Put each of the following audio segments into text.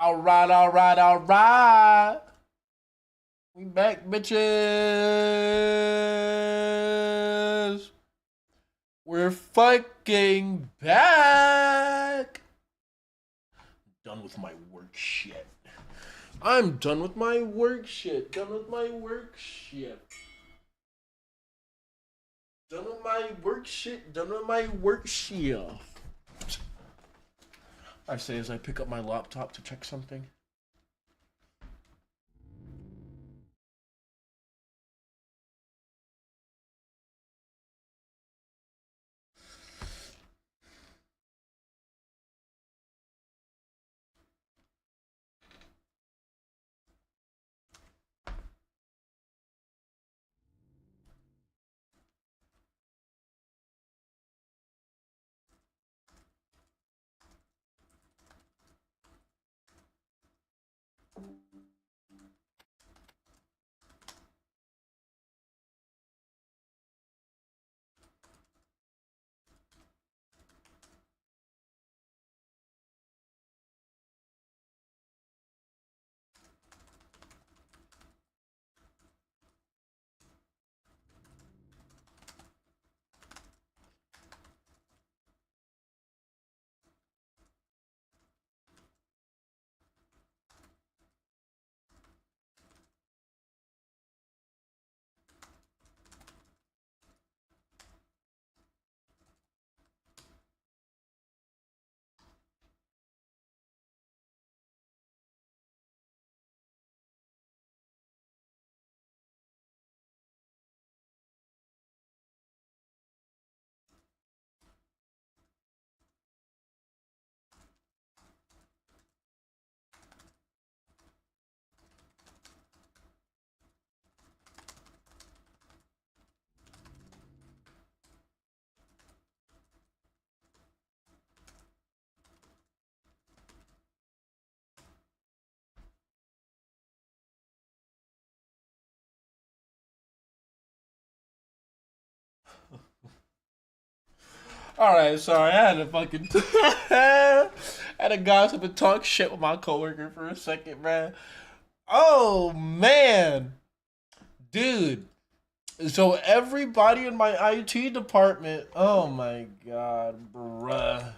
Alright, alright, alright. We back, bitches. We're fucking back. Done with my work shit. I'm done with my work shit. Done with my work shit. Done with my work shit. Done with my work shit. I say as I pick up my laptop to check something. Alright, sorry, I had to fucking I had to gossip and talk shit with my coworker for a second, man. Oh man. Dude. So everybody in my IT department, oh my god, bruh.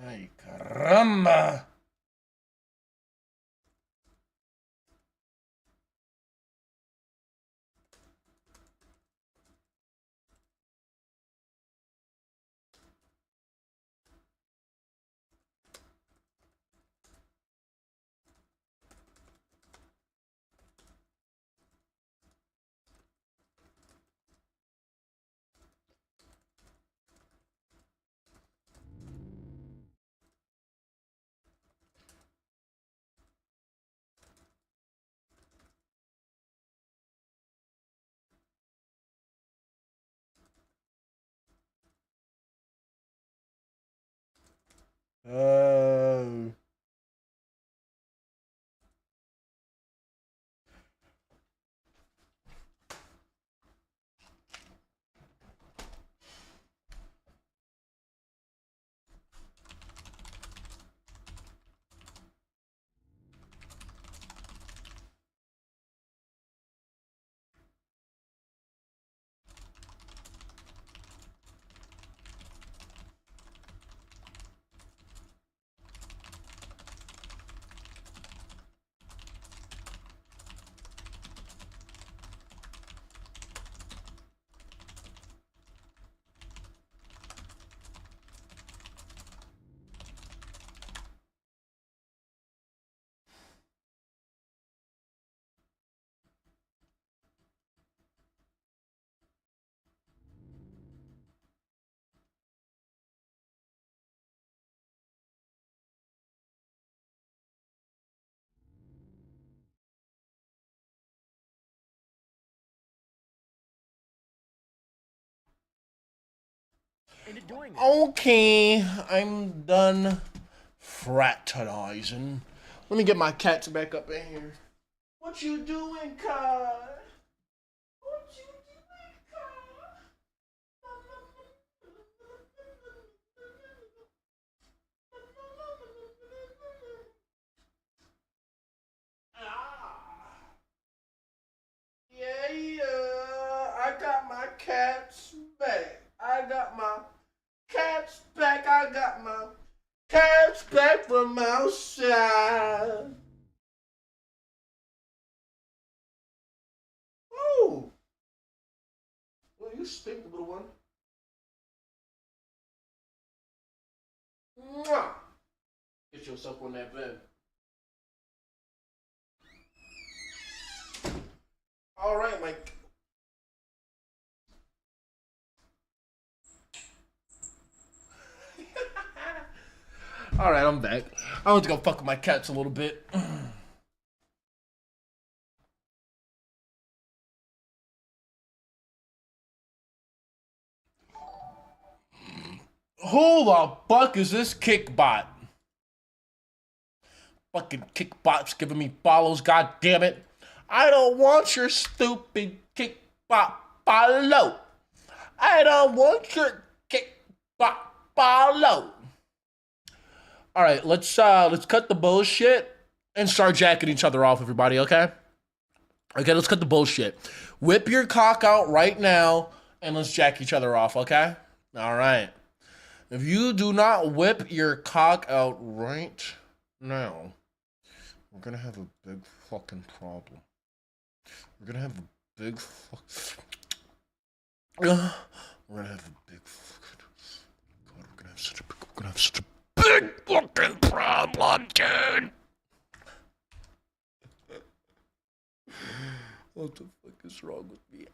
Ay, caramba. Okay, I'm done fraternizing. Let me get my cats back up in here. What you doing, Kai? What you doing, Kai? Ah, yeah, I got my cats back. I got my cats back. I got my cats back from outside. Oh, well, you stink, little one. Mwah. Get yourself on that bed. All right, Mike. All right, I'm back. I went to go fuck with my cats a little bit. Who the fuck is this kickbot? Fucking kickbot's giving me follows, god damn it. I don't want your stupid kickbot follow. I don't want your kickbot follow. All right, let's cut the bullshit and start jacking each other off, everybody, okay? Okay, let's cut the bullshit. Whip your cock out right now and let's jack each other off, okay? All right. If you do not whip your cock out right now, we're gonna have a big fucking problem. We're gonna have a big we're gonna have a big fucking God, we're gonna have such a big fucking problem, dude. What the fuck is wrong with me?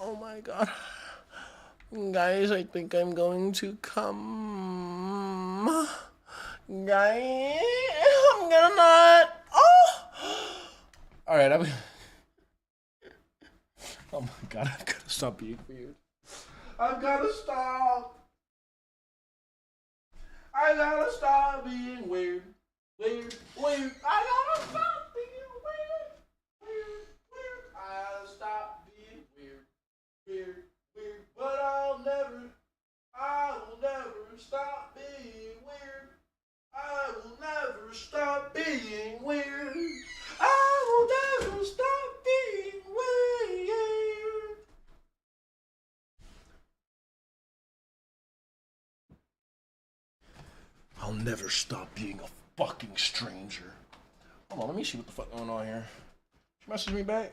Oh my god. Guys, I think I'm going to come. Guys, I'm gonna not. Oh! Alright, oh my god, I've gotta stop being weird. I've gotta stop. I gotta stop being weird. Weird. I gotta stop being weird. I gotta stop being weird. But I will never stop being weird. I will never stop being weird. I will never stop being weird. I'll never stop being a fucking stranger. Hold on, let me see what the fuck going on here. She messaged me back.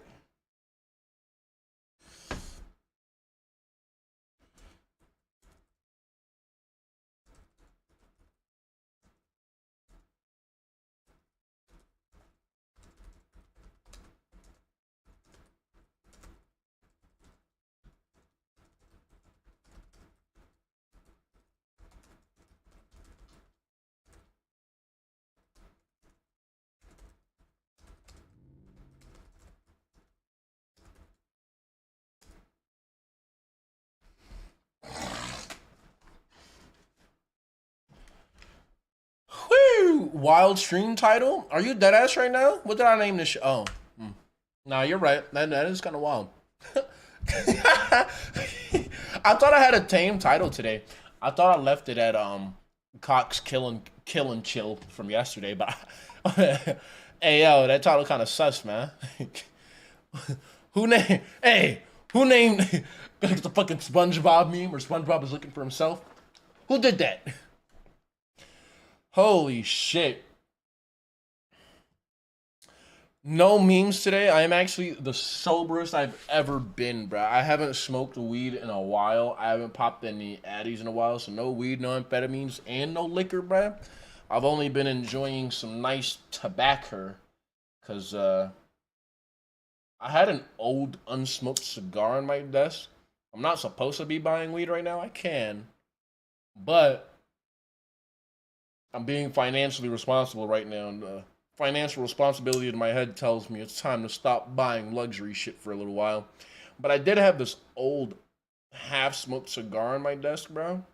Wild stream title? Are you dead ass right now? What did I name this? Oh, nah, you're right. That is kind of wild. I thought I had a tame title today. I thought I left it at Cox kill and chill from yesterday, but hey yo, that title kind of sus, man. Who named? Hey, who named the fucking SpongeBob meme where SpongeBob is looking for himself? Who did that? Holy shit. No memes today. I am actually the soberest I've ever been, bro. I haven't smoked weed in a while. I haven't popped any addies in a while. So no weed, no amphetamines, and no liquor, bro. I've only been enjoying some nice tobacco. Because I had an old unsmoked cigar on my desk. I'm not supposed to be buying weed right now. I can. But I'm being financially responsible right now. And financial responsibility in my head tells me it's time to stop buying luxury shit for a little while. But I did have this old half-smoked cigar on my desk, bro.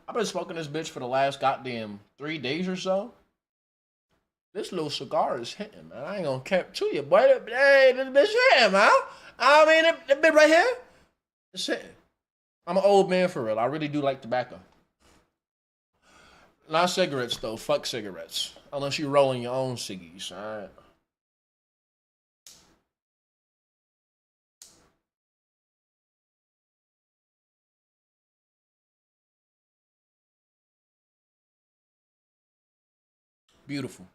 I've been smoking this bitch for the last goddamn 3 days or so. This little cigar is hitting, man. I ain't gonna cap to you, boy. Hey, this bitch hitting, man. I mean, that bit right here, it's hitting. I'm an old man for real. I really do like tobacco. Not cigarettes, though. Fuck cigarettes. Unless you're rolling your own ciggies, alright? Beautiful.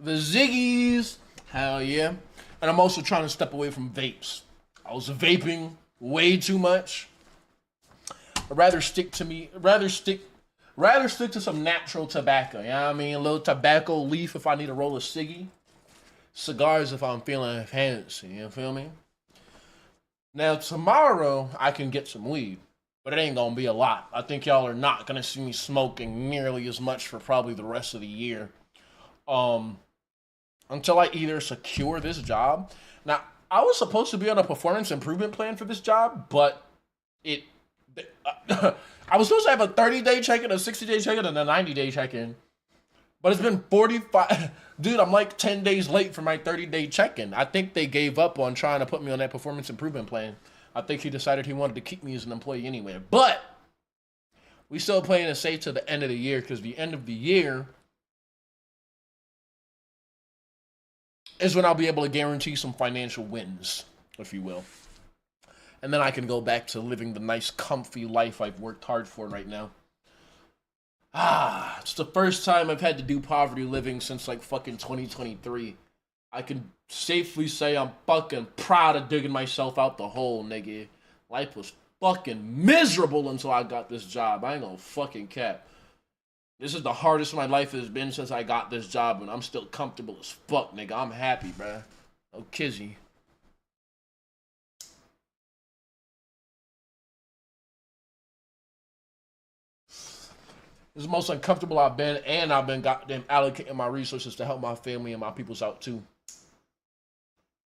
The Ziggies, hell yeah. And I'm also trying to step away from vapes. I was vaping way too much. I'd rather stick to some natural tobacco. You know what I mean? A little tobacco leaf if I need to roll a ciggy. Cigars if I'm feeling fancy. You feel me? Now tomorrow I can get some weed, but it ain't gonna be a lot. I think y'all are not gonna see me smoking nearly as much for probably the rest of the year. Um, until I either secure this job. Now, I was supposed to be on a performance improvement plan for this job, but it. I was supposed to have a 30-day check-in, a 60-day check-in, and a 90-day check-in. But it's been 45. Dude, I'm like 10 days late for my 30-day check-in. I think they gave up on trying to put me on that performance improvement plan. I think he decided he wanted to keep me as an employee anyway. But we still playing it safe to the end of the year, because the end of the year is when I'll be able to guarantee some financial wins, if you will. And then I can go back to living the nice, comfy life I've worked hard for right now. It's the first time I've had to do poverty living since like fucking 2023. I can safely say I'm fucking proud of digging myself out the hole, nigga. Life was fucking miserable until I got this job. I ain't gonna fucking cap. This is the hardest my life has been since I got this job, and I'm still comfortable as fuck, nigga. I'm happy, bruh. No kizzy. This is the most uncomfortable I've been, and I've been goddamn allocating my resources to help my family and my peoples out too.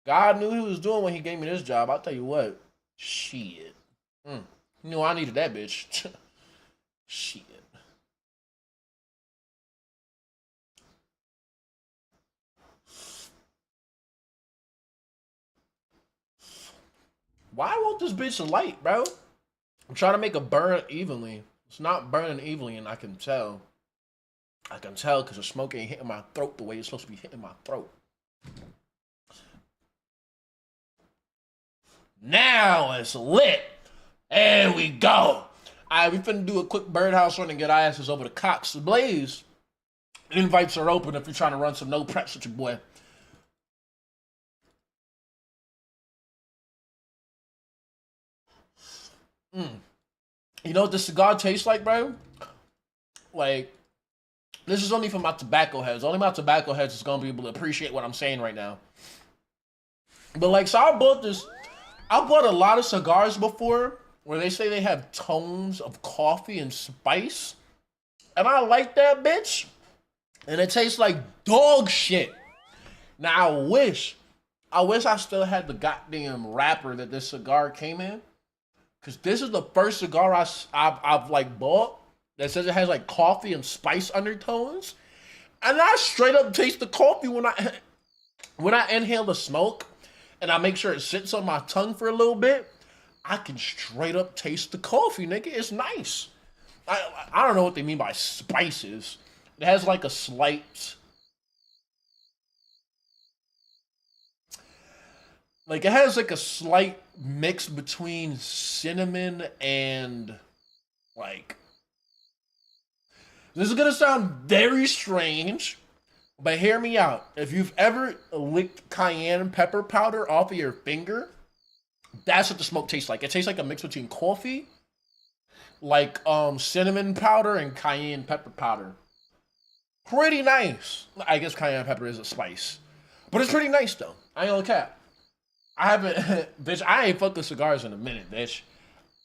God knew he was doing when he gave me this job. I'll tell you what. Shit. You know I needed that bitch. Shit. Why won't this bitch light, bro? I'm trying to make it burn evenly. It's not burning evenly, and I can tell. I can tell because the smoke ain't hitting my throat the way it's supposed to be hitting my throat. Now it's lit. There we go. Alright, we finna do a quick birdhouse run and get our asses over to Cox Blaze. Invites are open if you're trying to run some no preps with your boy. You know what this cigar tastes like, bro? Like, this is only for my tobacco heads. Only my tobacco heads is gonna be able to appreciate what I'm saying right now. But like, so I bought a lot of cigars before where they say they have tones of coffee and spice. And I like that bitch. And it tastes like dog shit. Now I wish I still had the goddamn wrapper that this cigar came in. Cause this is the first cigar I've like bought that says it has like coffee and spice undertones. And I straight up taste the coffee when I inhale the smoke and I make sure it sits on my tongue for a little bit. I can straight up taste the coffee, nigga. It's nice. I don't know what they mean by spices. It has like a slight, like it has like a slight mix between cinnamon and like, this is gonna sound very strange, but hear me out. If you've ever licked cayenne pepper powder off of your finger, that's what the smoke tastes like. It tastes like a mix between coffee, like cinnamon powder and cayenne pepper powder. Pretty nice. I guess cayenne pepper is a spice, but it's pretty nice though. I ain't gonna cap. I haven't, bitch. I ain't fucked with cigars in a minute, bitch.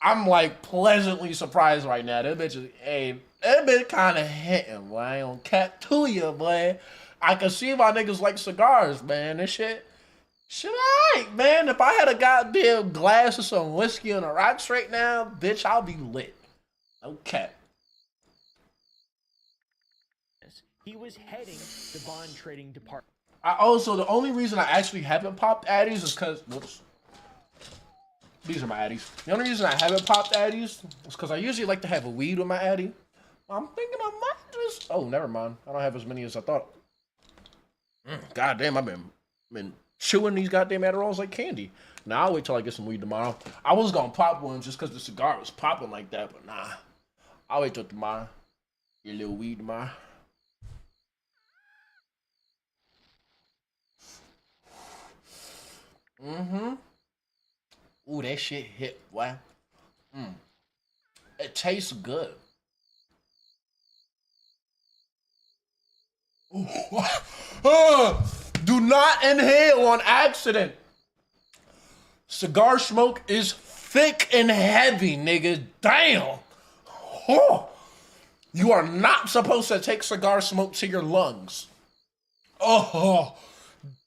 I'm like pleasantly surprised right now. That bitch is, hey, that bitch kind of hitting, boy. I ain't on cat to you, boy. I can see my niggas like cigars, man. This shit alright, man. If I had a goddamn glass of some whiskey on the rocks right now, bitch, I'll be lit. Okay. He was heading the bond trading department. The only reason I actually haven't popped Addies is because, whoops. These are my Addies. The only reason I haven't popped Addies is because I usually like to have a weed with my Addy. I'm thinking I might just, oh, never mind. I don't have as many as I thought. God damn, I've been chewing these goddamn Adderalls like candy. Now I'll wait till I get some weed tomorrow. I was gonna pop one just because the cigar was popping like that, but nah. I'll wait till tomorrow. Get a little weed tomorrow. Ooh, that shit hit, boy. It tastes good. Ooh. Do not inhale on accident. Cigar smoke is thick and heavy, nigga. Damn. Oh. You are not supposed to take cigar smoke to your lungs. Oh,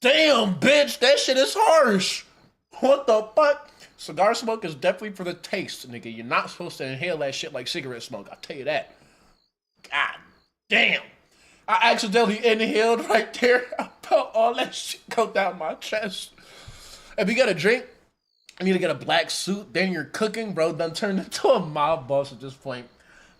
damn, bitch. That shit is harsh. What the fuck? Cigar smoke is definitely for the taste, nigga. You're not supposed to inhale that shit like cigarette smoke. I'll tell you that. God damn. I accidentally inhaled right there. I felt all that shit go down my chest. If you get a drink, you need to get a black suit, then you're cooking, bro. Done turned into a mob boss at this point.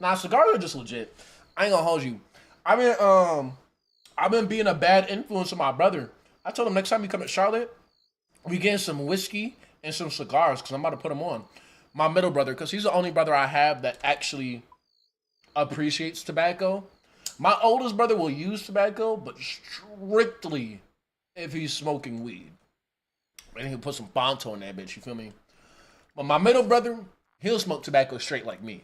Nah, cigars are just legit. I ain't gonna hold you. I've been being a bad influence on my brother. I told him next time you come to Charlotte, we get some whiskey and some cigars, because I'm about to put them on. My middle brother, because he's the only brother I have that actually appreciates tobacco. My oldest brother will use tobacco, but strictly if he's smoking weed. And he'll put some Bonto in that bitch, you feel me? But my middle brother, he'll smoke tobacco straight like me.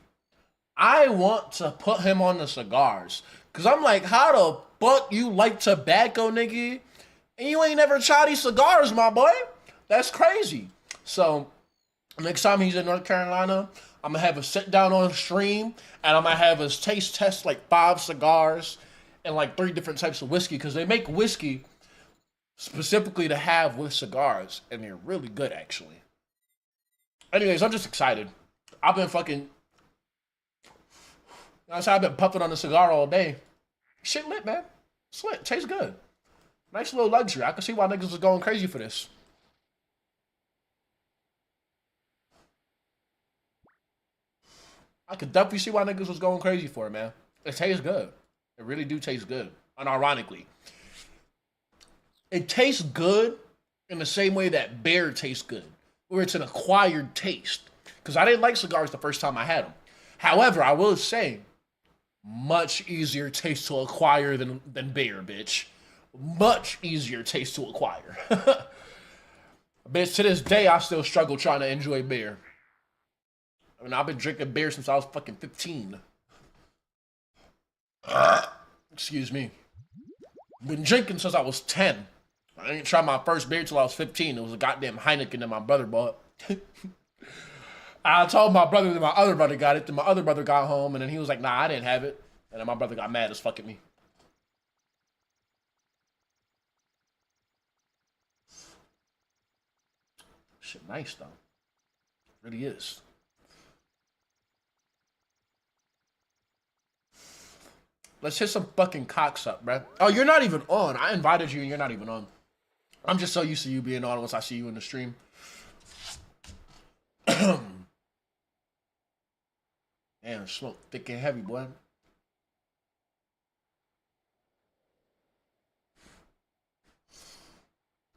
I want to put him on the cigars. Because I'm like, how the fuck you like tobacco, nigga? And you ain't never tried these cigars, my boy? That's crazy. So, next time he's in North Carolina, I'm going to have a sit down on stream, and I'm going to have us taste test like 5 cigars and like 3 different types of whiskey, because they make whiskey specifically to have with cigars, and they're really good, actually. Anyways, I'm just excited. I've been fucking... I've been puffing on the cigar all day. Shit lit, man. It's lit. Tastes good. Nice little luxury. I can see why niggas was going crazy for this. I could definitely see why niggas was going crazy for it, man. It tastes good. It really do taste good. Unironically. It tastes good in the same way that beer tastes good. Where it's an acquired taste. Because I didn't like cigars the first time I had them. However, I will say, much easier taste to acquire than beer, bitch. Much easier taste to acquire. Bitch, to this day, I still struggle trying to enjoy beer. I mean, I've been drinking beer since I was fucking 15. Excuse me. Been drinking since I was 10. I didn't try my first beer till I was 15. It was a goddamn Heineken that my brother bought. I told my brother that my other brother got it. Then my other brother got home, and then he was like, nah, I didn't have it. And then my brother got mad as fuck at me. Shit nice, though. It really is. Let's hit some fucking cocks up, bruh. Oh, you're not even on. I invited you, and you're not even on. I'm just so used to you being on once I see you in the stream. Damn, smoke thick and heavy, boy.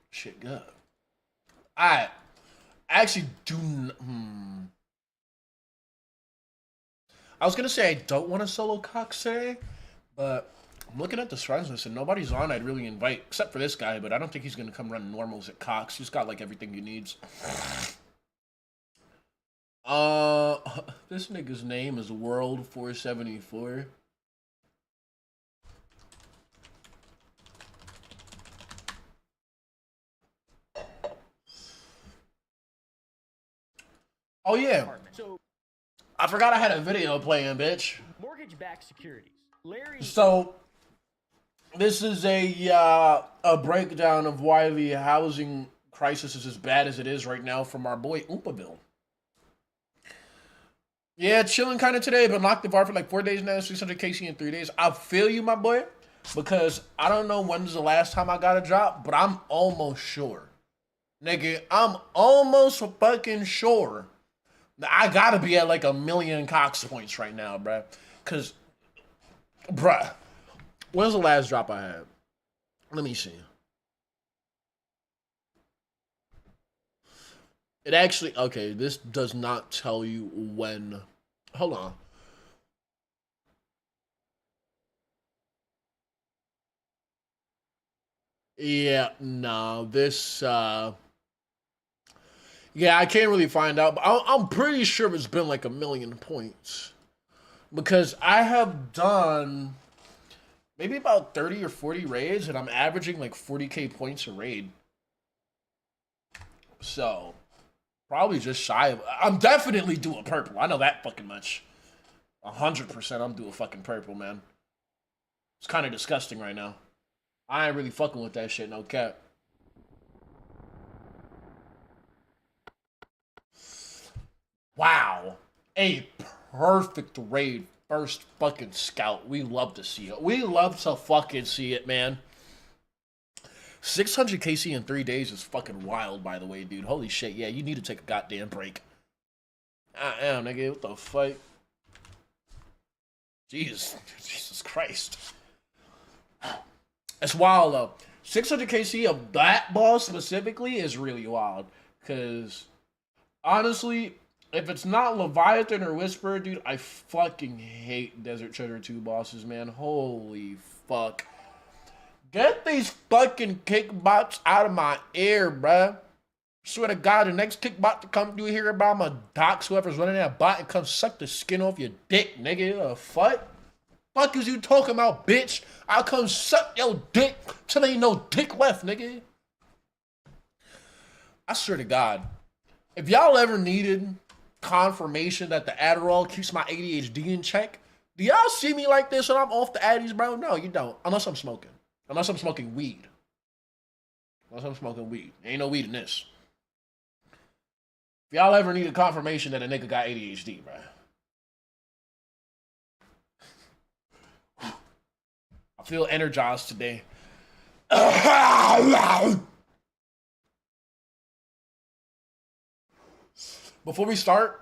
Shit good. I actually do. I was gonna say I don't want to solo Cox today, but I'm looking at the friends list and nobody's on I'd really invite, except for this guy, but I don't think he's gonna come run normals at Cox. He's got like everything he needs. This nigga's name is World 474. Oh yeah. I forgot I had a video playing, bitch. Mortgage-backed securities. Larry. So, this is a breakdown of why the housing crisis is as bad as it is right now from our boy Oompa. Yeah, chilling kind of today, but locked the bar for like 4 days now, 600 KC in 3 days. I feel you, my boy, because I don't know when's the last time I got a drop, but I'm almost sure. Nigga, I'm almost fucking sure that I gotta be at like 1 million Cox points right now, bruh. Because, bruh, when's the last drop I had? Let me see. It actually, okay, this does not tell you when. Hold on. Yeah, no, this, yeah, I can't really find out, but I'm pretty sure it's been like 1 million points. Because I have done maybe about 30 or 40 raids, and I'm averaging like 40k points a raid. So, probably just shy of. I'm definitely doing purple. I know that fucking much. 100% I'm doing fucking purple, man. It's kind of disgusting right now. I ain't really fucking with that shit, no cap. Wow. A perfect raid. First fucking scout. We love to see it. We love to fucking see it, man. 600 KC in 3 days is fucking wild, by the way, dude. Holy shit, yeah, you need to take a goddamn break. I am, nigga. What the fuck? Jesus Christ. It's wild, though. 600 KC of that boss specifically is really wild. Because, honestly, if it's not Leviathan or Whisper, dude, I fucking hate Desert Treasure 2 bosses, man. Holy fuck. Get these fucking kickbots out of my ear, bruh. Swear to God, the next kickbot to come through here, bro, I'm gonna dox whoever's running that bot and come suck the skin off your dick, nigga. The fuck? Fuck is you talking about, bitch? I'll come suck your dick till ain't no dick left, nigga. I swear to God, if y'all ever needed confirmation that the Adderall keeps my ADHD in check, do y'all see me like this when I'm off the Addies, bro? No, you don't. Unless I'm smoking. Unless I'm smoking weed. Unless I'm smoking weed. Ain't no weed in this. If y'all ever needed confirmation that a nigga got ADHD, bro. I feel energized today. Before we start,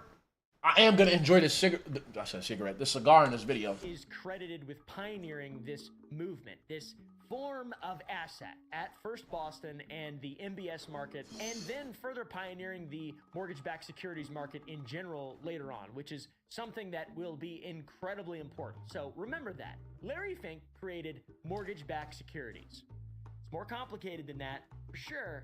I am going to enjoy this cigarette, this cigar in this video. Is credited with pioneering this movement, this form of asset at First Boston and the MBS market, and then further pioneering the mortgage-backed securities market in general later on, which is something that will be incredibly important. So remember that. Larry Fink created mortgage-backed securities. It's more complicated than that, for sure,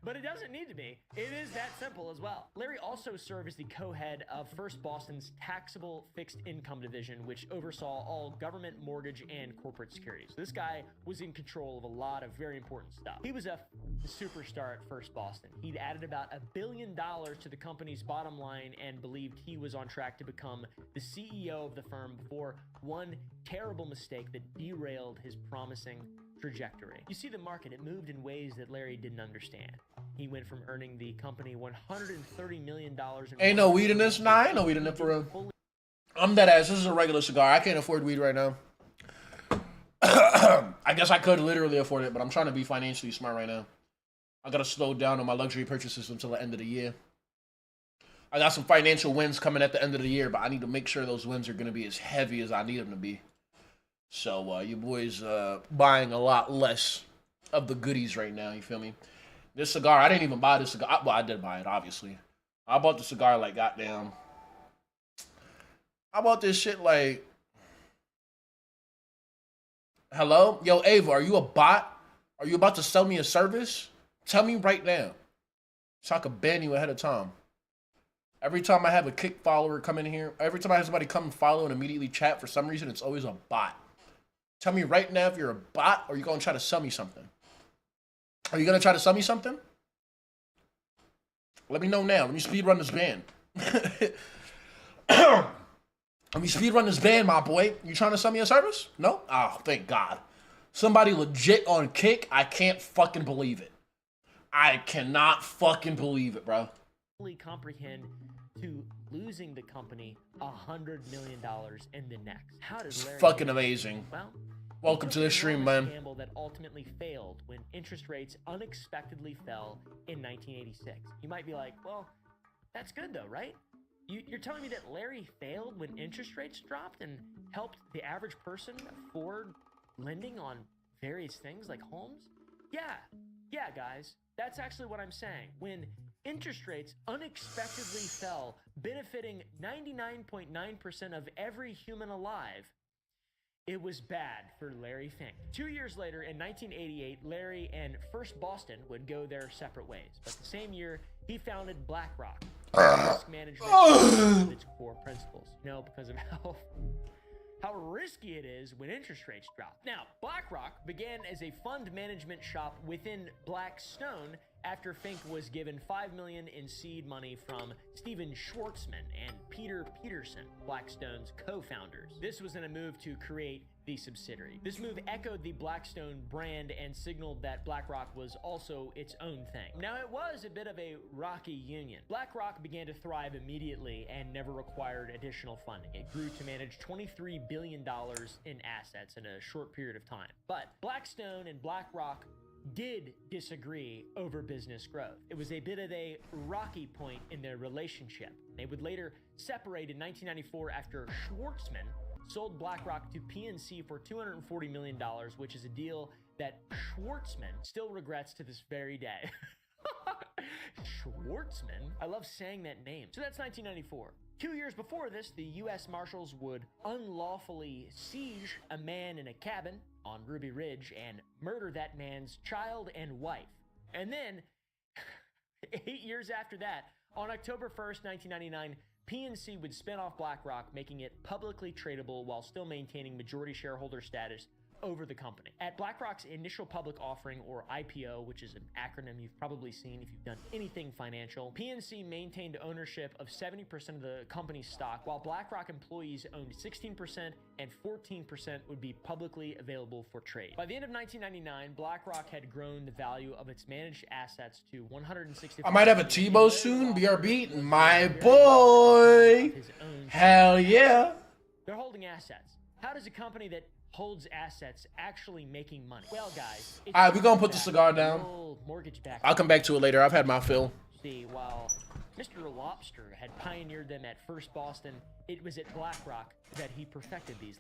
but it doesn't need to be. It is that simple as well. Larry also served as the co-head of First Boston's taxable fixed income division, which oversaw all government, mortgage, and corporate securities. This guy was in control of a lot of very important stuff. He was a superstar at First Boston. He'd added about $1 billion to the company's bottom line and believed he was on track to become the CEO of the firm before one terrible mistake that derailed his promising trajectory. You see, the market, it moved in ways that Larry didn't understand. He went from earning the company $130 million in Ain't no weed in this? Nah, ain't no weed in it for real. I'm dead ass. This is a regular cigar. I can't afford weed right now. I guess I could literally afford it, but I'm trying to be financially smart right now. I gotta slow down on my luxury purchases until the end of the year. I got some financial wins coming at the end of the year, but I need to make sure those wins are gonna be as heavy as I need them to be. So, your boy's buying a lot less of the goodies right now, you feel me? This cigar, I didn't even buy this cigar. Well, I did buy it, obviously. I bought the cigar like, goddamn. I bought this shit like... Hello? Yo, Ava, are you a bot? Are you about to sell me a service? Tell me right now. So I could ban you ahead of time. Every time I have a kick follower come in here, every time I have somebody come and follow and immediately chat, for some reason, it's always a bot. Tell me right now if you're a bot or you're going to try to sell me something. Are you going to try to sell me something? Let me know now. Let me speed run this ban. Let me speedrun this band, my boy. You trying to sell me a service? No? Oh, thank God. Somebody legit on Kick. I can't fucking believe it. I cannot fucking believe it, bro. Comprehend to losing the company $100 million in the next. How does Larry fucking amazing. Well, welcome to the stream, man. Gamble that ultimately failed when interest rates unexpectedly fell in 1986. You might be like, well, that's good though, right? You're telling me that Larry failed when interest rates dropped and helped the average person afford lending on various things like homes? Yeah, guys, that's actually what I'm saying. When interest rates unexpectedly fell, benefiting 99.9% of every human alive, it was bad for Larry Fink. 2 years later, in 1988, Larry and First Boston would go their separate ways. But the same year, he founded BlackRock. Risk management is its core principles. Because of how risky it is when interest rates drop. Now, BlackRock began as a fund management shop within Blackstone after Fink was given $5 million in seed money from Steven Schwartzman and Peter Peterson, Blackstone's co-founders. This was in a move to create the subsidiary. This move echoed the Blackstone brand and signaled that BlackRock was also its own thing. Now, it was a bit of a rocky union. BlackRock began to thrive immediately and never required additional funding. It grew to manage $23 billion in assets in a short period of time. But Blackstone and BlackRock did disagree over business growth. It was a bit of a rocky point in their relationship. They would later separate in 1994 after Schwartzman sold BlackRock to PNC for $240 million, which is a deal that Schwartzman still regrets to this very day. Schwartzman? I love saying that name. So that's 1994. 2 years before this, the U.S. Marshals would unlawfully siege a man in a cabin on Ruby Ridge and murder that man's child and wife. And then, 8 years after that, on October 1st, 1999, PNC would spin off BlackRock, making it publicly tradable while still maintaining majority shareholder status over the company. At BlackRock's initial public offering, or IPO, which is an acronym you've probably seen if you've done anything financial, PNC maintained ownership of 70% of the company's stock, while BlackRock employees owned 16% and 14% would be publicly available for trade. By the end of 1999, BlackRock had grown the value of its managed assets to 160. I might have a Tebow soon. BRB, my boy. Hell yeah. They're holding assets. How does a company that holds assets actually making money? Well, guys, all right, we're gonna put the cigar down. I'll come back to it later. I've had my fill. See, while Mr. Lobster had pioneered them at First Boston, it was at BlackRock that he perfected these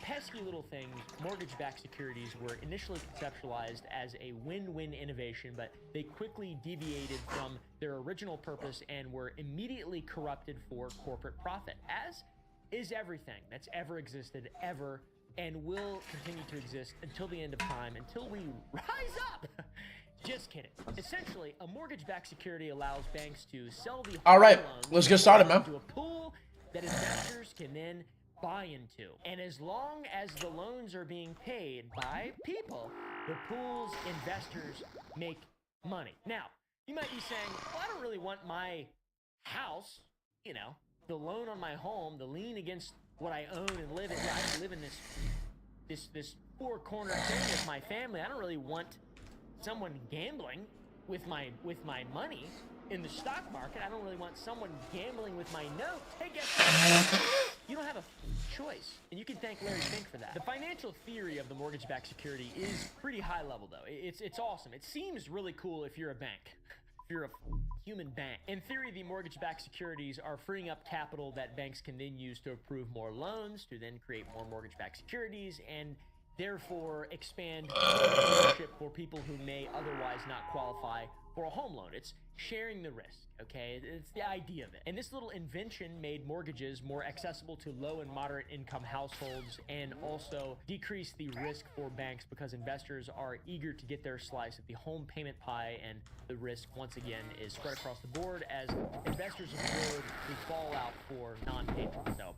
pesky little things. Mortgage-backed securities were initially conceptualized as a win-win innovation, but they quickly deviated from their original purpose and were immediately corrupted for corporate profit, as is everything that's ever existed, ever, and will continue to exist until the end of time, until we rise up. Just kidding. Essentially, a mortgage-backed security allows banks to sell the all right, loans let's get started, man. to a pool that investors can then buy into. And as long as the loans are being paid by people, the pool's investors make money. Now, you might be saying, well, I don't really want my house, the loan on my home, the lien against what I own and live in. I live in this four-corner thing with my family. I don't really want someone gambling with my money in the stock market. I don't really want someone gambling with my note. Hey, guess what? You don't have a choice, and you can thank Larry Fink for that. The financial theory of the mortgage-backed security is pretty high level, though. It's awesome. It seems really cool if you're a bank. You're a human bank. In theory, the mortgage-backed securities are freeing up capital that banks can then use to approve more loans, to then create more mortgage-backed securities, and therefore expand ownership for people who may otherwise not qualify for a home loan. It's sharing the risk, okay? It's the idea of it. And this little invention made mortgages more accessible to low and moderate income households, and also decreased the risk for banks because investors are eager to get their slice of the home payment pie, and the risk, once again, is spread across the board as investors absorb the fallout for non-payment. So,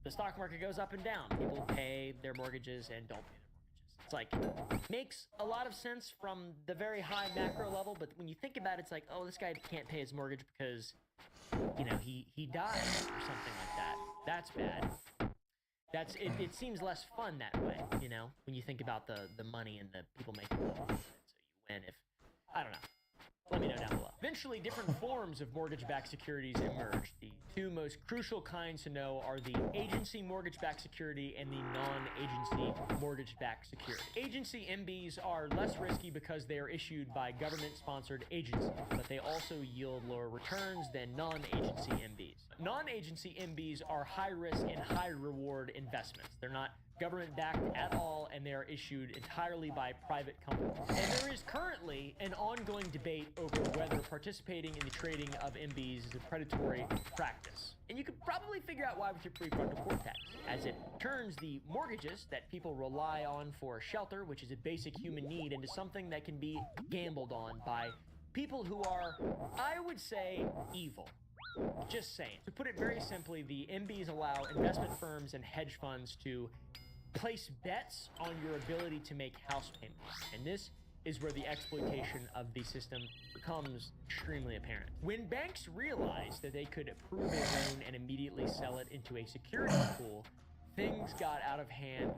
the stock market goes up and down. People pay their mortgages and don't pay their mortgages. It's like, makes a lot of sense from the very high macro level, but when you think about it, it's like, oh, this guy can't pay his mortgage because you know, he dies or something like that. That's bad. It seems less fun that way, you know, when you think about the money and the people making the loans. So you win if, I don't know. Let me know down below. Eventually, different forms of mortgage-backed securities emerged. The two most crucial kinds to know are the agency mortgage-backed security and the non-agency mortgage-backed security. Agency MBs are less risky because they are issued by government-sponsored agencies, but they also yield lower returns than non-agency MBs. Non-agency MBs are high-risk and high-reward investments. They're not government-backed at all, and they are issued entirely by private companies. And there is currently an ongoing debate over whether participating in the trading of MBs is a predatory practice. And you could probably figure out why with your prefrontal cortex, as it turns the mortgages that people rely on for shelter, which is a basic human need, into something that can be gambled on by people who are, I would say, evil. Just saying. To put it very simply, the MBs allow investment firms and hedge funds to place bets on your ability to make house payments. And this is where the exploitation of the system becomes extremely apparent. When banks realized that they could approve a loan and immediately sell it into a securities pool, things got out of hand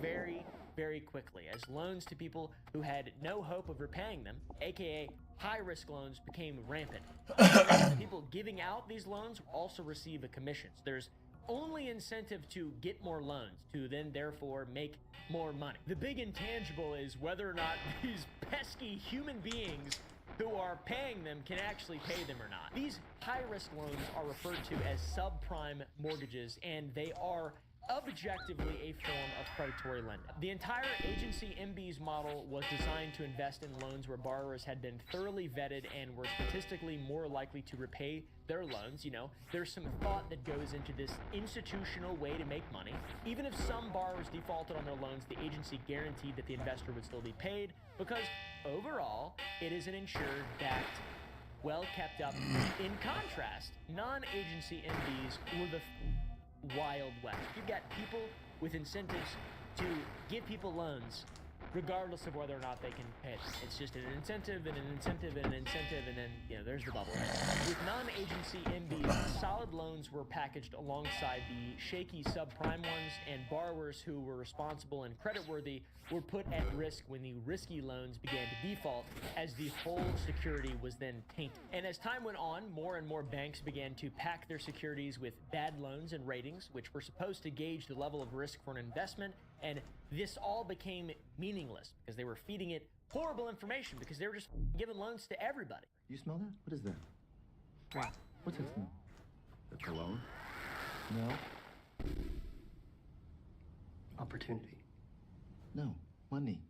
very, very quickly, as loans to people who had no hope of repaying them, aka high-risk loans, became rampant. The people giving out these loans also receive a commission. So there's only incentive to get more loans, to then therefore make more money. The big intangible is whether or not these pesky human beings who are paying them can actually pay them or not. These high-risk loans are referred to as subprime mortgages, and they are objectively a form of predatory lending. The entire agency MB's model was designed to invest in loans where borrowers had been thoroughly vetted and were statistically more likely to repay their loans. You know, there's some thought that goes into this institutional way to make money. Even if some borrowers defaulted on their loans, the agency guaranteed that the investor would still be paid because overall, it is an insured, backed, well kept up. In contrast, non-agency MBs were the Wild West. You've got people with incentives to give people loans regardless of whether or not they can pay it. It's just an incentive and an incentive and an incentive, and then, you know, there's the bubble. With non-agency MBs, solid loans were packaged alongside the shaky subprime ones, and borrowers who were responsible and creditworthy were put at risk when the risky loans began to default, as the whole security was then tainted. And as time went on, more and more banks began to pack their securities with bad loans and ratings, which were supposed to gauge the level of risk for an investment, and this all became meaningless because they were feeding it horrible information because they were just giving loans to everybody. You smell that? What is that? Wow. What's that smell? The cologne? No. Opportunity. No. Money.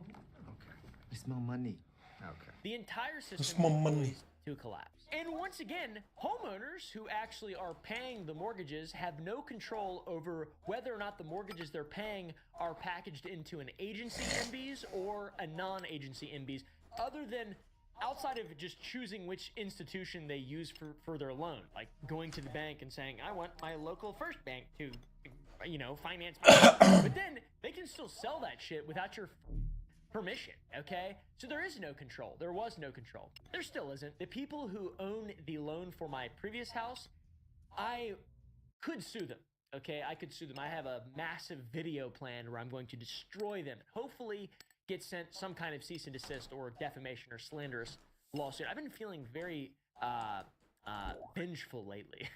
Okay. I smell money. Okay. The entire system smell is money. poised to collapse. And once again, homeowners who actually are paying the mortgages have no control over whether or not the mortgages they're paying are packaged into an agency MBs or a non-agency MBs, other than outside of just choosing which institution they use for their loan, like going to the bank and saying, I want my local first bank to, you know, finance my loan. But then they can still sell that shit without your permission, okay? So there is no control. There was no control. There still isn't. The people who own the loan for my previous house, I could sue them, okay? I could sue them. I have a massive video plan where I'm going to destroy them. Hopefully get sent some kind of cease and desist or defamation or slanderous lawsuit. I've been feeling very vengeful lately.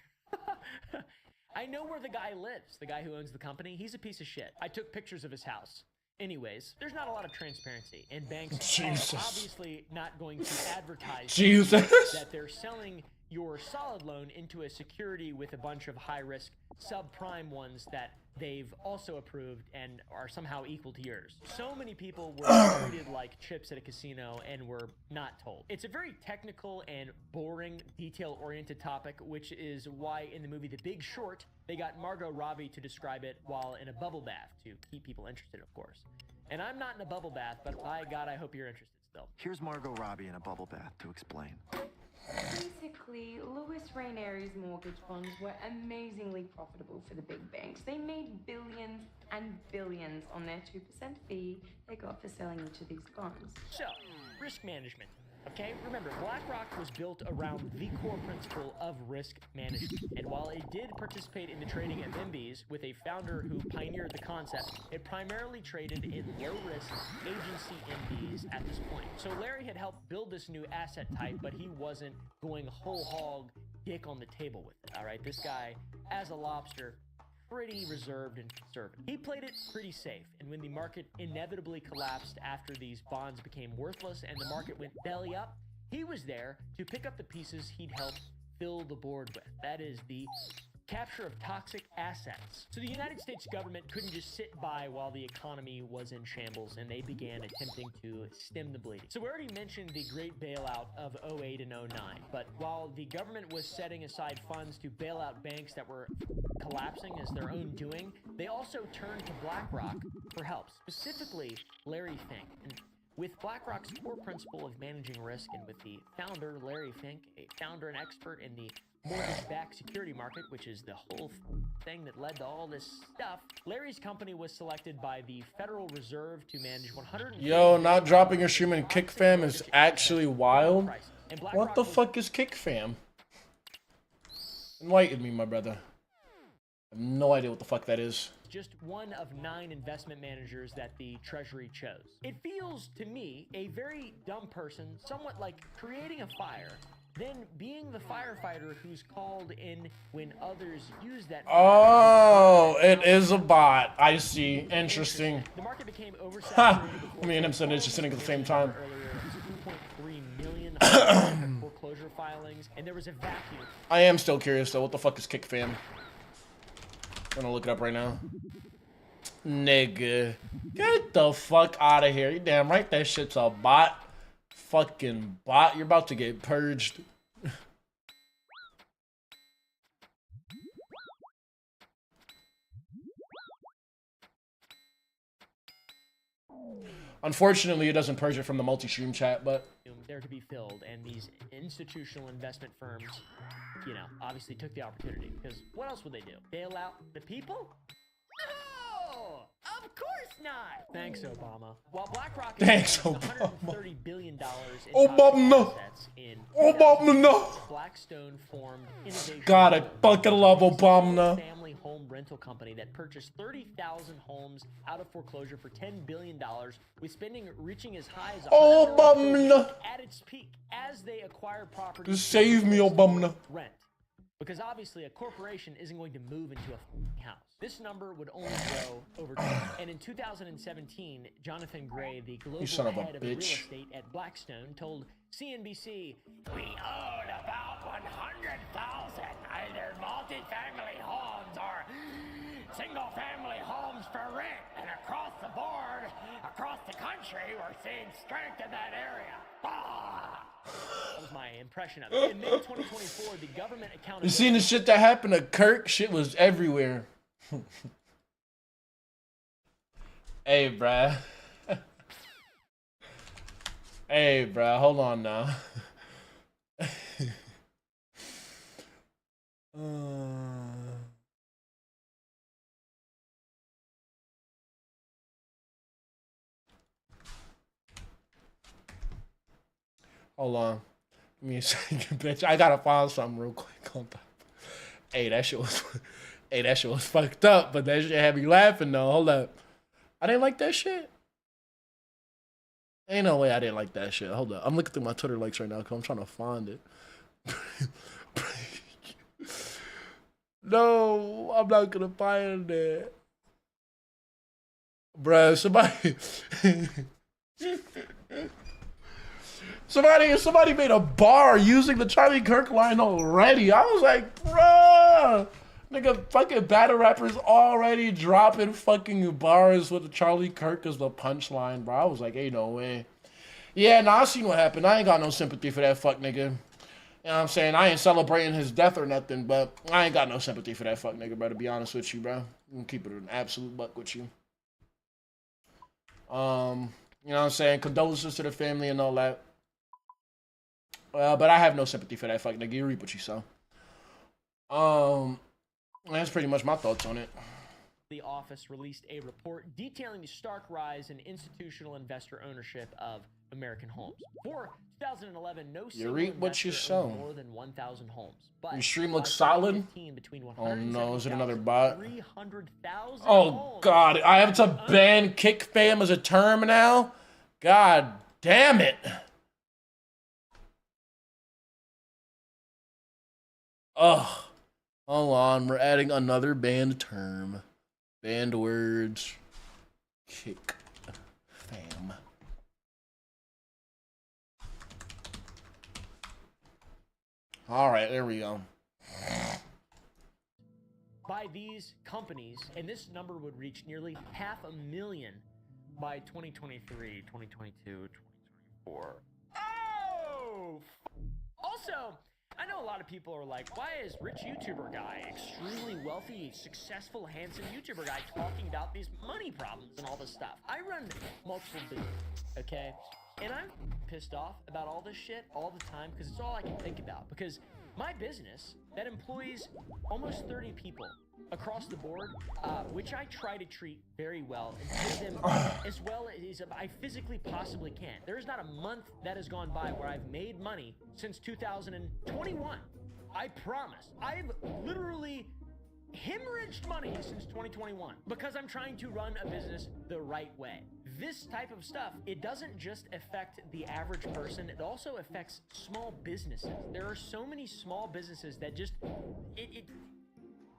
I know where the guy lives, the guy who owns the company. He's a piece of shit. I took pictures of his house. Anyways, there's not a lot of transparency, and banks are obviously not going to advertise that they're selling your solid loan into a security with a bunch of high-risk subprime ones that they've also approved and are somehow equal to yours. So many people were treated like chips at a casino and were not told. It's a very technical and boring, detail-oriented topic, which is why in the movie The Big Short, they got Margot Robbie to describe it while in a bubble bath to keep people interested, of course. And I'm not in a bubble bath, but by God, I hope you're interested still. Here's Margot Robbie in a bubble bath to explain. Basically, Louis Rainieri's mortgage bonds were amazingly profitable for the big banks. They made billions and billions on their 2% fee they got for selling each of these bonds. So, risk management. Okay, remember, BlackRock was built around the core principle of risk management. And while it did participate in the trading of MBs with a founder who pioneered the concept, it primarily traded in low-risk agency MBs at this point. So Larry had helped build this new asset type, but he wasn't going whole hog, dick on the table with it, all right? This guy, as a lobster, pretty reserved and conservative. He played it pretty safe, and when the market inevitably collapsed after these bonds became worthless and the market went belly up, he was there to pick up the pieces he'd helped fill the board with. That is the capture of toxic assets. So the United States government couldn't just sit by while the economy was in shambles, and they began attempting to stem the bleeding. So we already mentioned the great bailout of 08 and 09, but while the government was setting aside funds to bail out banks that were collapsing as their own doing, they also turned to BlackRock for help, specifically Larry Fink. And with BlackRock's core principle of managing risk, and with the founder, Larry Fink, a founder and expert in the mortgage-backed security market, which is the whole thing that led to all this stuff, Larry's company was selected by the Federal Reserve to manage 100. Yo, not dropping your stream in Kick Fam is actually wild. What the fuck is Kick Fam? Enlighten me, my brother. I have no idea what the fuck that is. Just one of 9 investment managers that the Treasury chose. It feels to me a very dumb person, somewhat like creating a fire, then being the firefighter who's called in when others use that fire. Oh, it is a bot. I see. Interesting. The market became oversaturated. Ha! Me and him said it's just sitting at the same time. 2.3 million foreclosure filings, and there was a vacuum. I am still curious though. What the fuck is Kick Fam? I'm gonna look it up right now. Nigga, get the fuck out of here. You damn right that shit's a bot. Fucking bot. You're about to get purged. Unfortunately, it doesn't purge it from the multi-stream chat, but there to be filled, and these institutional investment firms, you know, obviously took the opportunity, because what else would they do? Bail out the people? No! Of course not! Thanks, Obama. While BlackRock Thanks, $130 Obama. billion in Obama. assets in Obama, no. Blackstone formed Innovation. God, I fucking love Obama. Family home rental company that purchased 30,000 homes out of foreclosure for $10 billion, with spending reaching as high as Obama. at its peak as they acquired property. Save me, Obama. Rent. Because obviously a corporation isn't going to move into a house. This number would only grow over time. And in 2017, Jonathan Gray, the global head of real estate at Blackstone, told CNBC, "We own about 100,000 either multi-family homes or single-family homes for rent. And across the board, across the country, we're seeing strength in that area." That was my impression of it. In mid-2024, the government accounted... You seen the shit that happened to Kirk? Shit was everywhere. Hey, bruh. Hey, bruh. Hold on now. Hold on. Give me a second, bitch. I gotta find something real quick. Hold on. Hey, that shit was... Hey, that shit was fucked up, but that shit had me laughing, though. Hold up. I didn't like that shit. Ain't no way I didn't like that shit. Hold up. I'm looking through my Twitter likes right now because I'm trying to find it. No, I'm not gonna find it. Bruh, somebody made a bar using the Charlie Kirk line already. I was like, bruh. Nigga, fucking battle rappers already dropping fucking bars with the Charlie Kirk as the punchline, bro. I was like, ain't no way. Yeah, nah, I seen what happened. I ain't got no sympathy for that fuck nigga. You know what I'm saying? I ain't celebrating his death or nothing, but I ain't got no sympathy for that fuck nigga, bro, to be honest with you, bro. I'm gonna keep it an absolute buck with you. You know what I'm saying? Condolences to the family and all that. But I have no sympathy for that fuck nigga. You reap what you sow. That's pretty much my thoughts on it. The office released a report detailing the stark rise in institutional investor ownership of American homes. For 2011, no You single reap what you investor owned sow. more than 1,000 homes. But Your stream by looks solid. 2015, between Oh no, is it another bot? 300,000 Oh homes god, I have to ban kick fam as a term now? God damn it. Ugh. Hold on, we're adding another banned term. Banned words. Kick fam. Alright, there we go. by these companies, and this number would reach nearly 500,000 by 2023, 2022, 2024. Oh! Also, I know a lot of people are like, why is rich YouTuber guy, extremely wealthy, successful, handsome YouTuber guy talking about these money problems and all this stuff? I run multiple businesses, okay? And I'm pissed off about all this shit all the time because it's all I can think about. Because my business that employs almost 30 people across the board, which I try to treat very well and pay them as well as I physically possibly can. There's not a month that has gone by where I've made money since 2021. I promise. I've literally hemorrhaged money since 2021 because I'm trying to run a business the right way. This type of stuff, it doesn't just affect the average person, it also affects small businesses. There are so many small businesses that just,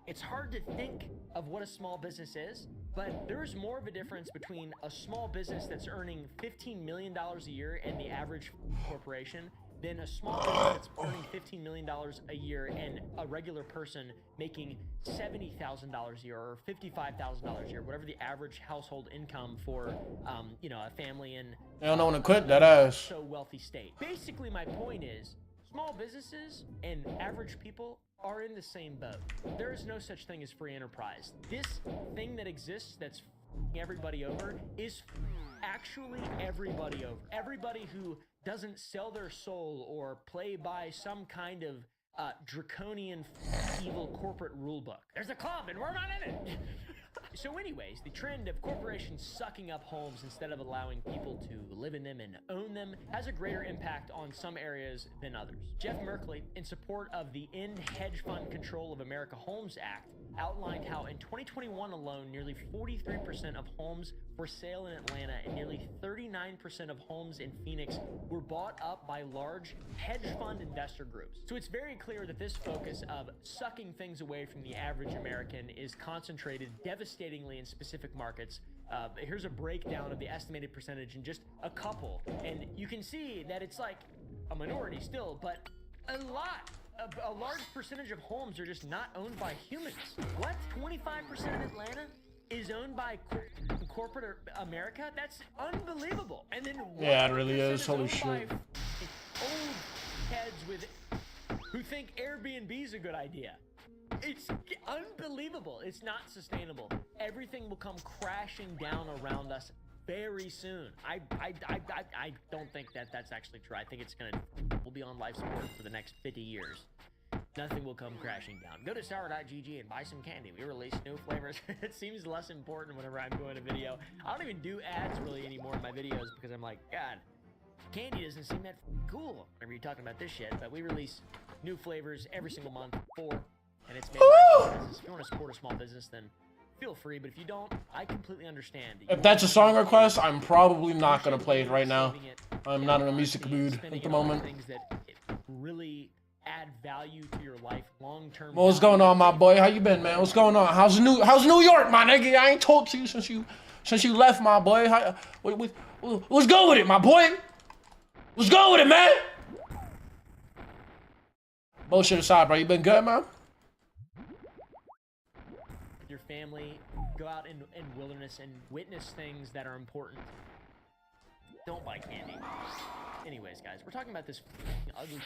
it's hard to think of what a small business is, but there's more of a difference between a small business that's earning $15 million a year and the average corporation than a small business that's earning $15 million a year and a regular person making $70,000 a year or $55,000 a year, whatever the average household income for, a family in I don't know when to quit that ass. so wealthy state. Basically, my point is, small businesses and average people are in the same boat. There is no such thing as free enterprise. This thing that exists that's everybody over is actually everybody over. Everybody who doesn't sell their soul or play by some kind of draconian evil corporate rule book. There's a club and we're not in it. So anyways, the trend of corporations sucking up homes instead of allowing people to live in them and own them has a greater impact on some areas than others. Jeff Merkley, in support of the End Hedge Fund Control of America Homes Act, outlined how in 2021 alone, nearly 43% of homes for sale in Atlanta and nearly 39% of homes in Phoenix were bought up by large hedge fund investor groups. So it's very clear that this focus of sucking things away from the average American is concentrated devastatingly in specific markets. Here's a breakdown of the estimated percentage in just a couple. And you can see that it's like a minority still, but a lot. A large percentage of homes are just not owned by humans. What? 25% of Atlanta is owned by corporate America? That's unbelievable. And then Yeah, it really is. Holy owned shit. by old heads who think Airbnb is a good idea. It's unbelievable. It's not sustainable. Everything will come crashing down around us very soon. I don't think that that's actually true. I think we'll be on life support for the next 50 years. Nothing will come crashing down. Go to sour.gg and buy some candy. We release new flavors. It seems less important whenever I'm doing a video. I don't even do ads really anymore in my videos because I'm like, God, candy doesn't seem that cool whenever you're talking about this shit. But we release new flavors every single month, and it's made by small business. If you want to support a small business, then feel free, but if you don't, I completely understand. If that's a song request, I'm probably not gonna play it right now. I'm not in a music mood at the moment. Things that really add value to your life long term. What's going on, my boy? How you been, man? What's going on? How's New York, my nigga? I ain't talked to you since you left, my boy. Let's go with it, my boy. Let's go with it, man. Bullshit aside, bro. You been good, man? Your family, go out in wilderness and witness things that are important. Don't buy candy. Anyways, guys, we're talking about this ugly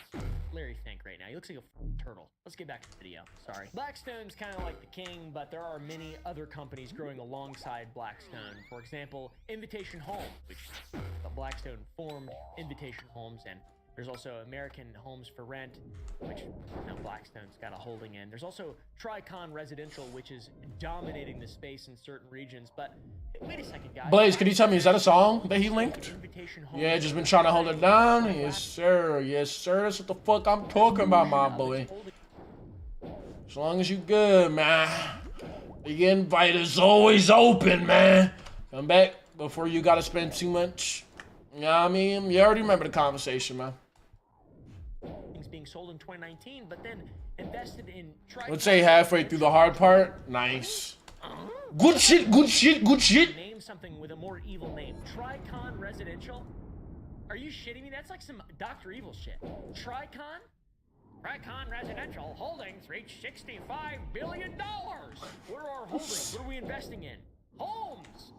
Larry Fink right now. He looks like a turtle. Let's get back to the video. Sorry. Blackstone's kind of like the king, but there are many other companies growing alongside Blackstone. For example, Invitation Homes, which Blackstone formed Invitation Homes, and there's also American Homes for Rent, which Blackstone's got a holding in. There's also Tricon Residential, which is dominating the space in certain regions. But Wait a second, guys. Blaze, can you tell me, is that a song that he linked? Yeah, just been trying to hold it down. Yes, sir. Yes, sir. That's what the fuck I'm talking about, my boy. As long as you good, man. The invite is always open, man. Come back before you gotta spend too much. You know what I mean? You already remember the conversation, man. Things being sold in 2019, but then invested in. Let's say halfway through the hard part. Nice. Good shit, good shit, good shit. Name something with a more evil name. Tricon Residential? Are you shitting me? That's like some Dr. Evil shit. Tricon? Tricon Residential Holdings reached $65 billion. What are our holdings? What are we investing in? Homes!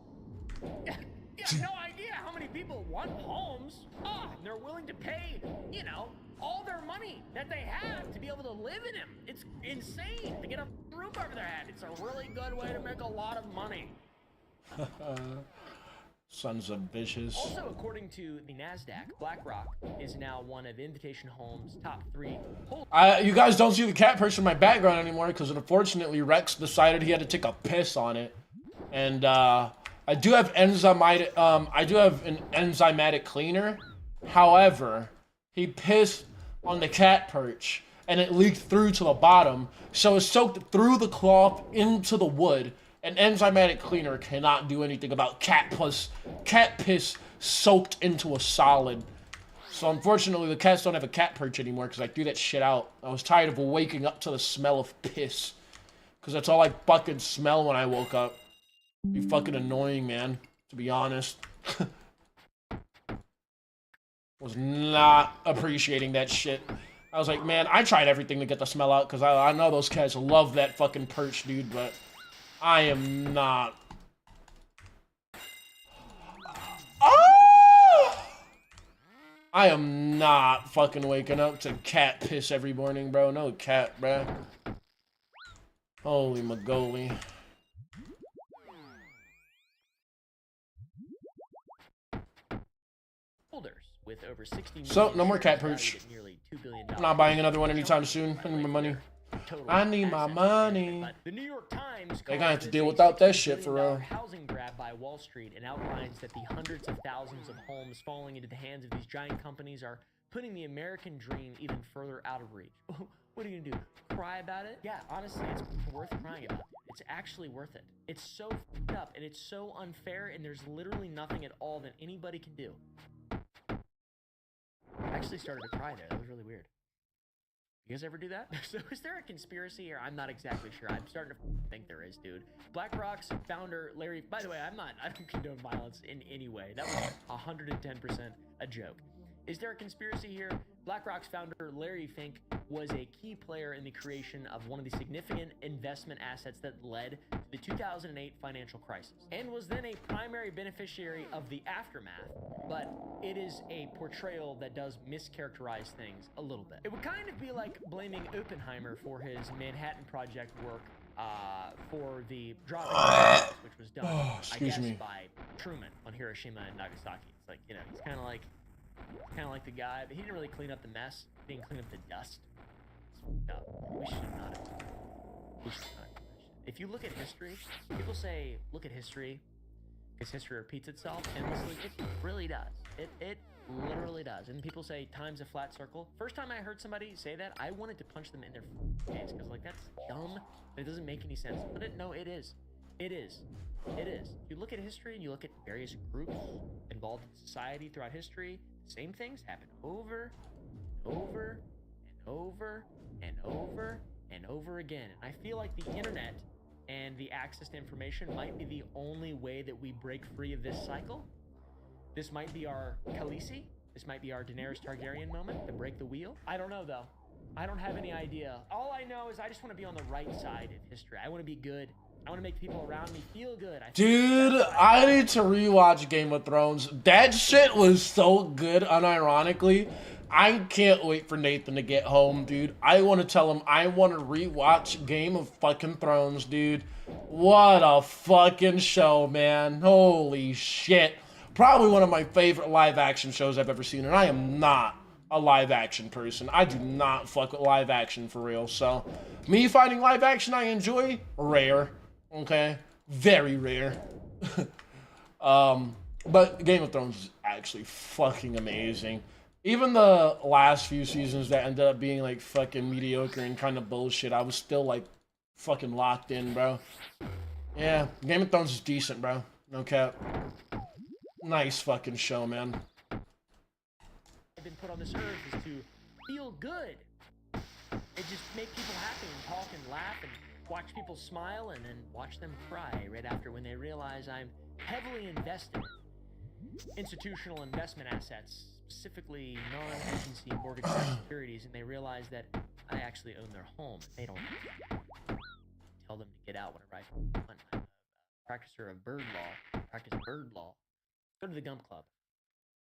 You have no idea how many people want homes. And they're willing to pay, you know, all their money that they have to be able to live in them. It's insane to get a roof over their head. It's a really good way to make a lot of money. Sons of bitches. Also, according to the NASDAQ, BlackRock is now one of Invitation Homes' top 3 holders. You guys don't see the cat perch in my background anymore because unfortunately Rex decided he had to take a piss on it. And I do have an enzymatic cleaner. However, he pissed on the cat perch and it leaked through to the bottom, so it soaked through the cloth into the wood. An enzymatic cleaner cannot do anything about cat piss soaked into a solid. So unfortunately, the cats don't have a cat perch anymore because I threw that shit out. I was tired of waking up to the smell of piss, because that's all I fucking smell when I woke up. Be fucking annoying, man, to be honest. Was not appreciating that shit. I was like, man, I tried everything to get the smell out because I know those cats love that fucking perch, dude, but I am not. Oh! I am not fucking waking up to cat piss every morning, bro. No cat, bro. Holy magoli. With over 60 So, no more cat perch. I'm not buying another one anytime soon. I need my money. I need my money. The New York Times They're gonna have to deal without that shit for real. Housing grab by Wall Street and outlines that the hundreds of thousands of homes falling into the hands of these giant companies are putting the American dream even further out of reach. What are you gonna do? Cry about it? Yeah, honestly, it's worth crying about. It's actually worth it. It's so f***ed up and it's so unfair, and there's literally nothing at all that anybody can do. I actually started to cry there. That was really weird. You guys ever do that? So is there a conspiracy here? I'm not exactly sure. I'm starting to think there is, dude. BlackRock's founder, Larry... By the way, I don't condone violence in any way. That was 110% a joke. Is there a conspiracy here? BlackRock's founder, Larry Fink, was a key player in the creation of one of the significant investment assets that led to the 2008 financial crisis, and was then a primary beneficiary of the aftermath, but it is a portrayal that does mischaracterize things a little bit. It would kind of be like blaming Oppenheimer for his Manhattan Project work for the dropping of which was done, I guess, by Truman on Hiroshima and Nagasaki. It's like, you know, he's kind of like the guy, but he didn't really clean up the mess. He didn't clean up the dust. We should not have done that. We should not have done that shit. If you look at history, people say, look at history, because history repeats itself endlessly. It really does. It literally does. And people say time's a flat circle. First time I heard somebody say that, I wanted to punch them in their face, because like, that's dumb. It doesn't make any sense. But no, it is. It is. It is. If you look at history and you look at various groups involved in society throughout history, same things happen over and over and over and over and over again. And I feel like the internet and the access to information might be the only way that we break free of this cycle. This might be our Khaleesi. This might be our Daenerys Targaryen moment to break the wheel. I don't know, though. I don't have any idea. All I know is I just want to be on the right side of history. I want to be good. I want to make people around me feel good. Dude, I need to rewatch Game of Thrones. That shit was so good, unironically. I can't wait for Nathan to get home, dude. I want to tell him I want to rewatch Game of fucking Thrones, dude. What a fucking show, man. Holy shit. Probably one of my favorite live action shows I've ever seen, and I am not a live action person. I do not fuck with live action for real. So, me finding live action I enjoy, rare. Okay? Very rare. But Game of Thrones is actually fucking amazing. Even the last few seasons that ended up being like fucking mediocre and kind of bullshit, I was still like fucking locked in, bro. Yeah, Game of Thrones is decent, bro. No cap. Nice fucking show, man. I've been put on this earth is to feel good. It just make people happy and talk and laugh and watch people smile and then watch them cry right after when they realize I'm heavily invested in institutional investment assets, specifically non-agency mortgage-backed securities, and they realize that I actually own their home. They don't tell them to get out whenever I'm a practicer of bird law. Practice bird law. Go to the Gump Club.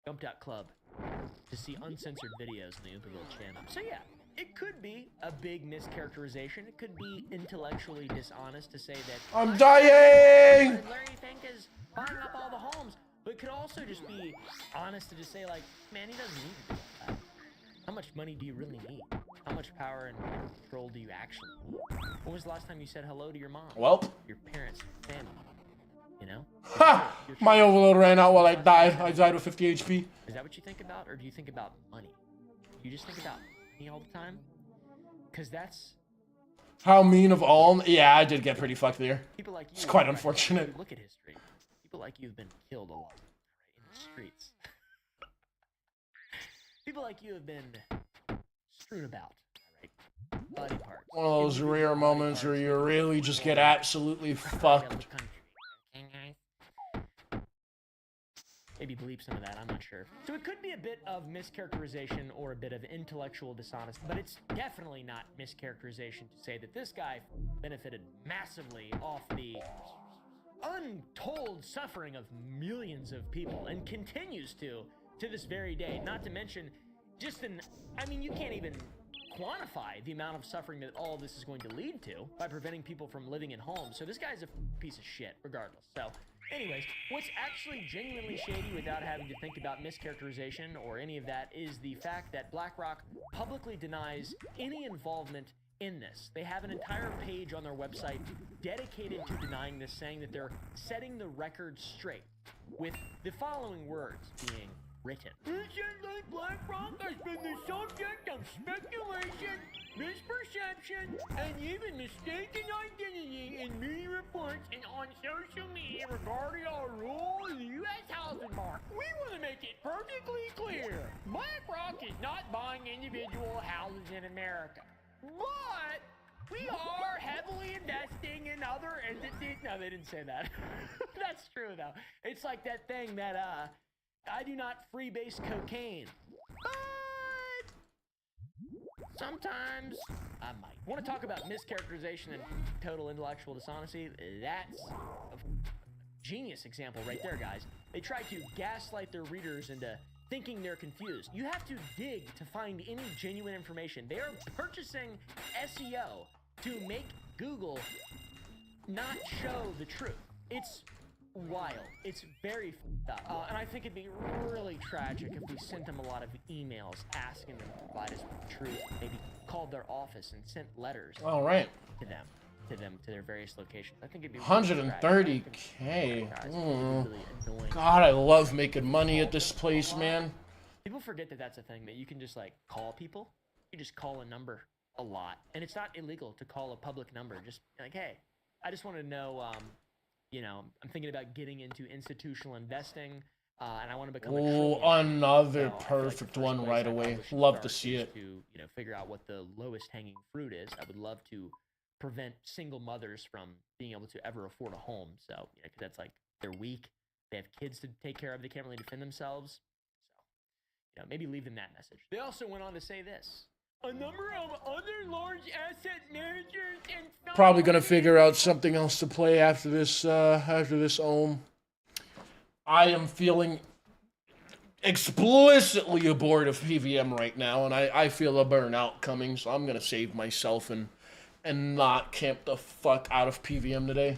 Gump.club to see uncensored videos on the Oompa channel. So yeah, it could be a big mischaracterization. It could be intellectually dishonest to say that I'm dying! Larry Fink is buying up all the homes, but it could also just be honest to just say like, man, he doesn't need to do that. How much money do you really need? How much power and control do you actually need? When was the last time you said hello to your mom? Well, Your parents, family? You know? ha! My overload ran out while I died. I died with 50 HP. Is that what you think about, or do you think about money? You just think about money all the time? Because that's... How mean of all... Yeah, I did get pretty fucked there. People like you... It's quite right, unfortunate. Look at history. People like you have been killed a lot, right, in the streets. People like you have been strewn about, right? Body parts. One of those rare moments where you really just get absolutely fucked. Maybe bleep some of that, I'm not sure. So it could be a bit of mischaracterization or a bit of intellectual dishonesty, but it's definitely not mischaracterization to say that this guy benefited massively off the untold suffering of millions of people and continues to this very day. Not to mention just I mean, you can't even quantify the amount of suffering that all this is going to lead to by preventing people from living in homes. So this guy's a piece of shit regardless. So anyways, what's actually genuinely shady without having to think about mischaracterization or any of that is the fact that BlackRock publicly denies any involvement in this. They have an entire page on their website dedicated to denying this, saying that they're setting the record straight with the following words being written. It seems like BlackRock has been the subject of speculation, misperception, and even mistaken identity in media reports and on social media regarding our role in the U.S. housing market. We want to make it perfectly clear. BlackRock is not buying individual houses in America. But we are heavily investing in other entities. No, they didn't say that. That's true, though. It's like that thing that, I do not freebase cocaine. But sometimes I might. Want to talk about mischaracterization and total intellectual dishonesty? That's a genius example right there, guys. They try to gaslight their readers into thinking they're confused. You have to dig to find any genuine information. They are purchasing SEO to make Google not show the truth. It's wild. It's very f***ed up. And I think it'd be really tragic if we sent them a lot of emails asking them to provide us with the truth. Maybe called their office and sent letters All right. to their various locations. I think it'd be 130K. Really annoying. God, I love making money at this place, man. People forget that that's a thing, that you can just like call people. You just call a number a lot, and it's not illegal to call a public number. Just like, hey, I just want to know, you know, I'm thinking about getting into institutional investing, and I want to become a Oh, trillionaire. another So I feel like the perfect first one place right I away. probably should Love to start see is it. To, you know, figure out what the lowest hanging fruit is. I would love to prevent single mothers from being able to ever afford a home. So, you know, 'cause that's like, they're weak. They have kids to take care of. They can't really defend themselves. So, you know, maybe leave them that message. They also went on to say this. A number of other large asset managers and Probably gonna figure out something else to play after this ohm. I am feeling explicitly bored of PVM right now, and I feel a burnout coming, so I'm gonna save myself and not camp the fuck out of PVM today.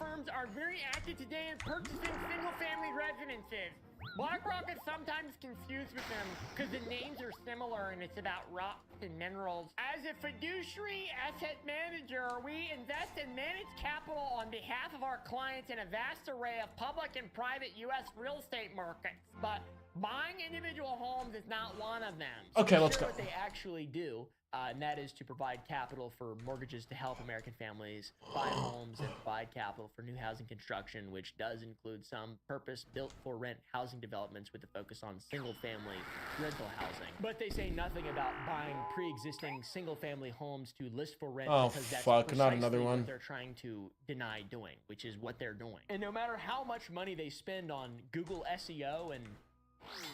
Firms are very active today in purchasing single-family residences. BlackRock is sometimes confused with them because the names are similar and it's about rocks and minerals. As a fiduciary asset manager, we invest and manage capital on behalf of our clients in a vast array of public and private U.S. real estate markets. But buying individual homes is not one of them. So Okay, let's go. what they actually do, and that is to provide capital for mortgages to help American families buy homes and provide capital for new housing construction, which does include some purpose-built for rent housing developments with a focus on single-family rental housing. But they say nothing about buying pre-existing single-family homes to list for rent because that's fuck, not another precisely one. what they're trying to deny doing, which is what they're doing. And no matter how much money they spend on Google SEO and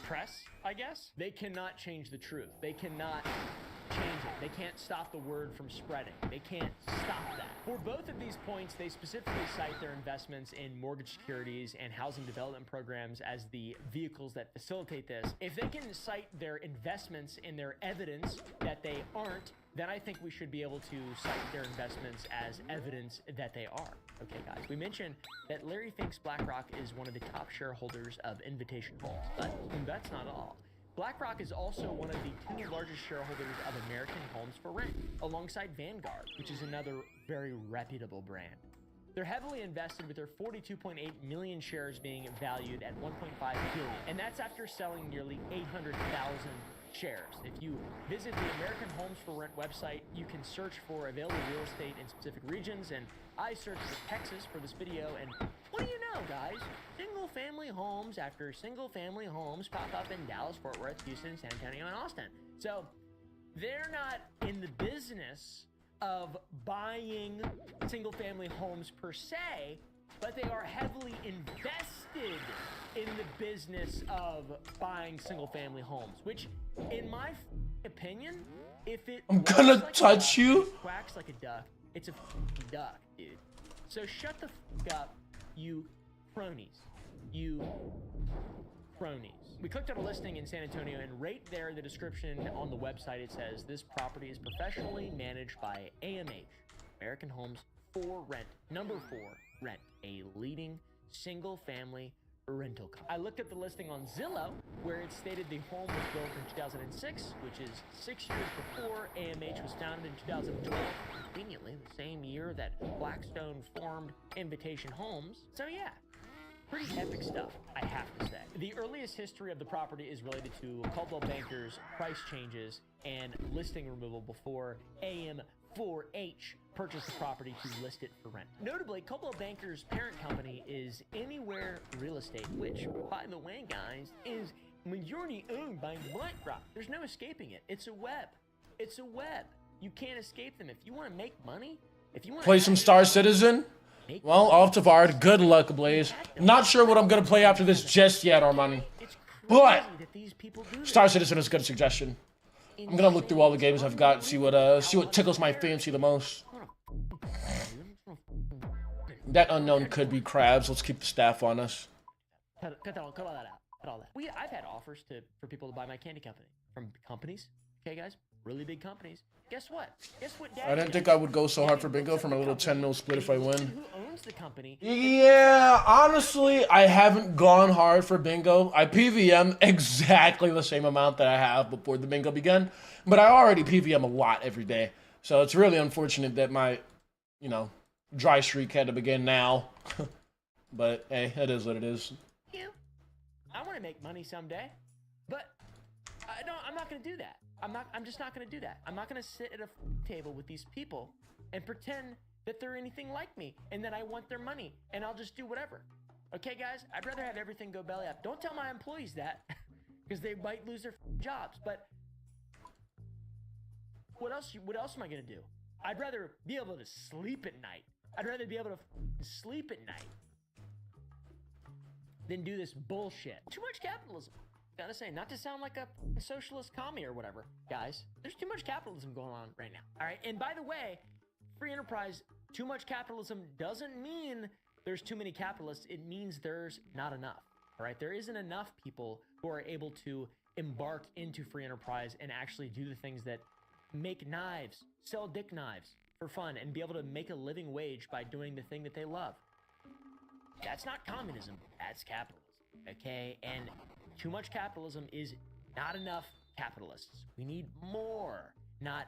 press, I guess, they cannot change the truth. They cannot change it. They can't stop the word from spreading. They can't stop that. For both of these points, they specifically cite their investments in mortgage securities and housing development programs as the vehicles that facilitate this. If they can cite their investments in their evidence that they aren't, then I think we should be able to cite their investments as evidence that they are. Okay, guys, we mentioned that Larry thinks BlackRock is one of the top shareholders of Invitation Homes, but that's not all. BlackRock is also one of the 2 largest shareholders of American Homes for Rent, alongside Vanguard, which is another very reputable brand. They're heavily invested with their 42.8 million shares being valued at $1.5 billion, and that's after selling nearly 800,000 shares. If you visit the American Homes for Rent website, you can search for available real estate in specific regions, and I searched for Texas for this video, and what do you know, guys? Single-family homes after single-family homes pop up in Dallas, Fort Worth, Houston, San Antonio, and Austin. So they're not in the business of buying single-family homes per se, but they are heavily invested in the business of buying single-family homes, which, in my opinion, if it I'm gonna like touch you. quacks like a duck, it's a duck, dude. So shut the up, you cronies. You cronies. We clicked on a listing in San Antonio, and right there in the description on the website, it says this property is professionally managed by AMH, American Homes for Rent, number 4 Rent, a leading single-family rental company. I looked at the listing on Zillow, where it stated the home was built in 2006, which is 6 years before AMH was founded in 2012, conveniently the same year that Blackstone formed Invitation Homes. So yeah, pretty epic stuff, I have to say. The earliest history of the property is related to Coldwell Banker's price changes and listing removal before AM4H purchased the property to list it for rent. Notably, Coldwell Banker's parent company is Anywhere Real Estate, which, by the way, guys, is majority owned by BlackRock. There's no escaping it. It's a web. It's a web. You can't escape them. If you want to make money, if you want to Play some Star Citizen? Well, off to Vard. Good luck, Blaze. Not sure what I'm gonna play after this just yet, Armani. But Star Citizen is a good suggestion. I'm gonna look through all the games I've got, see what tickles my fancy the most. That unknown could be crabs. Let's keep the staff on us. Cut all that out. Cut all that. I've had offers for people to buy my candy company from companies. Okay, guys, really big companies. Guess what? I didn't think I would go so hard for bingo from a little 10 mil split if I win. Who owns the company? Yeah, honestly, I haven't gone hard for bingo. I PVM exactly the same amount that I have before the bingo began, but I already PVM a lot every day. So it's really unfortunate that my, dry streak had to begin now. But hey, it is what it is. I want to make money someday, but I'm not going to do that. I'm just not going to do that. I'm not going to sit at a table with these people and pretend that they're anything like me and that I want their money and I'll just do whatever. Okay, guys? I'd rather have everything go belly up. Don't tell my employees that because they might lose their jobs. But what else am I going to do? I'd rather be able to sleep at night. I'd rather be able to sleep at night than do this bullshit. Too much capitalism. Gotta say, not to sound like a socialist commie or whatever, guys, there's too much capitalism going on right now. All right, and by the way, free enterprise, too much capitalism doesn't mean there's too many capitalists. It means there's not enough. All right, there isn't enough people who are able to embark into free enterprise and actually do the things that make knives, sell dick knives for fun, and be able to make a living wage by doing the thing that they love. That's not communism, that's capitalism, okay? And too much capitalism is not enough capitalists. We need more, not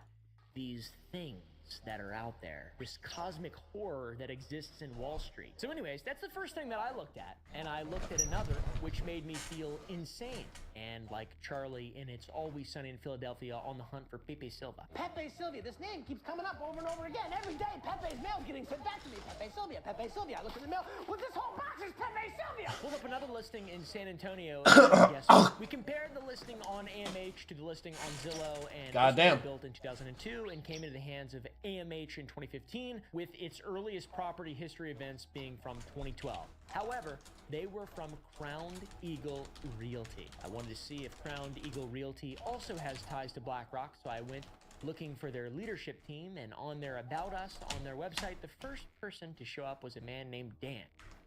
these things that are out there, this cosmic horror that exists in Wall Street. So anyways, that's the first thing that I looked at, and I looked at another which made me feel insane. And like Charlie in It's Always Sunny in Philadelphia on the hunt for Pepe Silva. Pepe Sylvia, this name keeps coming up over and over again. Every day, Pepe's mail getting sent back to me. Pepe Sylvia, Pepe Sylvia. I look at the mail, well, this whole box is Pepe Sylvia. Pulled up another listing in San Antonio. Yes, we compared the listing on AMH to the listing on Zillow, and Goddamn. this was built in 2002 and came into the hands of AMH in 2015, with its earliest property history events being from 2012. However, they were from Crowned Eagle Realty. I wanted to see if Crowned Eagle Realty also has ties to BlackRock, so I went looking for their leadership team, and on their About Us on their website, the first person to show up was a man named Dan,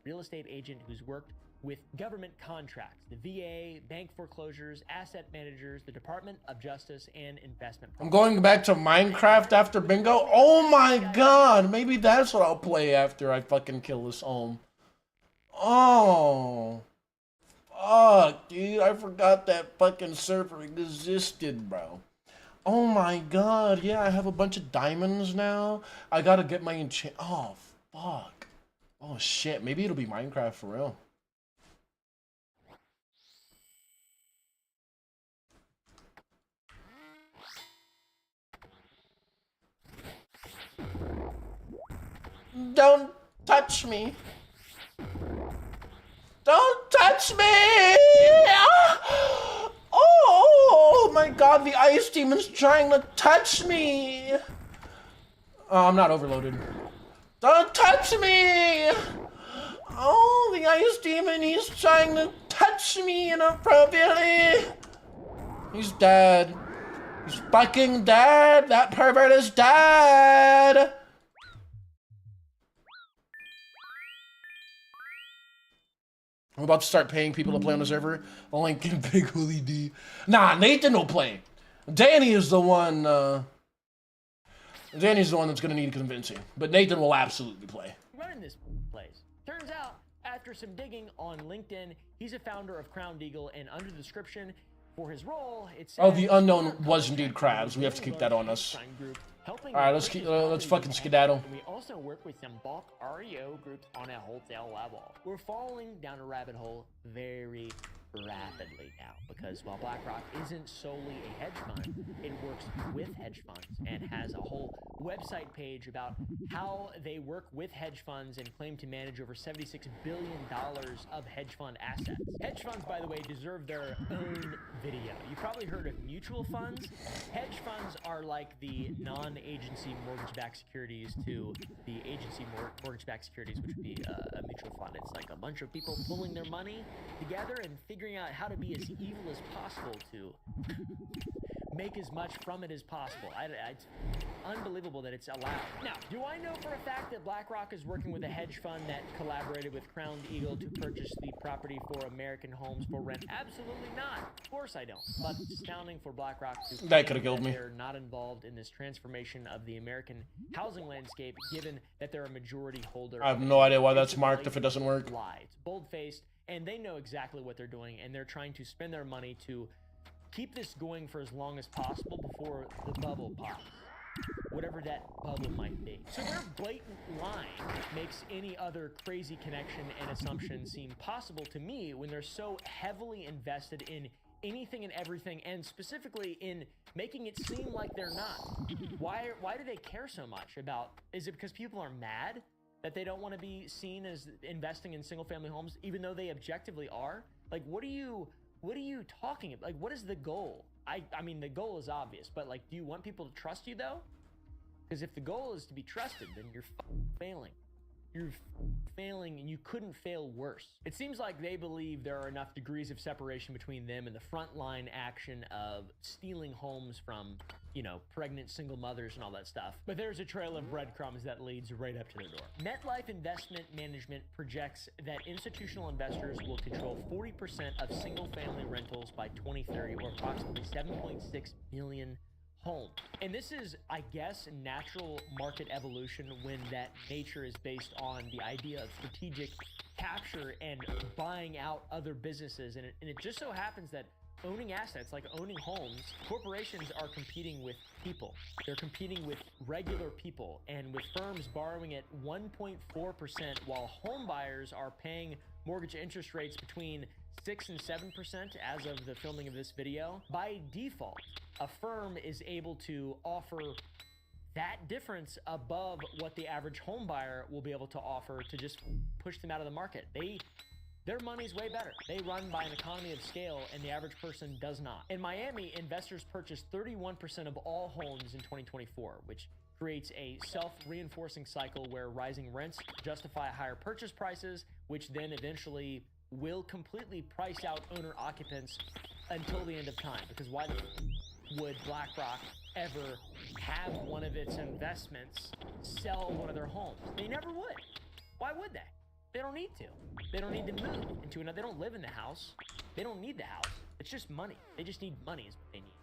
real estate agent who's worked with government contracts, the VA, bank foreclosures, asset managers, the Department of Justice, and investment. I'm going back to Minecraft after bingo. Oh my god, maybe that's what I'll play after I fucking kill this home. Oh. Fuck, dude, I forgot that fucking server existed, bro. Oh my god, yeah, I have a bunch of diamonds now. I gotta get my enchant. Oh, fuck. Oh shit, maybe it'll be Minecraft for real. Don't touch me. Don't touch me! Ah! Oh my god, the ice demon's trying to touch me! Oh, I'm not overloaded. Don't touch me! Oh, the ice demon, he's trying to touch me inappropriately! He's dead. He's fucking dead! That pervert is dead! I'm about to start paying people to play on the server. Link in Big Willie D. Nah, Nathan will play. Danny is the one, Danny's the one that's gonna need convincing. But Nathan will absolutely play. Running this place. Turns out, after some digging on LinkedIn, he's a founder of Crowned Eagle, and under the description for his role, it says, Oh, the unknown was indeed crabs. We have to keep that on us. Alright, let's fucking skedaddle. We also work with some bulk REO groups on a wholesale level. We're falling down a rabbit hole very rapidly now, because while BlackRock isn't solely a hedge fund, it works with hedge funds and has a whole website page about how they work with hedge funds and claim to manage over $76 billion of hedge fund assets. Hedge funds, by the way, deserve their own video. You've probably heard of mutual funds. Hedge funds are like the non-agency mortgage-backed securities to the agency mortgage-backed securities, which would be a mutual fund. It's like a bunch of people pulling their money together and figuring out how to be as evil as possible to make as much from it as possible. It's unbelievable that it's allowed. Now, do I know for a fact that BlackRock is working with a hedge fund that collaborated with Crowned Eagle to purchase the property for American homes for rent? Absolutely not. Of course I don't. But it's astounding for BlackRock to That could have killed me. They're not involved in this transformation of the American housing landscape, given that they're a majority holder. I have no idea why that's marked if it doesn't work. Lie. It's bold-faced, and they know exactly what they're doing, and they're trying to spend their money to keep this going for as long as possible before the bubble pops, whatever that bubble might be. So their blatant lying makes any other crazy connection and assumption seem possible to me when they're so heavily invested in anything and everything, and specifically in making it seem like they're not. Why do they care so much about? Is it because people are mad that they don't want to be seen as investing in single-family homes, even though they objectively are? Like, what are you talking about? Like, what is the goal? I mean, the goal is obvious, but like, do you want people to trust you though? Because if the goal is to be trusted, then you're failing. You're failing, and you couldn't fail worse. It seems like they believe there are enough degrees of separation between them and the frontline action of stealing homes from, you know, pregnant single mothers and all that stuff. But there's a trail of breadcrumbs that leads right up to their door. MetLife Investment Management projects that institutional investors will control 40% of single-family rentals by 2030, or approximately 7.6 million homes. And this is, I guess, natural market evolution when that nature is based on the idea of strategic capture and buying out other businesses. And it just so happens that owning assets, like owning homes, corporations are competing with people. They're competing with regular people, and with firms borrowing at 1.4%, while home buyers are paying mortgage interest rates between 6 and 7% as of the filming of this video. By default, a firm is able to offer that difference above what the average home buyer will be able to offer to just push them out of the market. Their money's way better. They run by an economy of scale, and the average person does not. In Miami, investors purchased 31% of all homes in 2024, which creates a self-reinforcing cycle where rising rents justify higher purchase prices, which then eventually will completely price out owner-occupants until the end of time. Because why would BlackRock ever have one of its investments sell one of their homes? They never would. Why would they? They don't need to. They don't need to move into another. They don't live in the house. They don't need the house. It's just money. They just need money is what they need.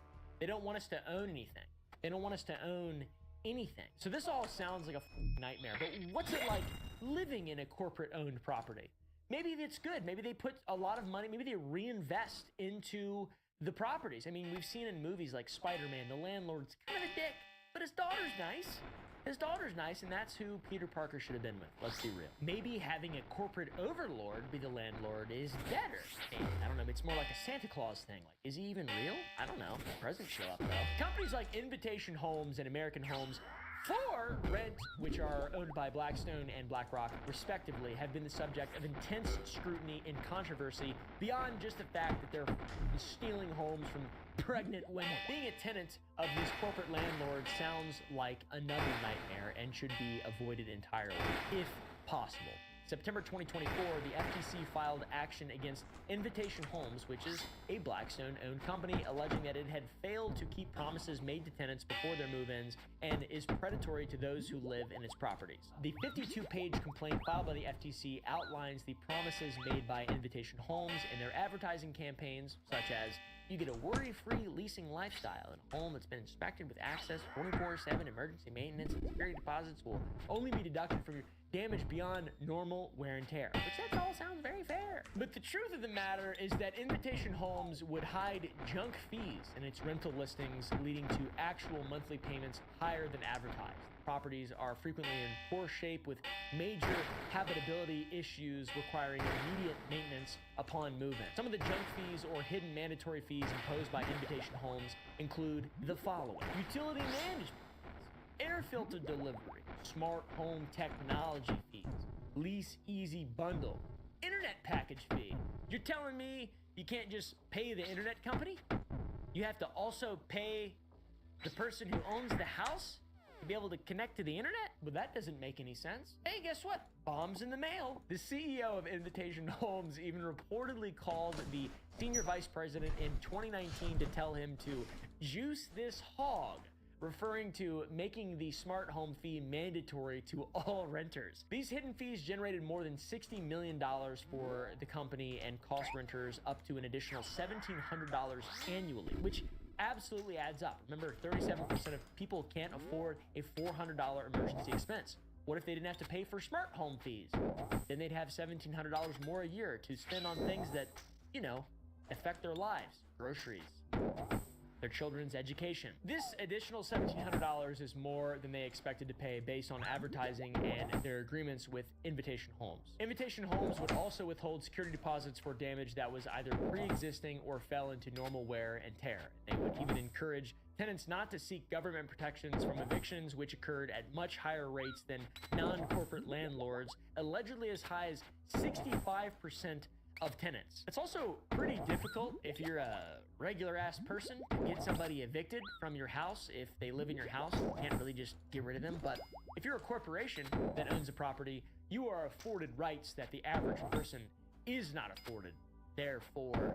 They don't want us to own anything. They don't want us to own anything. So this all sounds like a nightmare, but what's it like living in a corporate-owned property? Maybe it's good. Maybe they put a lot of money, maybe they reinvest into the properties. I mean, we've seen in movies like Spider-Man, the landlord's kind of a dick, but his daughter's nice. His daughter's nice, and that's who Peter Parker should have been with. Let's be real. Maybe having a corporate overlord be the landlord is better. Maybe. I don't know. It's more like a Santa Claus thing. Like, is he even real? I don't know. Presents show up, though. Companies like Invitation Homes and American Homes for Rent, which are owned by Blackstone and BlackRock, respectively, have been the subject of intense scrutiny and controversy beyond just the fact that they're stealing homes from pregnant women. Being a tenant of these corporate landlords sounds like another nightmare and should be avoided entirely, if possible. September 2024, the FTC filed action against Invitation Homes, which is a Blackstone-owned company, alleging that it had failed to keep promises made to tenants before their move-ins and is predatory to those who live in its properties. The 52-page complaint filed by the FTC outlines the promises made by Invitation Homes in their advertising campaigns, such as you get a worry-free leasing lifestyle in a home that's been inspected with access 24/7 emergency maintenance, and security deposits will only be deducted from your damage beyond normal wear and tear, which that all sounds very fair. But the truth of the matter is that Invitation Homes would hide junk fees in its rental listings, leading to actual monthly payments higher than advertised. Properties are frequently in poor shape with major habitability issues requiring immediate maintenance upon move-in. Some of the junk fees or hidden mandatory fees imposed by Invitation Homes include the following: utility management, air filter delivery, smart home technology fees, lease easy bundle, internet package fee. You're telling me you can't just pay the internet company? You have to also pay the person who owns the house to be able to connect to the internet? Well, that doesn't make any sense. Hey, guess what? Bombs in the mail. The CEO of Invitation Homes even reportedly called the senior vice president in 2019 to tell him to juice this hog, referring to making the smart home fee mandatory to all renters. These hidden fees generated more than $60 million for the company and cost renters up to an additional $1,700 annually, which absolutely adds up. Remember, 37% of people can't afford a $400 emergency expense. What if they didn't have to pay for smart home fees? Then they'd have $1,700 more a year to spend on things that, you know, affect their lives. Groceries, their children's education. This additional $1,700 is more than they expected to pay based on advertising and their agreements with Invitation Homes. Invitation Homes would also withhold security deposits for damage that was either pre-existing or fell into normal wear and tear. They would even encourage tenants not to seek government protections from evictions, which occurred at much higher rates than non-corporate landlords, allegedly as high as 65% of tenants. It's also pretty difficult if you're a regular ass person to get somebody evicted from your house. If they live in your house, you can't really just get rid of them. But if you're a corporation that owns a property, you are afforded rights that the average person is not afforded. Therefore,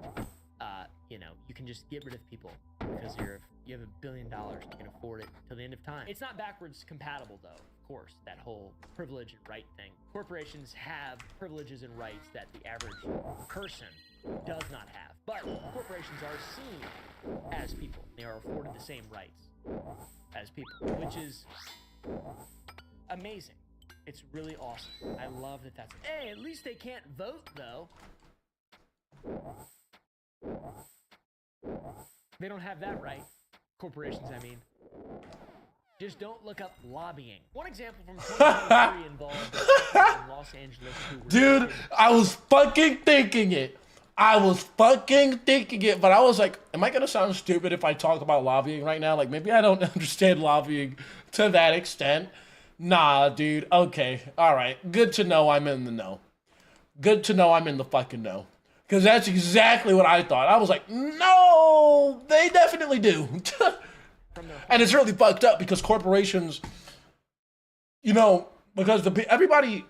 you know, you can just get rid of people because you have $1 billion. You can afford it till the end of time. It's not backwards compatible though. Of course, that whole privilege and right thing. Corporations have privileges and rights that the average person does not have. But corporations are seen as people. They are afforded the same rights as people, which is amazing. It's really awesome. I love that that's... Hey, at least they can't vote, though. They don't have that right. Corporations, I mean. Just don't look up lobbying. One example from 2023 involved in Los Angeles. Dude, I was fucking thinking it. But I was like, am I gonna sound stupid if I talk about lobbying right now? Like, maybe I don't understand lobbying to that extent. Nah, dude. Okay. All right. Good to know I'm in the know. Good to know I'm in the fucking know. Because that's exactly what I thought. I was like, no, they definitely do. And it's really fucked up because corporations, you know, because everybody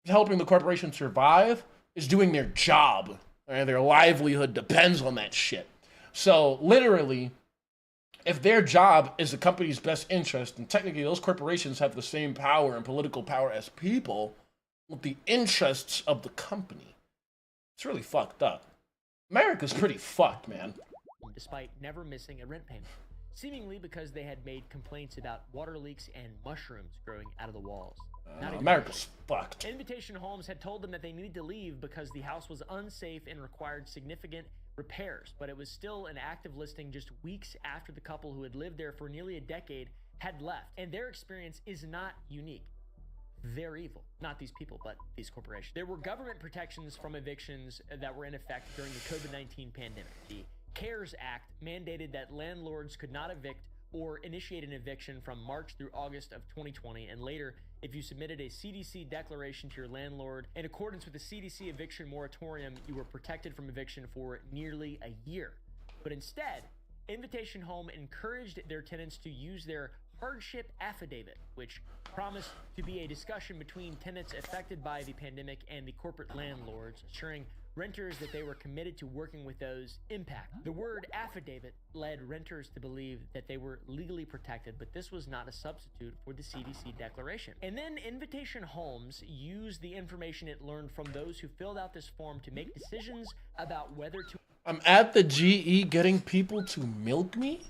helping the corporation survive is doing their job. And their livelihood depends on that shit. So literally, if their job is the company's best interest, and technically those corporations have the same power and political power as people with the interests of the company. It's really fucked up. America's pretty fucked, man. Despite never missing a rent payment. Seemingly because they had made complaints about water leaks and mushrooms growing out of the walls. America's fucked. Invitation Homes had told them that they needed to leave because the house was unsafe and required significant repairs, but it was still an active listing just weeks after the couple who had lived there for nearly a decade had left. And their experience is not unique. They're evil. Not these people, but these corporations. There were government protections from evictions that were in effect during the COVID-19 pandemic. The CARES Act mandated that landlords could not evict or initiate an eviction from March through August of 2020, and later, if you submitted a CDC declaration to your landlord in accordance with the CDC eviction moratorium, you were protected from eviction for nearly a year. But instead, Invitation Home encouraged their tenants to use their hardship affidavit, which promised to be a discussion between tenants affected by the pandemic and the corporate landlords, assuring renters that they were committed to working with those impacted. The word affidavit led renters to believe that they were legally protected, but this was not a substitute for the CDC declaration. And then Invitation Homes used the information it learned from those who filled out this form to make decisions about whether to... I'm at the GE getting people to milk me?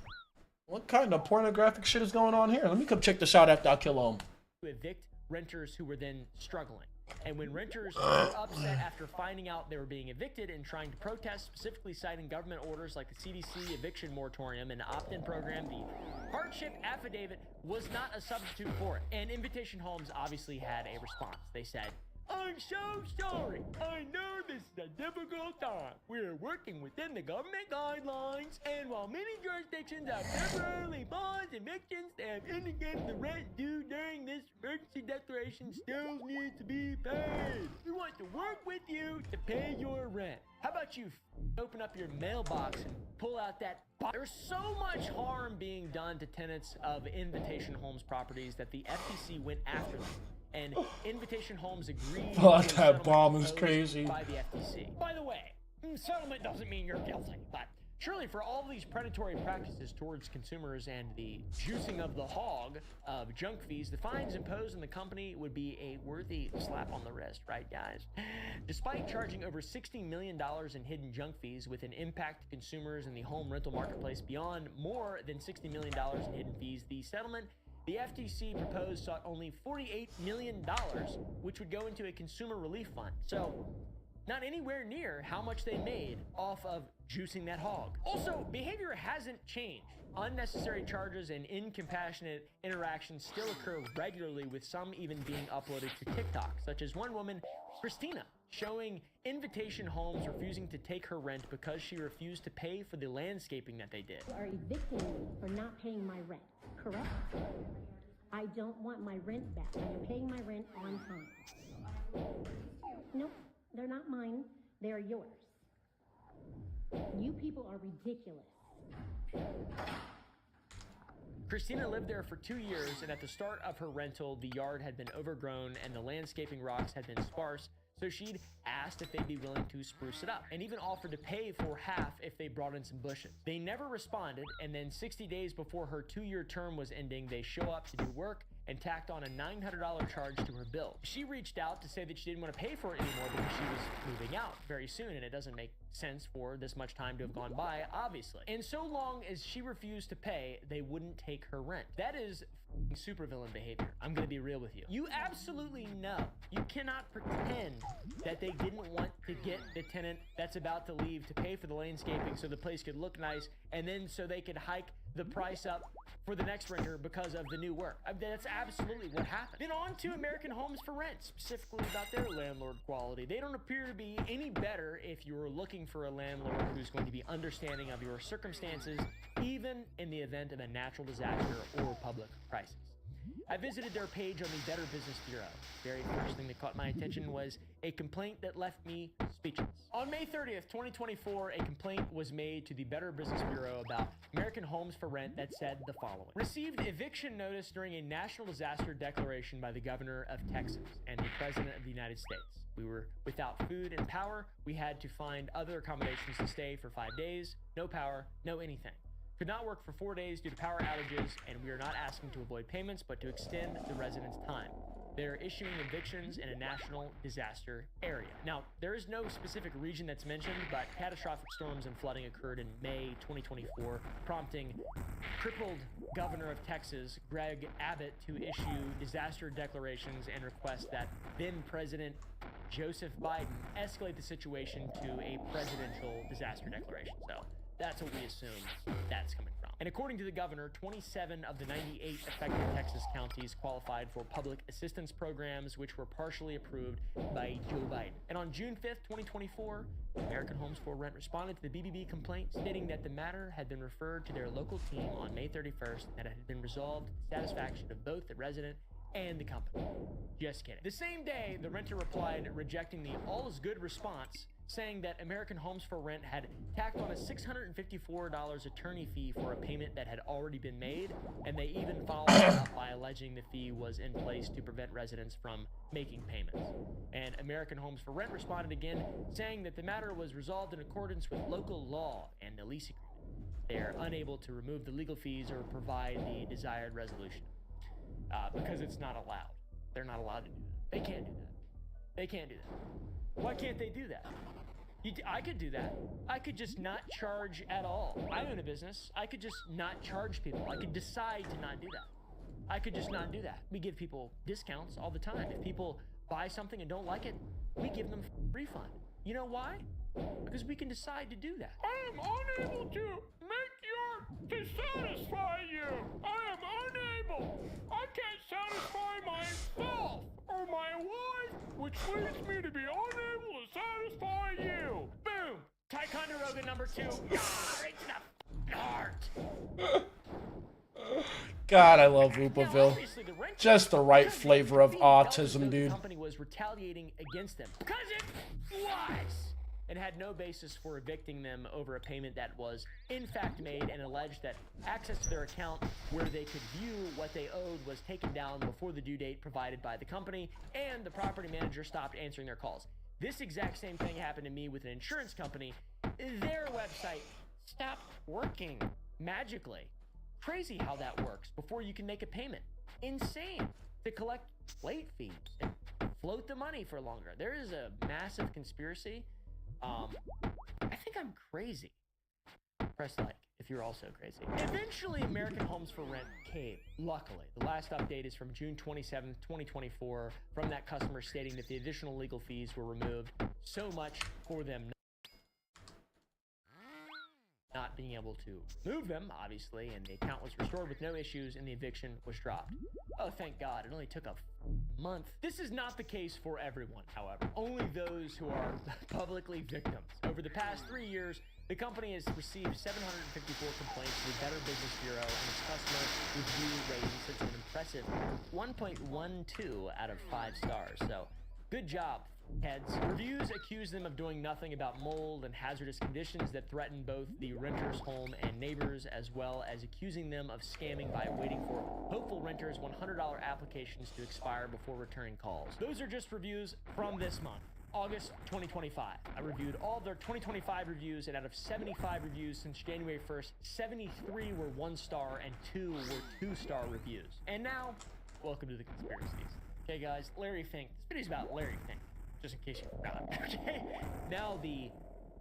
What kind of pornographic shit is going on here? Let me come check this out after I kill them. To evict renters who were then struggling. And when renters were upset after finding out they were being evicted and trying to protest, specifically citing government orders like the CDC eviction moratorium and the opt-in program, the hardship affidavit was not a substitute for it. And Invitation Homes obviously had a response. They said, "I'm so sorry. I know this is a difficult time. We're working within the government guidelines, and while many jurisdictions have temporarily paused evictions, they have indicated the rent due during this emergency declaration still needs to be paid. We want to work with you to pay your rent. How about you open up your mailbox and pull out that box?" There's so much harm being done to tenants of Invitation Homes properties that the FTC went after them. And Invitation Homes agreed. Oh, that bomb is crazy. By the FTC. By the way, settlement doesn't mean you're guilty, but surely for all these predatory practices towards consumers and the juicing of the hog of junk fees, the fines imposed on the company would be a worthy slap on the wrist, right, guys? Despite charging over $60 million in hidden junk fees with an impact to consumers in the home rental marketplace beyond more than $60 million in hidden fees, the settlement the FTC proposed sought only $48 million, which would go into a consumer relief fund. So, not anywhere near how much they made off of juicing that hog. Also, behavior hasn't changed. Unnecessary charges and incompassionate interactions still occur regularly, with some even being uploaded to TikTok, such as one woman, Christina, showing Invitation Homes refusing to take her rent because she refused to pay for the landscaping that they did. You are evicting me for not paying my rent, correct? I don't want my rent back. I am paying my rent on time. Nope, they're not mine. They are yours. You people are ridiculous. Christina lived there for 2 years, and at the start of her rental, the yard had been overgrown and the landscaping rocks had been sparse, so she'd asked if they'd be willing to spruce it up, and even offered to pay for half if they brought in some bushes. They never responded, and then 60 days before her 2-year term was ending, they show up to do work and tacked on a $900 charge to her bill. She reached out to say that she didn't want to pay for it anymore because she was moving out very soon, and it doesn't make sense for this much time to have gone by, obviously. And so long as she refused to pay, they wouldn't take her rent. That is supervillain behavior. I'm gonna be real with you. You absolutely know. You cannot pretend that they didn't want to get the tenant that's about to leave to pay for the landscaping so the place could look nice, and then so they could hike the price up for the next renter because of the new work. That's absolutely what happened. Then on to American Homes for Rent, specifically about their landlord quality. They don't appear to be any better if you're looking for a landlord who's going to be understanding of your circumstances, even in the event of a natural disaster or public crisis. I visited their page on the Better Business Bureau. Very first thing that caught my attention was a complaint that left me speechless. On May 30th, 2024, a complaint was made to the Better Business Bureau about American Homes for Rent that said the following. Received eviction notice during a national disaster declaration by the governor of Texas and the president of the United States. We were without food and power. We had to find other accommodations to stay for 5 days. No power, no anything. Could not work for 4 days due to power outages, and we are not asking to avoid payments, but to extend the residents' time. They're issuing evictions in a national disaster area. Now, there is no specific region that's mentioned, but catastrophic storms and flooding occurred in May 2024, prompting crippled governor of Texas, Greg Abbott, to issue disaster declarations and request that then President Joseph Biden escalate the situation to a presidential disaster declaration. So that's what we assume that's coming from. And according to the governor, 27 of the 98 affected Texas counties qualified for public assistance programs, which were partially approved by Joe Biden. And on June 5th, 2024, American Homes for Rent responded to the BBB complaint, stating that the matter had been referred to their local team on May 31st, and it had been resolved to the satisfaction of both the resident and the company. Just kidding. The same day, the renter replied, rejecting the all is good response, saying that American Homes for Rent had tacked on a $654 attorney fee for a payment that had already been made, and they even followed it up by alleging the fee was in place to prevent residents from making payments. And American Homes for Rent responded again, saying that the matter was resolved in accordance with local law and the lease agreement. They are unable to remove the legal fees or provide the desired resolution because it's not allowed. They're not allowed to do that. They can't do that. They can't do that. Why can't they do that? I could do that. I could just not charge at all. I own a business. I could just not charge people. I could decide to not do that. I could just not do that. We give people discounts all the time. If people buy something and don't like it, we give them a refund. You know why? Because we can decide to do that. I am unable to to satisfy you. I am unable. I can't satisfy myself or my wife, which leads me to be unable to satisfy you. Boom! Ticonderoga number 2. Right to the heart. God, I love Whoopaville. Just the right flavor of autism, dude. The company was retaliating against them because it was. It had no basis for evicting them over a payment that was in fact made, and alleged that access to their account where they could view what they owed was taken down before the due date provided by the company, and the property manager stopped answering their calls. This exact same thing happened to me with an insurance company. Their website stopped working magically. Crazy how that works before you can make a payment. Insane to collect late fees and float the money for longer. There is a massive conspiracy. I think I'm crazy. Press like if you're also crazy. Eventually, American Homes for Rent caved. Luckily, the last update is from June 27th, 2024, from that customer stating that the additional legal fees were removed. So much for them not being able to move them, obviously, and the account was restored with no issues, and the eviction was dropped. Oh, thank God, it only took a month. This is not the case for everyone, however. Only those who are publicly victims. Over the past 3 years, the company has received 754 complaints from the Better Business Bureau, and its customer review rating sits an impressive 1.12 out of 5 stars. So, good job, heads. Reviews accuse them of doing nothing about mold and hazardous conditions that threaten both the renter's home and neighbors, as well as accusing them of scamming by waiting for hopeful renters' $100 applications to expire before returning calls. Those are just reviews from this month, August 2025. I reviewed all of their 2025 reviews, and out of 75 reviews since January 1st, 73 were 1-star and 2 were 2-star reviews. And now, welcome to the conspiracies. Okay, guys, Larry Fink. This video's about Larry Fink, just in case you forgot. Okay, now the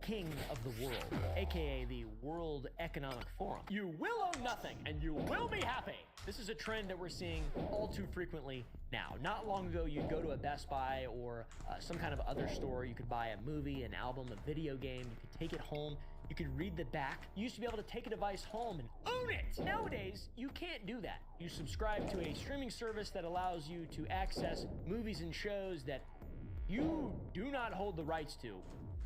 king of the world, aka the World Economic Forum. You will own nothing and you will be happy. This is a trend that we're seeing all too frequently now. Not long ago, you'd go to a Best Buy or some kind of other store. You could buy a movie, an album, a video game. You could take it home. You could read the back. You used to be able to take a device home and own it. Nowadays, you can't do that. You subscribe to a streaming service that allows you to access movies and shows that you do not hold the rights to.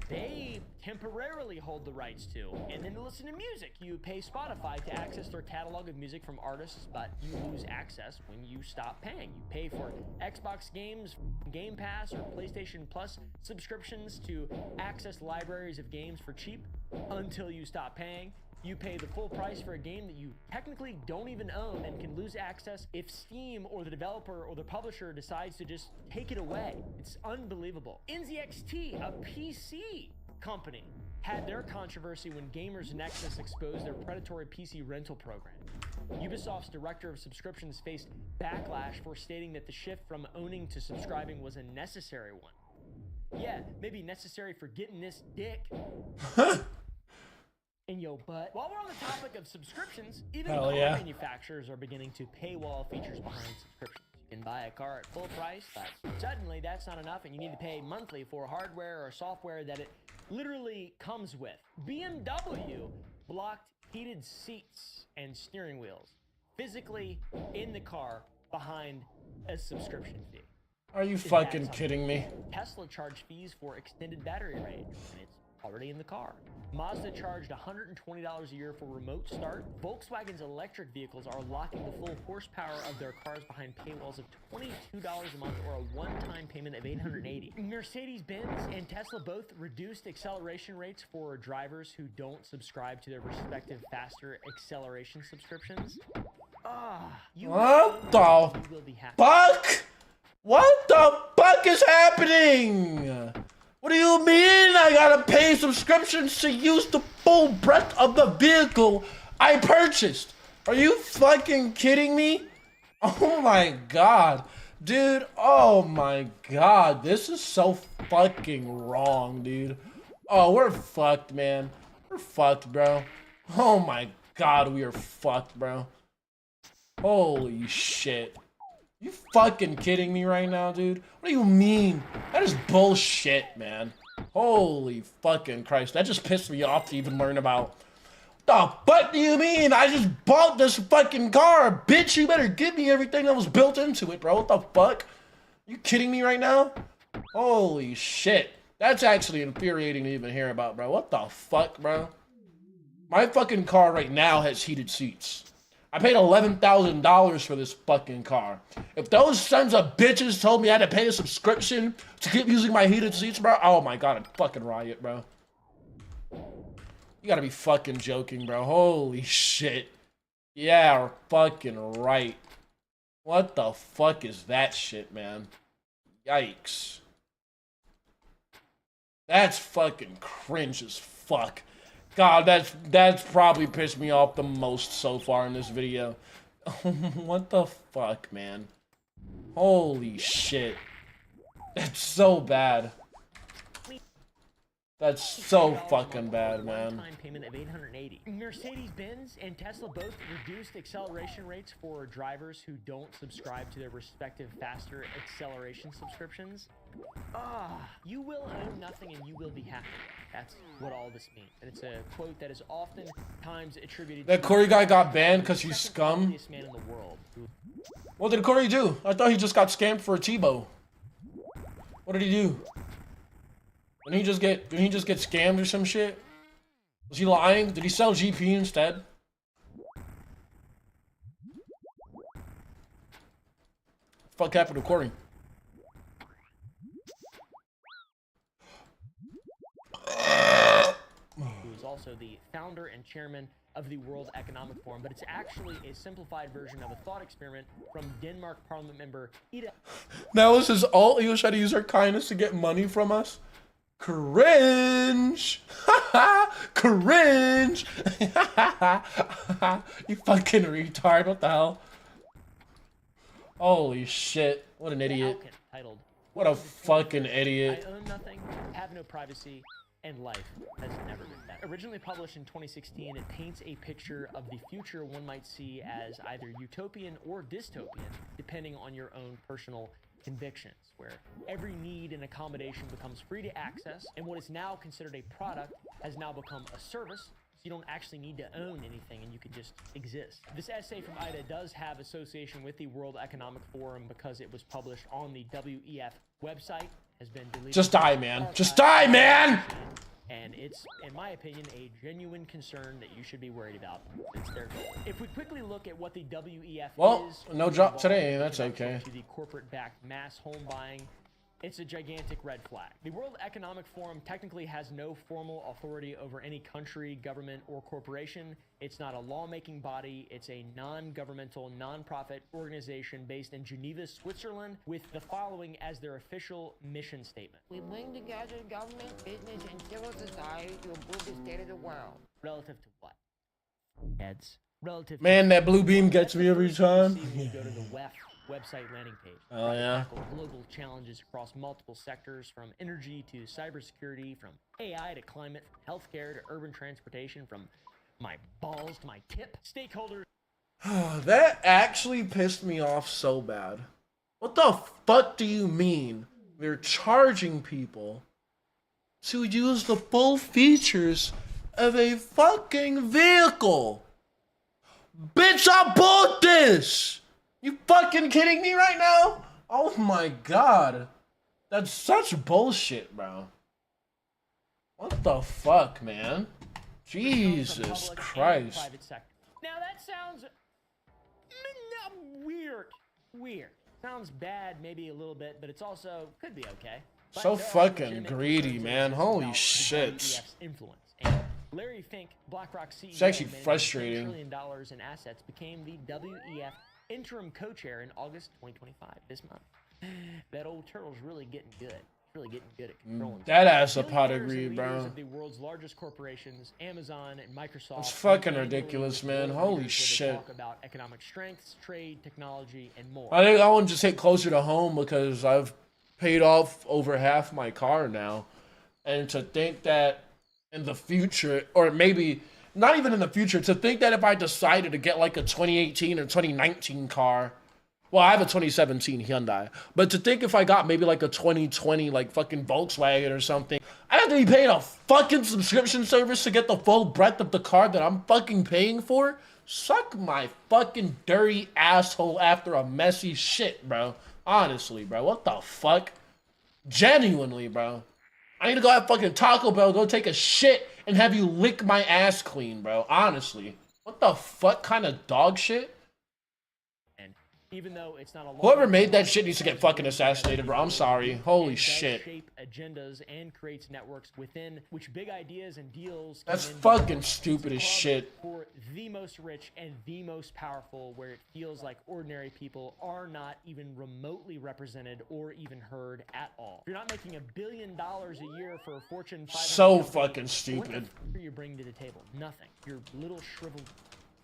They temporarily hold the rights to. And then to listen to music, you pay Spotify to access their catalog of music from artists, but you lose access when you stop paying. You pay for Xbox games, Game Pass, or PlayStation Plus subscriptions to access libraries of games for cheap until you stop paying. You pay the full price for a game that you technically don't even own and can lose access if Steam or the developer or the publisher decides to just take it away. It's unbelievable. NZXT, a PC company, had their controversy when Gamers Nexus exposed their predatory PC rental program. Ubisoft's director of subscriptions faced backlash for stating that the shift from owning to subscribing was a necessary one. Yeah, maybe necessary for getting this dick in your butt. While we're on the topic of subscriptions, even car manufacturers are beginning to paywall features behind subscriptions. You can buy a car at full price, but suddenly that's not enough and you need to pay monthly for hardware or software that it literally comes with. BMW blocked heated seats and steering wheels physically in the car behind a subscription fee. Are you fucking kidding me? Tesla charged fees for extended battery range, and it's already in the car. Mazda charged $120 a year for remote start. Volkswagen's electric vehicles are locking the full horsepower of their cars behind paywalls of $22 a month or a one-time payment of $880. Mercedes-Benz and Tesla both reduced acceleration rates for drivers who don't subscribe to their respective faster acceleration subscriptions. What the fuck? What the fuck is happening? What do you mean I gotta pay subscriptions to use the full breadth of the vehicle I purchased? Are you fucking kidding me? Oh my god. Dude, oh my god. This is so fucking wrong, dude. Oh, we're fucked, man. We're fucked, bro. Oh my god, we are fucked, bro. Holy shit. You fucking kidding me right now, dude? What do you mean? That is bullshit, man. Holy fucking Christ. That just pissed me off to even learn about. The fuck do you mean? I just bought this fucking car. Bitch, you better give me everything that was built into it, bro. What the fuck? You kidding me right now? Holy shit. That's actually infuriating to even hear about, bro. What the fuck, bro? My fucking car right now has heated seats. I paid $11,000 for this fucking car. If those sons of bitches told me I had to pay a subscription to keep using my heated seats, bro, oh my god, I'd fucking riot, bro. You gotta be fucking joking, bro. Holy shit. Yeah, fucking right. What the fuck is that shit, man? Yikes. That's fucking cringe as fuck. God, that's probably pissed me off the most so far in this video. What the fuck, man? Holy shit. That's so bad. That's so fucking bad, man. One-time payment of $880. Mercedes-Benz and Tesla both reduced acceleration rates for drivers who don't subscribe to their respective faster acceleration subscriptions. You will own nothing and you will be happy. That's what all this means. And it's a quote that is oftentimes attributed that to Corey guy got banned because he's scum. Man in the world. What did Corey do? I thought he just got scammed for a Tebow. What did he do? Did he just get scammed or some shit? Was he lying? Did he sell GP instead? Fuck happened to Corey? Who is also the founder and chairman of the World Economic Forum, but it's actually a simplified version of a thought experiment from Denmark Parliament member Ida. Now this is all he was trying to use our kindness to get money from us? Cringe! Cringe! You fucking retard, what the hell? Holy shit. What an idiot. Alkin, titled What a "Welcome to fucking 2030. idiot. I own nothing, have no privacy, and life has never been better." Originally published in 2016, it paints a picture of the future one might see as either utopian or dystopian, depending on your own personal convictions, where every need and accommodation becomes free to access, and what is now considered a product has now become a service. You don't actually need to own anything and you can just exist. This essay from Ida does have association with the World Economic Forum because it was published on the WEF website, has been deleted. Just die, man. Just die, man! And it's, in my opinion, a genuine concern that you should be worried about. It's their goal. If we quickly look at what the WEF Well, is, no drop today, that's okay. To the corporate-backed mass home buying, it's a gigantic red flag. The World Economic Forum technically has no formal authority over any country, government, or corporation. It's not a lawmaking body. It's a non-governmental, non-profit organization based in Geneva, Switzerland, with the following as their official mission statement. We bring together government, business, and civil society to improve the state of the world. Relative to what? Heads. Relative Man, to that blue beam gets me every time. when you go to the WEF website landing page. Oh, yeah. Tackle global challenges across multiple sectors, from energy to cybersecurity, from AI to climate, from healthcare to urban transportation, from my balls to my tip. Stakeholders. That actually pissed me off so bad. What the fuck do you mean they're charging people to use the full features of a fucking vehicle? Bitch, I bought this! You fucking kidding me right now? Oh my god. That's such bullshit, bro. What the fuck, man? Jesus Christ. Private sector. Now that sounds weird. Weird. Sounds bad, maybe a little bit, but it's also could be okay. But So there are fucking legitimate greedy, concerns man. about Holy the shit. WEF's influence. And Larry Fink, BlackRock CEO, It's actually managing frustrating. $10 trillion in assets, became the WEF interim co-chair in August 2025, this month. That old turtle's really getting good. Really getting good at controlling. That ass a pot of Billionaires greed, and bro. leaders of the world's largest corporations, Amazon and Microsoft. It's fucking annually ridiculous, with man. world Holy leaders where they shit. Talk about economic strengths, trade, technology, and more. I think that one just hit closer to home because I've paid off over half my car now. And to think that in the future, or maybe not even in the future, to think that if I decided to get like a 2018 or 2019 car, well, I have a 2017 Hyundai, but to think if I got maybe like a 2020 like fucking Volkswagen or something, I have to be paying a fucking subscription service to get the full breadth of the car that I'm fucking paying for? Suck my fucking dirty asshole after a messy shit, bro. Honestly, bro. What the fuck? Genuinely, bro. I need to go have fucking Taco Bell, go take a shit, and have you lick my ass clean, bro. Honestly. What the fuck kind of dog shit? And even though it's not a Whoever made that shit needs to get fucking assassinated, bro. I'm sorry. Holy it does shit. shape agendas and creates networks within which big ideas and deals can That's then be fucking developed. stupid It's as a club shit. For the most rich and the most powerful, where it feels like ordinary people are not even remotely represented or even heard at all. If you're not making $1 billion a year for a Fortune 500 So company, fucking what stupid. the f- are you bringing to the table? Nothing. Your little shriveled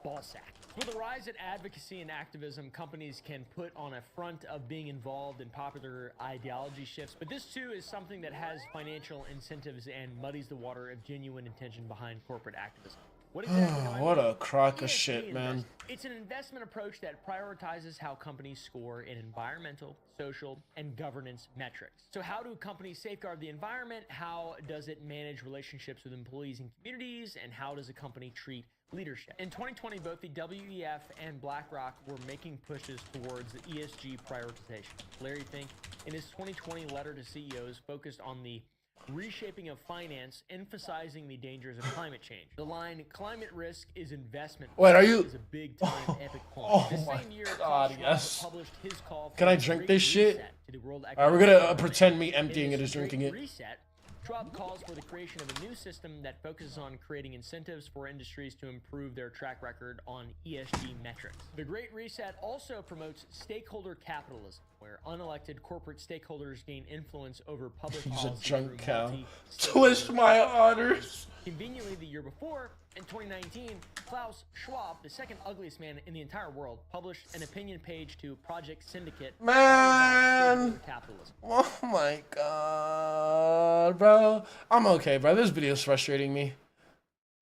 ball sack. With the rise in advocacy and activism, companies can put on a front of being involved in popular ideology shifts, but this too is something that has financial incentives and muddies the water of genuine intention behind corporate activism. What exactly do I What mean? a crock of ESG shit, man. investment. It's an investment approach that prioritizes how companies score in environmental, social, and governance metrics. So how do companies safeguard the environment? How does it manage relationships with employees and communities? And how does a company treat leadership? In 2020, both the WEF and BlackRock were making pushes towards the ESG prioritization. Larry Fink, in his 2020 letter to CEOs, focused on the reshaping of finance, emphasizing the dangers of climate change. The line, "climate risk is investment," Wait, are you- is a big-time epic point. Oh The my same year, God, Klaus Schwab yes. published his call for Can I a drink Great this shit? Reset to the World Alright, we're Economic gonna Forum. pretend me In emptying it this is drinking Great it. Reset, Schwab calls for the creation of a new system that focuses on creating incentives for industries to improve their track record on ESG metrics. The Great Reset also promotes stakeholder capitalism, where unelected corporate stakeholders gain influence over public He's a policy drunk through cow. multi-stakeholder Twist my honors. Conveniently, the year before, In 2019, Klaus Schwab, the second ugliest man in the entire world, published an opinion page to Project Syndicate. Man. Capitalism. Oh my god, bro. I'm okay, bro. This video is frustrating me.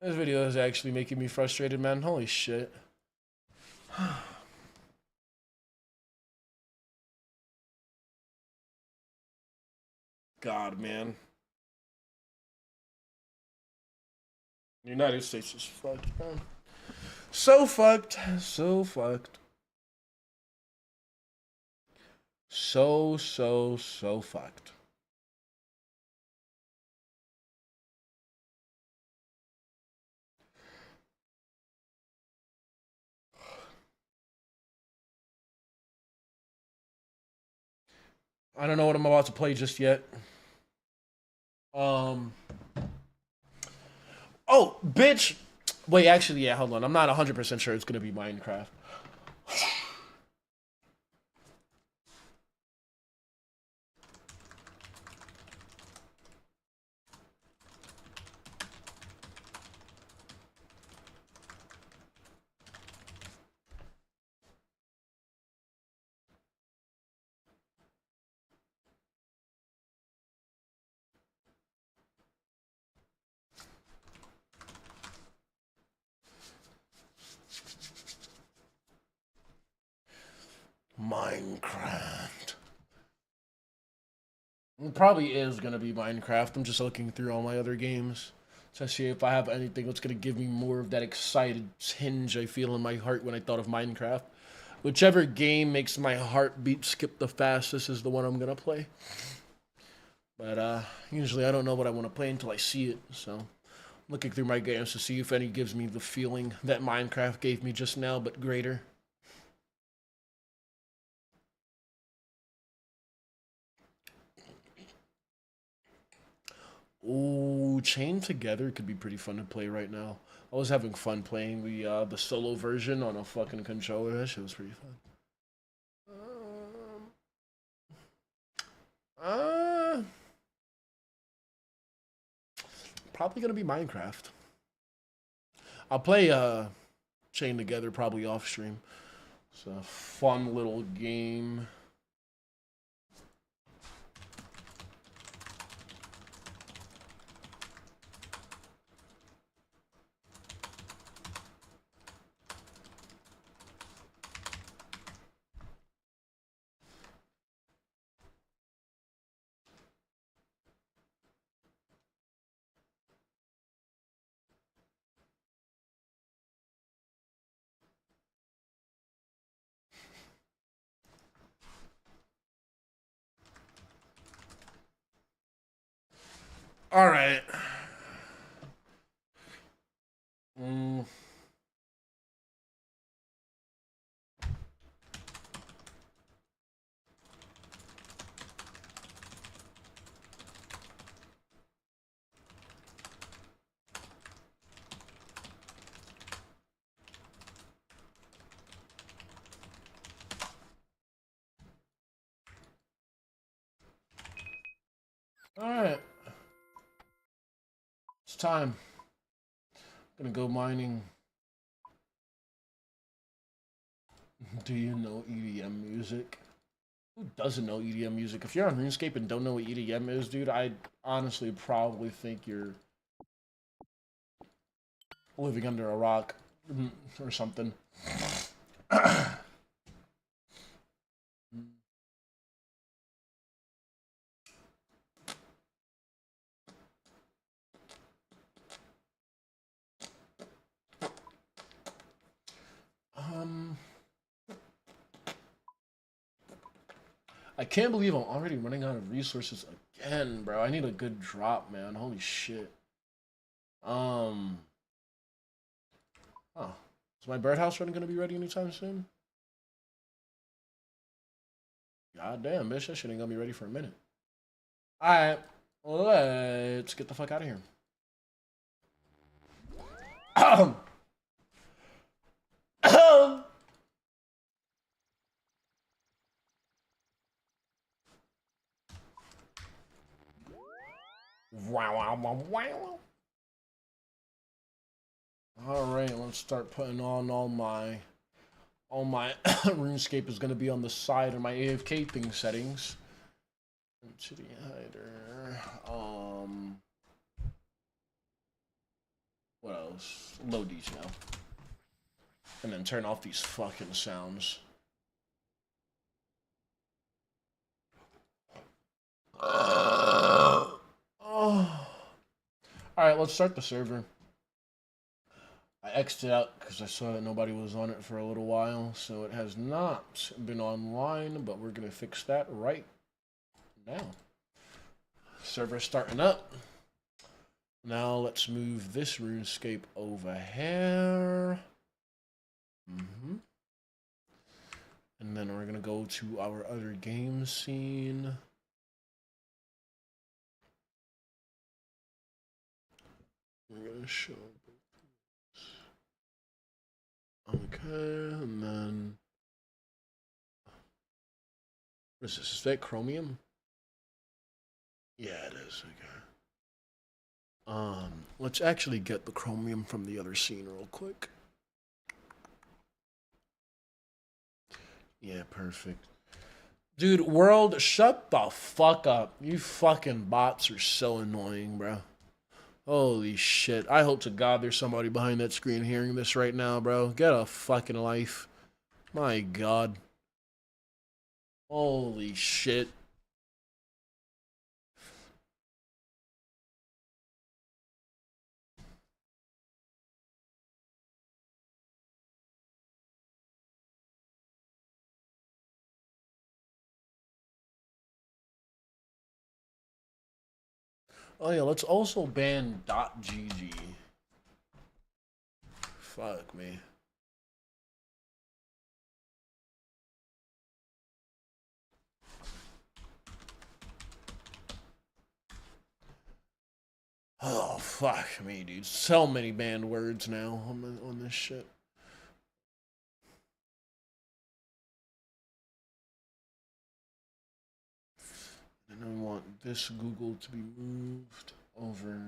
This video is actually making me frustrated, man. Holy shit. God, man. The United States is fucked, man. So fucked. So fucked. So fucked. I don't know what I'm about to play just yet. Oh, bitch. Wait, actually, yeah, hold on. I'm not 100% sure it's going to be Minecraft. Minecraft. It probably is gonna be Minecraft. I'm just looking through all my other games to see if I have anything that's gonna give me more of that excited tinge I feel in my heart when I thought of Minecraft. Whichever game makes my heartbeat skip the fastest is the one I'm gonna play. But usually I don't know what I want to play until I see it. So I'm looking through my games to see if any gives me the feeling that Minecraft gave me just now, but greater. Ooh, Chained Together could be pretty fun to play right now. I was having fun playing the solo version on a fucking controller. That shit was pretty fun. Probably gonna be Minecraft. I'll play Chained Together probably off stream. It's a fun little game. All right. Alright. It's time. I'm gonna go mining. Do you know EDM music? Who doesn't know EDM music? If you're on RuneScape and don't know what EDM is, dude, I honestly probably think you're living under a rock or something. I can't believe I'm already running out of resources again, bro. I need a good drop, man. Holy shit. Oh. Is my birdhouse run gonna be ready anytime soon? God damn, bitch. That shit ain't gonna be ready for a minute. Alright. Let's get the fuck out of here. Wow, wow, wow, wow. Alright, let's start putting on all my RuneScape is gonna be on the side of my AFK thing settings. Entity hider. What else? Low detail. And then turn off these fucking sounds. Alright, let's start the server. I exited out because I saw that nobody was on it for a little while, so it has not been online, but we're going to fix that right now. Server starting up. Now let's move this RuneScape over here. And then we're going to go to our other game scene. We're going to show... Okay, and then... What is this? Is that chromium? Yeah, it is. Okay. Let's actually get the chromium from the other scene real quick. Yeah, perfect. Dude, world, shut the fuck up. You fucking bots are so annoying, bro. Holy shit. I hope to God there's somebody behind that screen hearing this right now, bro. Get a fucking life. My God. Holy shit. Oh yeah, let's also ban .gg. Fuck me. Oh fuck me, dude. So many banned words now on this shit. And I want this Google to be moved over.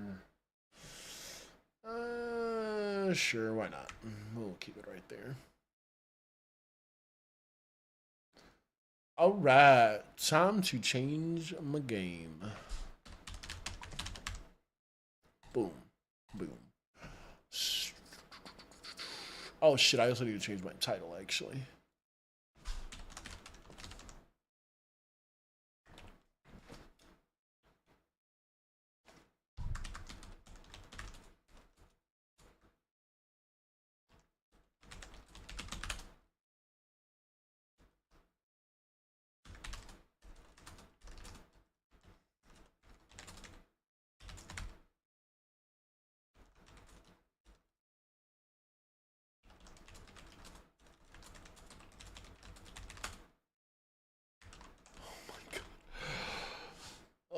Sure, why not? We'll keep it right there. Alright, time to change my game. Boom. Boom. Oh shit, I also need to change my title actually.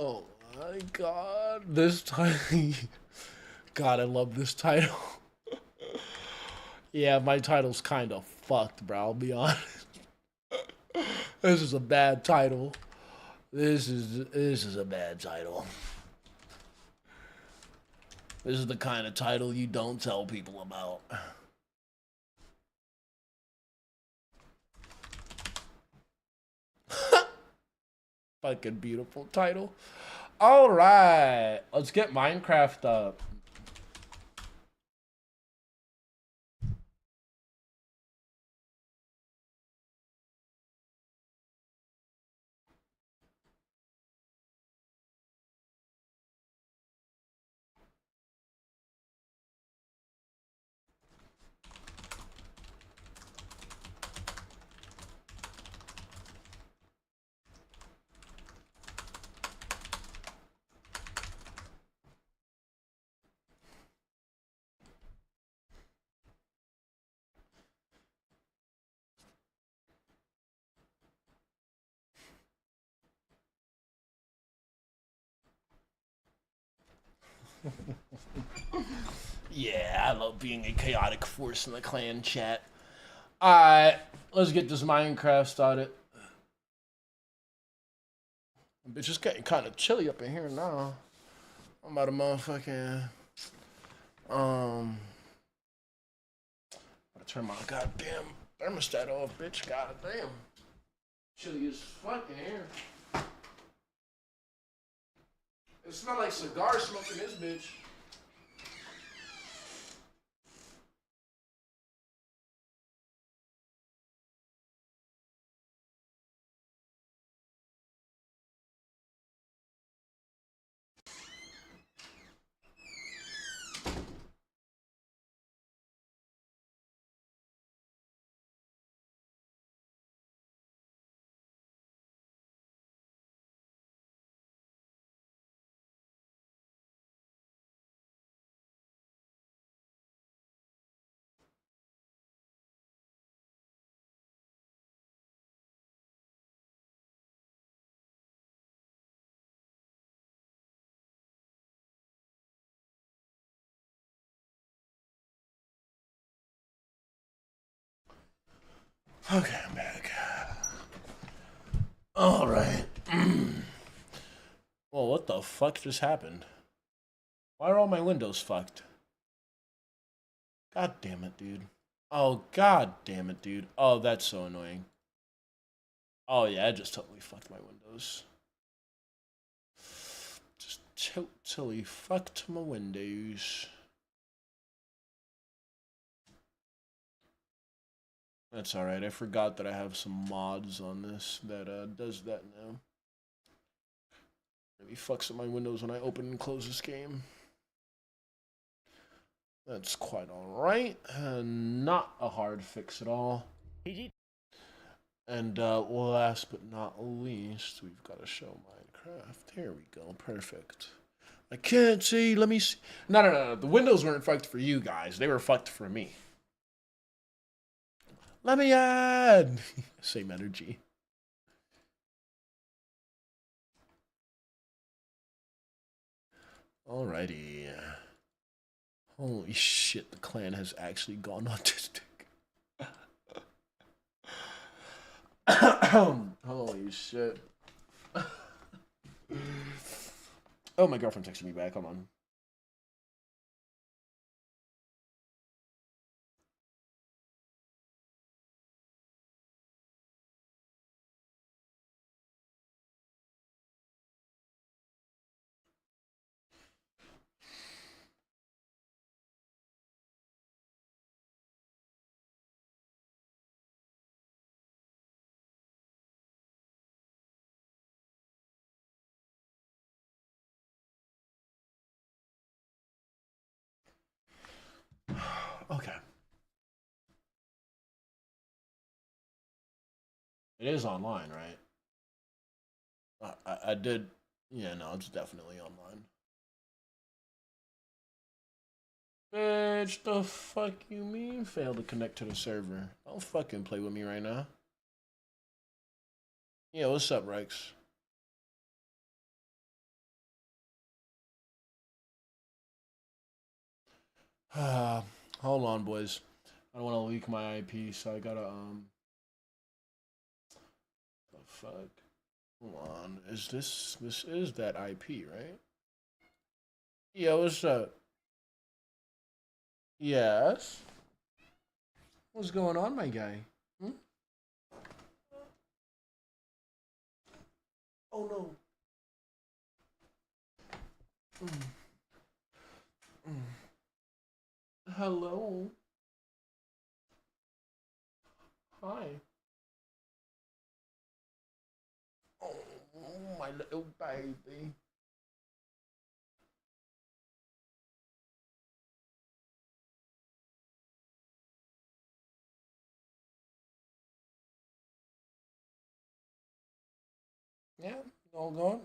Oh my God, this title. God, I love this title. Yeah, my title's kind of fucked, bro. I'll be honest. This is a bad title. This is a bad title. This is the kind of title you don't tell people about. Fucking beautiful title. All right, let's get Minecraft up. Yeah, I love being a chaotic force in the clan chat. Alright, let's get this Minecraft started. It's just getting kind of chilly up in here now. I'm about to motherfucking turn my goddamn thermostat off, bitch. Goddamn. Chilly as fucking here. It smells like cigar smoke in this bitch. Okay, I'm back. All right. Well, what the fuck just happened? Why are all my windows fucked? God damn it, dude. Oh, god damn it, dude. Oh, that's so annoying. Oh, yeah, I just totally fucked my windows. Just totally fucked my windows. That's alright. I forgot that I have some mods on this that does that now. Maybe fucks up my windows when I open and close this game. That's quite alright. Not a hard fix at all. And last but not least, we've got to show Minecraft. Here we go. Perfect. I can't see. Let me see. No. The windows weren't fucked for you guys. They were fucked for me. Let me add. Same energy. Alrighty. Holy shit, the clan has actually gone autistic. Holy shit. Oh, my girlfriend texted me back. Hold on. Okay. It is online, right? I did. Yeah, no, it's definitely online. Bitch, the fuck you mean failed to connect to the server? Don't fucking play with me right now. Yeah, what's up, Rex? Hold on, boys. I don't want to leak my IP, so I gotta, the fuck? Hold on. This is that IP, right? Yeah, what's up? Yes? What's going on, my guy? Hmm? Oh, no. Hello? Hi. Oh, my little baby. Yeah, all gone.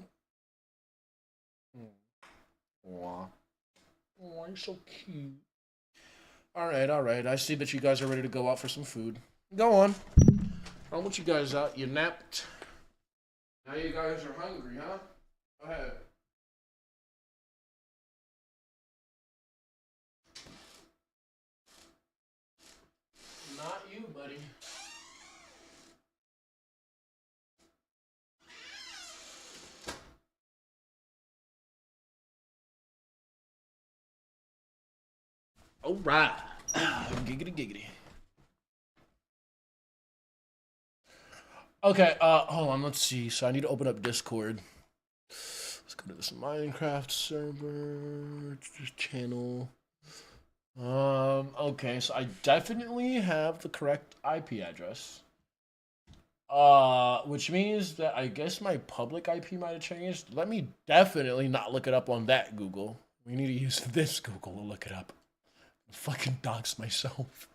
Aw. Oh, you're so cute. All right. I see that you guys are ready to go out for some food. Go on. I want you guys out. You napped. Now you guys are hungry, huh? Go ahead. Not you, buddy. All right. Giggity, giggity. Okay, hold on, let's see. So I need to open up Discord. Let's go to this Minecraft server channel. Okay, so I definitely have the correct IP address. Which means that I guess my public IP might have changed. Let me definitely not look it up on that Google. We need to use this Google to look it up. Fucking dox myself.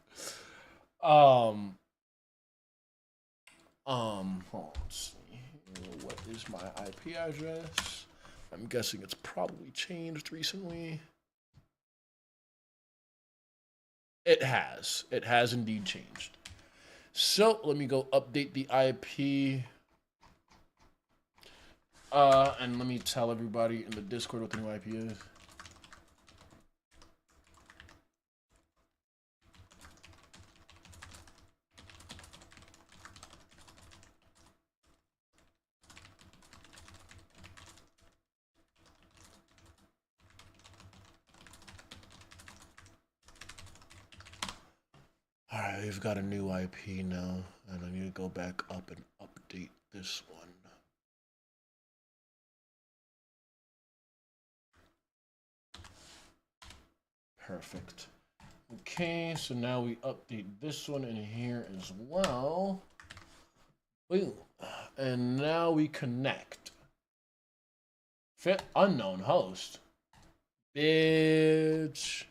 Hold on, let's see. What is my IP address? I'm guessing it's probably changed recently. It has. It has indeed changed. So let me go update the IP. And let me tell everybody in the Discord what the new IP is. Alright, we've got a new IP now, and I need to go back up and update this one. Perfect. Okay, so now we update this one in here as well. Boom. And now we connect. Fit unknown host. Bitch.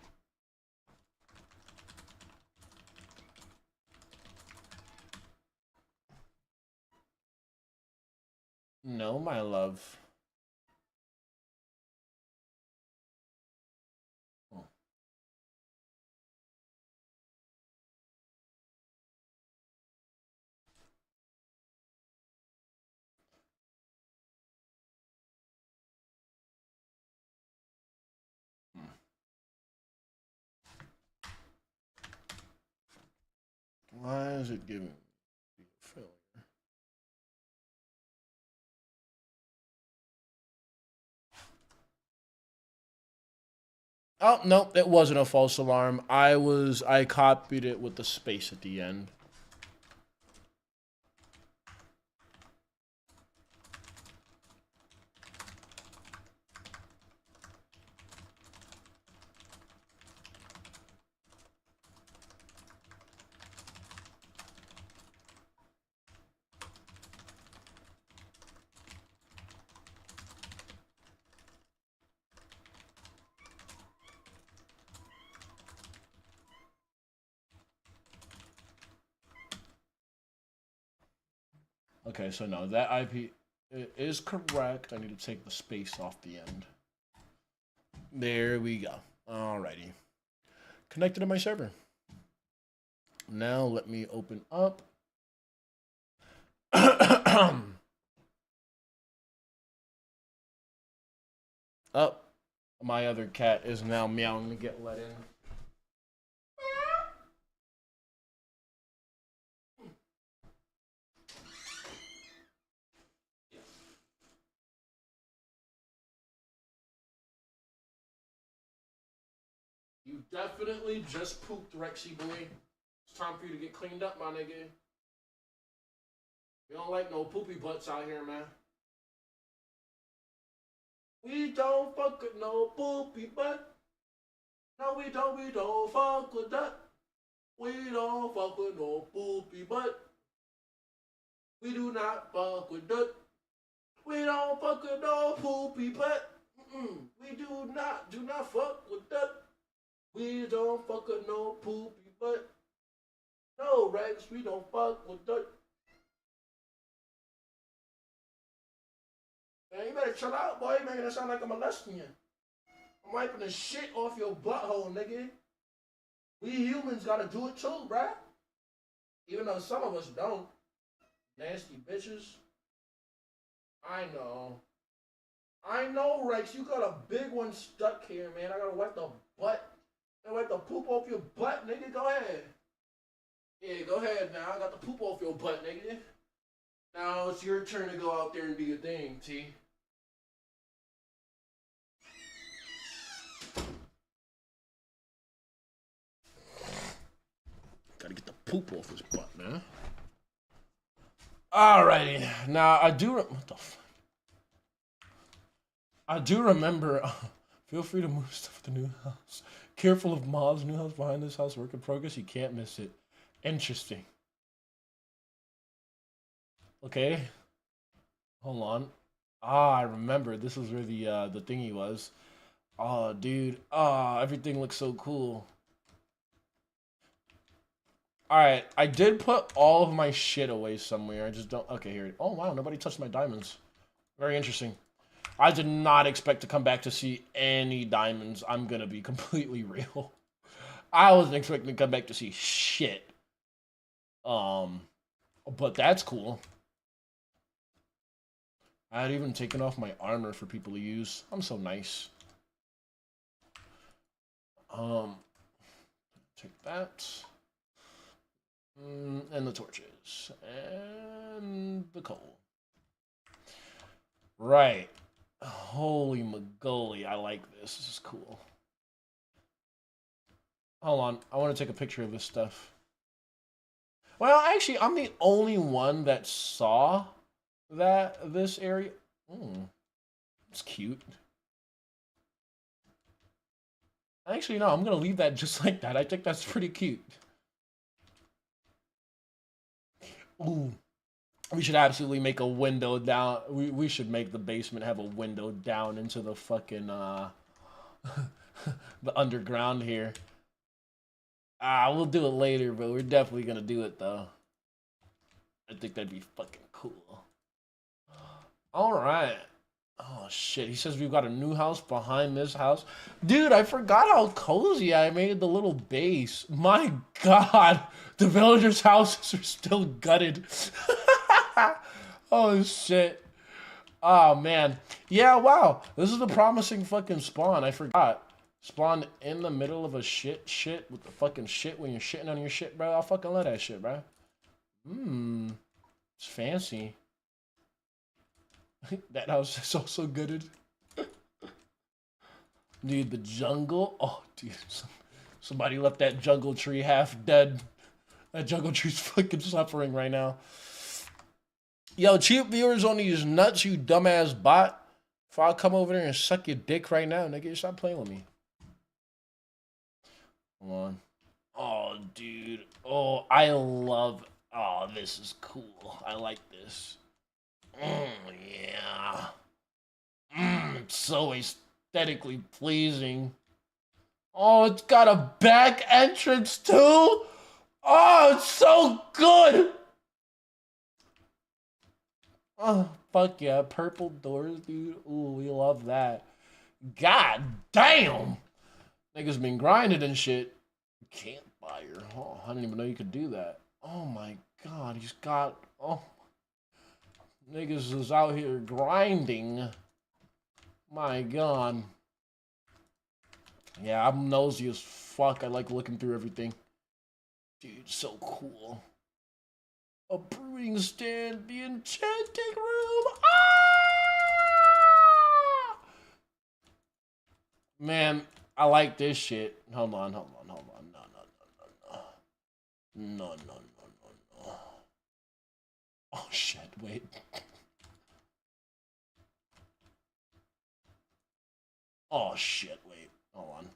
No, my love. Oh. Why is it giving me a failure? Oh, no, it wasn't a false alarm. I copied it with the space at the end. Okay, so no, that IP is correct. I need to take the space off the end. There we go. Alrighty. Connected to my server. Now let me open up. Oh, my other cat is now meowing to get let in. You definitely just pooped, Rexy boy. It's time for you to get cleaned up, my nigga. We don't like no poopy butts out here, man. We don't fuck with no poopy butt. No, we don't fuck with that. We don't fuck with no poopy butt. We do not fuck with that. We don't fuck with no poopy butt. We do not fuck with that. We don't fuck with no poopy butt. No, Rex, we don't fuck with that. Man, you better chill out, boy. You're making it sound like I'm molesting you. I'm wiping the shit off your butthole, nigga. We humans gotta do it too, bruh. Even though some of us don't. Nasty bitches. I know, Rex. You got a big one stuck here, man. I gotta wipe the butt. I wipe the poop off your butt, nigga. Go ahead. Yeah, go ahead now. I got the poop off your butt, nigga. Now it's your turn to go out there and do your thing, T. Gotta get the poop off his butt, man. Alrighty. Now I do. What the fuck? I do remember. Feel free to move stuff to the new house. Careful of mobs. New house behind this house. Work in progress. You can't miss it. Interesting. Okay. Hold on. Ah, I remember. This is where the thingy was. Oh, dude. Ah, everything looks so cool. Alright, I did put all of my shit away somewhere. I just don't... Okay, here. Oh, wow, nobody touched my diamonds. Very interesting. I did not expect to come back to see any diamonds. I'm gonna be completely real. I wasn't expecting to come back to see shit. But that's cool. I had even taken off my armor for people to use. I'm so nice. Take that. And the torches. And the coal. Right. Holy mogoly, I like this. This is cool. Hold on, I want to take a picture of this stuff. Well, actually, I'm the only one that saw this area. It's cute. Actually, no, I'm gonna leave that just like that. I think that's pretty cute. Ooh. We should absolutely make a window down. We should make the basement have a window down into the fucking the underground here. We'll do it later, but we're definitely gonna do it though. I think that'd be fucking cool. All right. Oh shit, he says we've got a new house behind this house. Dude, I forgot how cozy I made the little base. My god, the villagers' houses are still gutted. Oh shit. Oh man. Yeah, wow. This is a promising fucking spawn. I forgot. Spawn in the middle of a shit with the fucking shit when you're shitting on your shit, bro. I'll fucking love that shit, bro. It's fancy. That house is so gooded. Dude, the jungle. Oh, dude. Somebody left that jungle tree half dead. That jungle tree's fucking suffering right now. Yo, cheap viewers on these nuts, you dumbass bot. If I come over there and suck your dick right now, nigga, stop playing with me. Come on. Oh, dude. Oh, I love... Oh, this is cool. I like this. Yeah. It's so aesthetically pleasing. Oh, it's got a back entrance too? Oh, it's so good! Oh, fuck yeah. Purple doors, dude. Ooh, we love that. God damn! Niggas been grinding and shit. Campfire. Oh, I didn't even know you could do that. Oh my god, he's got... Oh. Niggas is out here grinding. My god. Yeah, I'm nosy as fuck. I like looking through everything. Dude, so cool. A brewing stand, the enchanting room. Ah! Man, I like this shit. Hold on. No. Oh shit, wait. Oh shit, wait. Hold on.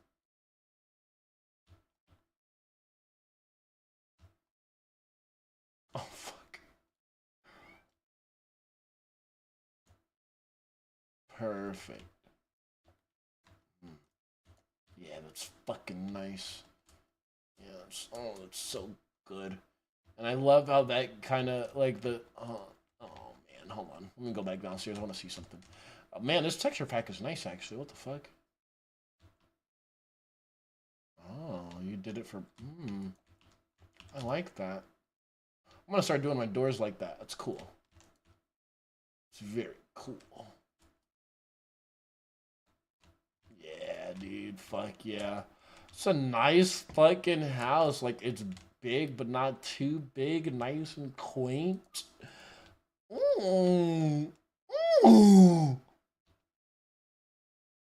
Oh fuck. Perfect. Yeah, that's fucking nice. Yeah, that's so good. And I love how that kind of, like, the... oh, man, hold on. Let me go back downstairs. I want to see something. Man, this texture pack is nice, actually. What the fuck? Oh, you did it for... I like that. I'm going to start doing my doors like that. That's cool. It's very cool. Yeah, dude. Fuck yeah. It's a nice fucking house. Like, it's big, but not too big. Nice and quaint.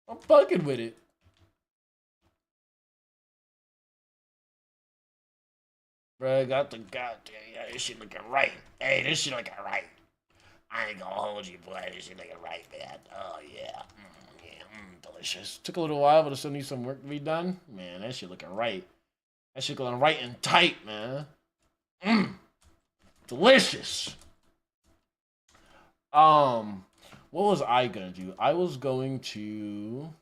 I'm fucking with it. Bro, got the goddamn. Yeah, this shit looking right. Hey, this shit looking right. I ain't gonna hold you, boy. This shit looking right, man. Oh, yeah. Delicious. Took a little while, but it still needs some work to be done. Man, that shit looking right. That shit going right and tight, man. Delicious. What was I gonna do? I was going to...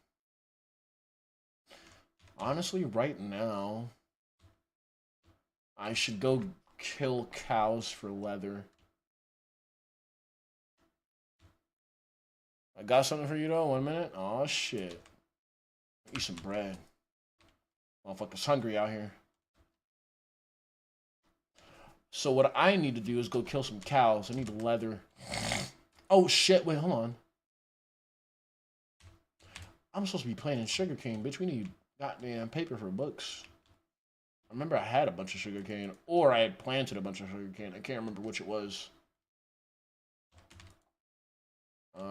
Honestly, right now, I should go kill cows for leather. I got something for you, though. 1 minute. Oh shit. Eat some bread. Motherfucker's hungry out here. So what I need to do is go kill some cows. I need leather. Oh shit, wait, hold on. I'm supposed to be planting sugarcane, bitch. We need goddamn paper for books. I remember I had a bunch of sugarcane, or I had planted a bunch of sugarcane. I can't remember which it was.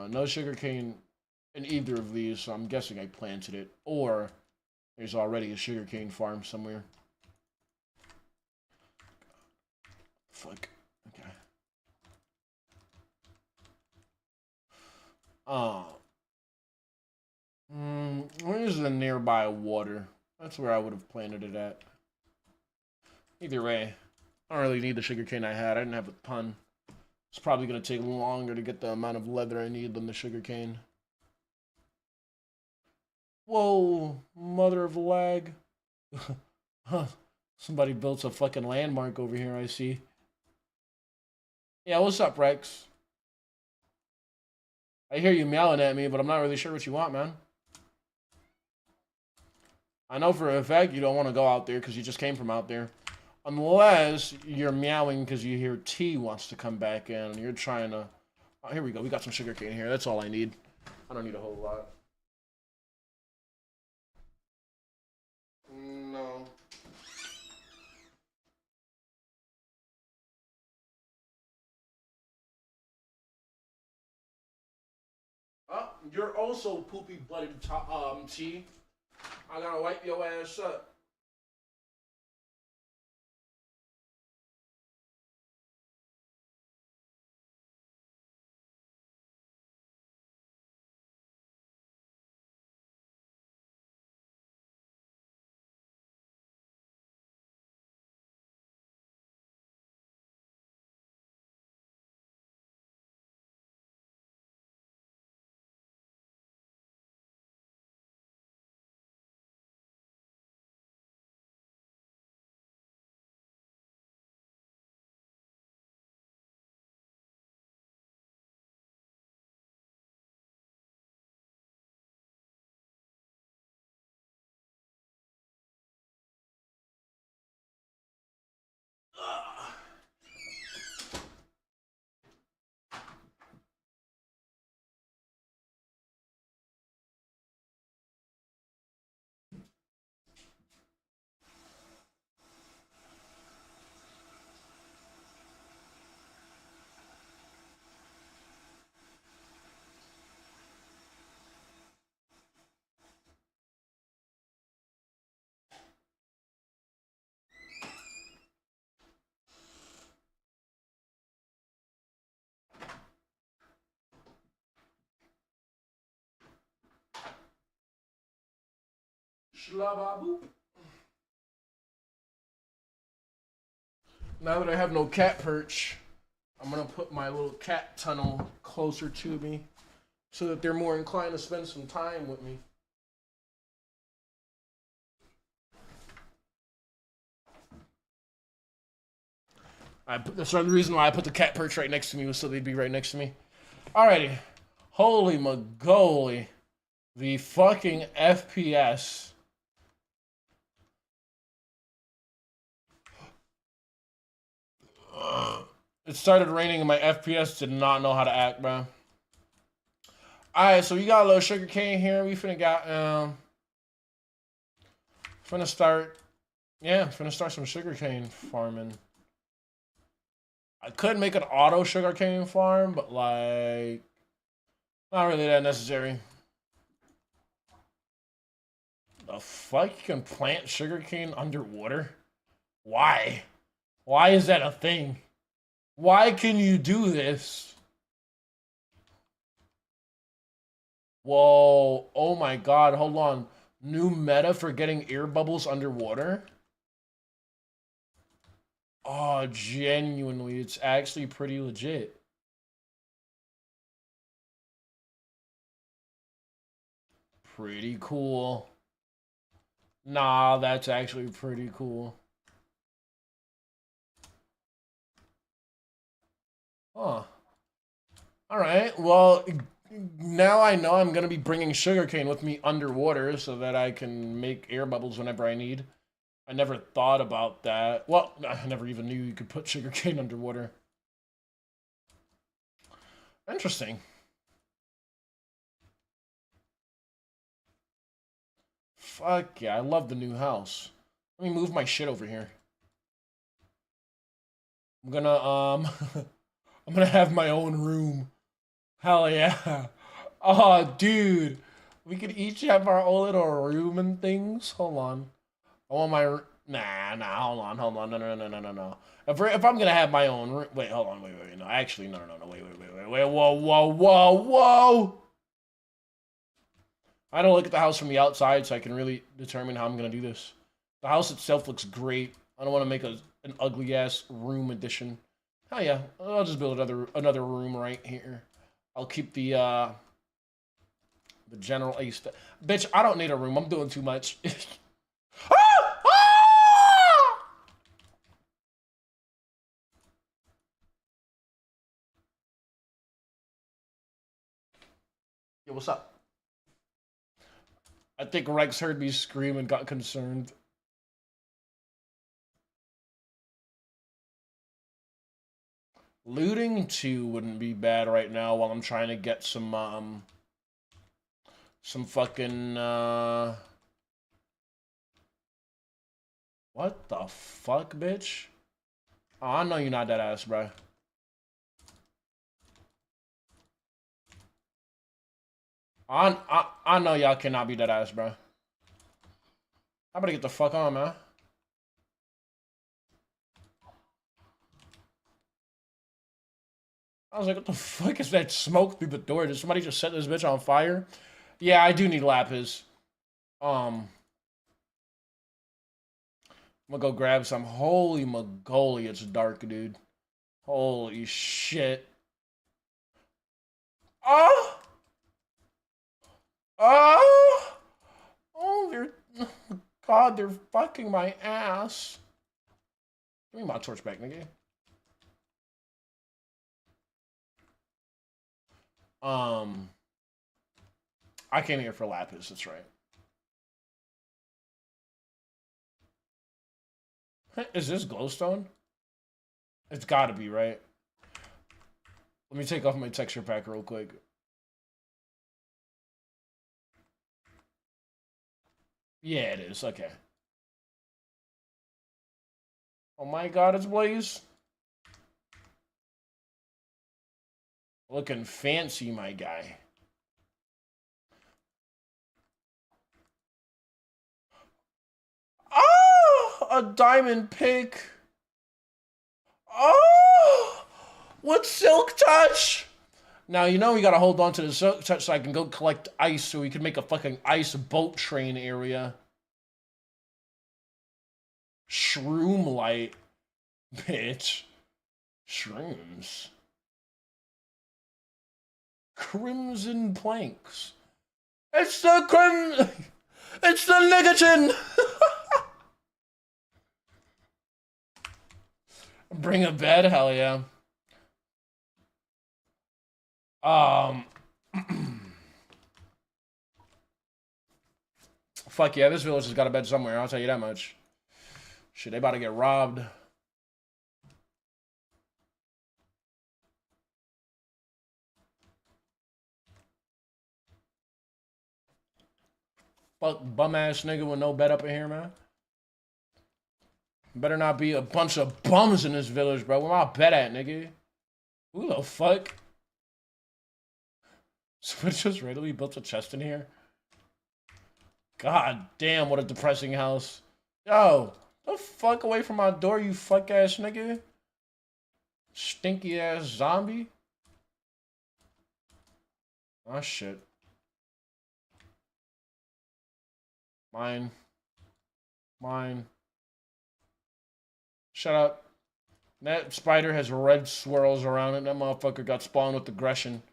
No sugarcane in either of these, so I'm guessing I planted it. Or there's already a sugarcane farm somewhere. Fuck. Okay. Where's the nearby water? That's where I would have planted it at. Either way, I don't really need the sugarcane I had. I didn't have a ton. It's probably going to take longer to get the amount of leather I need than the sugarcane. Whoa, mother of lag. Huh. Somebody built a fucking landmark over here, I see. Yeah, what's up, Rex? I hear you meowing at me, but I'm not really sure what you want, man. I know for a fact you don't want to go out there because you just came from out there. Unless you're meowing because you hear T wants to come back in and you're trying to... Oh, here we go. We got some sugarcane here. That's all I need. I don't need a whole lot. No. Oh, you're also poopy bloody T. I gotta wipe your ass up. Shlababoop. Now that I have no cat perch, I'm gonna put my little cat tunnel closer to me so that they're more inclined to spend some time with me. That's the reason why I put the cat perch right next to me was so they'd be right next to me. Alrighty. Holy mogoly. The fucking FPS. It started raining and my FPS did not know how to act, bro. Alright, so we got a little sugar cane here. We finna start some sugar cane farming. I could make an auto sugarcane farm, but like, not really that necessary. The fuck? You can plant sugarcane underwater? Why? Why is that a thing? Why can you do this? Whoa. Oh my god, hold on. New meta for getting air bubbles underwater? Oh, genuinely, it's actually pretty legit. Pretty cool. Nah, that's actually pretty cool. Huh. Alright, well, now I know I'm gonna be bringing sugarcane with me underwater so that I can make air bubbles whenever I need. I never thought about that. Well, I never even knew you could put sugarcane underwater. Interesting. Fuck yeah, I love the new house. Let me move my shit over here. I'm gonna, I'm gonna have my own room. Hell yeah. Oh, dude. We could each have our own little room and things. Hold on. I want my... Nah, hold on. No. If I'm gonna have my own room... Wait, hold on, wait. No, actually, no. Wait. Whoa. I don't look at the house from the outside, so I can really determine how I'm gonna do this. The house itself looks great. I don't want to make an ugly-ass room addition. Hell yeah, I'll just build another room right here. I'll keep the general ace. Bitch, I don't need a room. I'm doing too much. Yo, what's up? I think Rex heard me scream and got concerned. Looting 2 wouldn't be bad right now while I'm trying to get some fucking, what the fuck, bitch? Oh, I know you're not that ass, bro. I know y'all cannot be that ass, bro. I better get the fuck on, man. I was like, what the fuck is that smoke through the door? Did somebody just set this bitch on fire? Yeah, I do need lapis. I'm gonna go grab some. Holy mogoly, it's dark, dude. Holy shit. Oh! Oh! Oh, God, they're fucking my ass. Give me my torch back, nigga. I came here for lapis, that's right. Is this glowstone? It's gotta be, right? Let me take off my texture pack real quick. Yeah, it is. Okay. Oh my god, it's Blaze. Looking fancy, my guy. Oh! A diamond pick. Oh! With silk touch! Now, you know we gotta hold on to the silk touch so I can go collect ice so we can make a fucking ice boat train area. Shroom light. Bitch. Shrooms. Crimson planks. It's the It's the Niggerton! Bring a bed? Hell yeah. Fuck yeah, this village has got a bed somewhere, I'll tell you that much. Shit, they about to get robbed. Fuck bum ass nigga with no bed up in here, man. Better not be a bunch of bums in this village, bro. Where my bed at, nigga? Who the fuck? Someone just randomly built a chest in here? God damn, what a depressing house. Yo, The fuck away from my door, you fuck ass nigga. Stinky ass zombie. Oh shit. Mine. Mine. Shut up. That spider has red swirls around it. That motherfucker got spawned with aggression.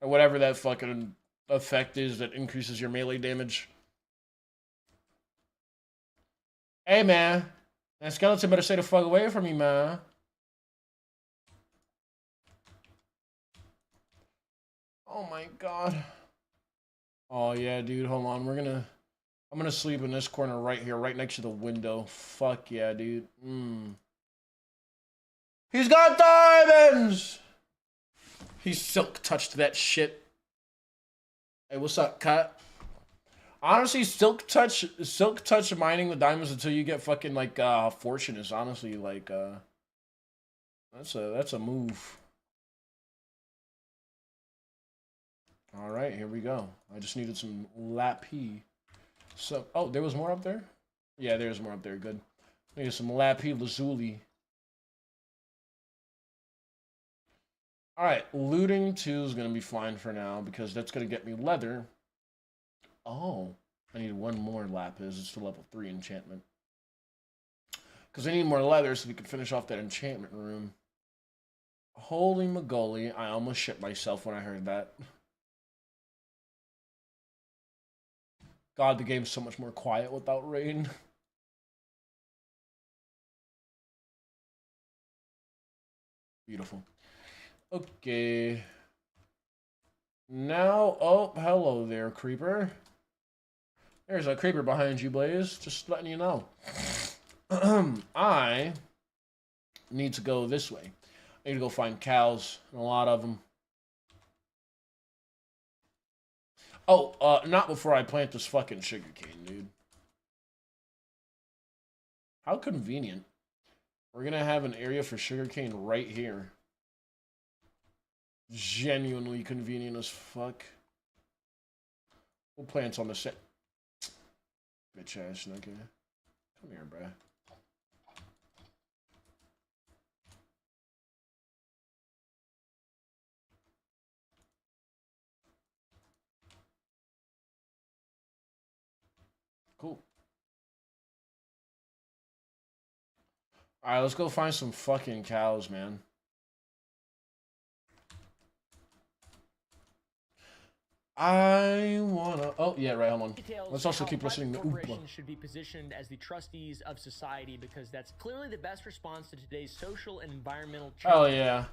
Or whatever that fucking effect is that increases your melee damage. Hey, man. That skeleton better stay the fuck away from me, man. Oh my god. Oh yeah, dude. Hold on. I'm gonna sleep in this corner right here, right next to the window. Fuck yeah, dude. He's got diamonds! He silk touched that shit. Hey, what's up, cut? Honestly, silk touch mining the diamonds until you get fucking like fortune is honestly like that's a move. All right, here we go. I just needed some lapis. So, oh, there was more up there? Yeah, there's more up there. Good. Needed some lapis lazuli. All right, looting 2 is gonna be fine for now because that's gonna get me leather. Oh, I need one more lapis. It's for level 3 enchantment. Because I need more leather so we can finish off that enchantment room. Holy mogoly, I almost shit myself when I heard that. God, the game's so much more quiet without rain. Beautiful. Okay. Now, oh, hello there, creeper. There's a creeper behind you, Blaze. Just letting you know. I need to go this way. I need to go find cows, and a lot of them. Oh, not before I plant this fucking sugarcane, dude. How convenient. We're gonna have an area for sugarcane right here. Genuinely convenient as fuck. We'll plant on the set. Bitch ass nigga. Come here, bruh. Cool. Alright, let's go find some fucking cows, man. I wanna... Oh, yeah, right, hold on. Let's also keep listening to Corporations should be positioned as the trustees of society because that's clearly the best response to today's social and environmental challenges. Oh, yeah.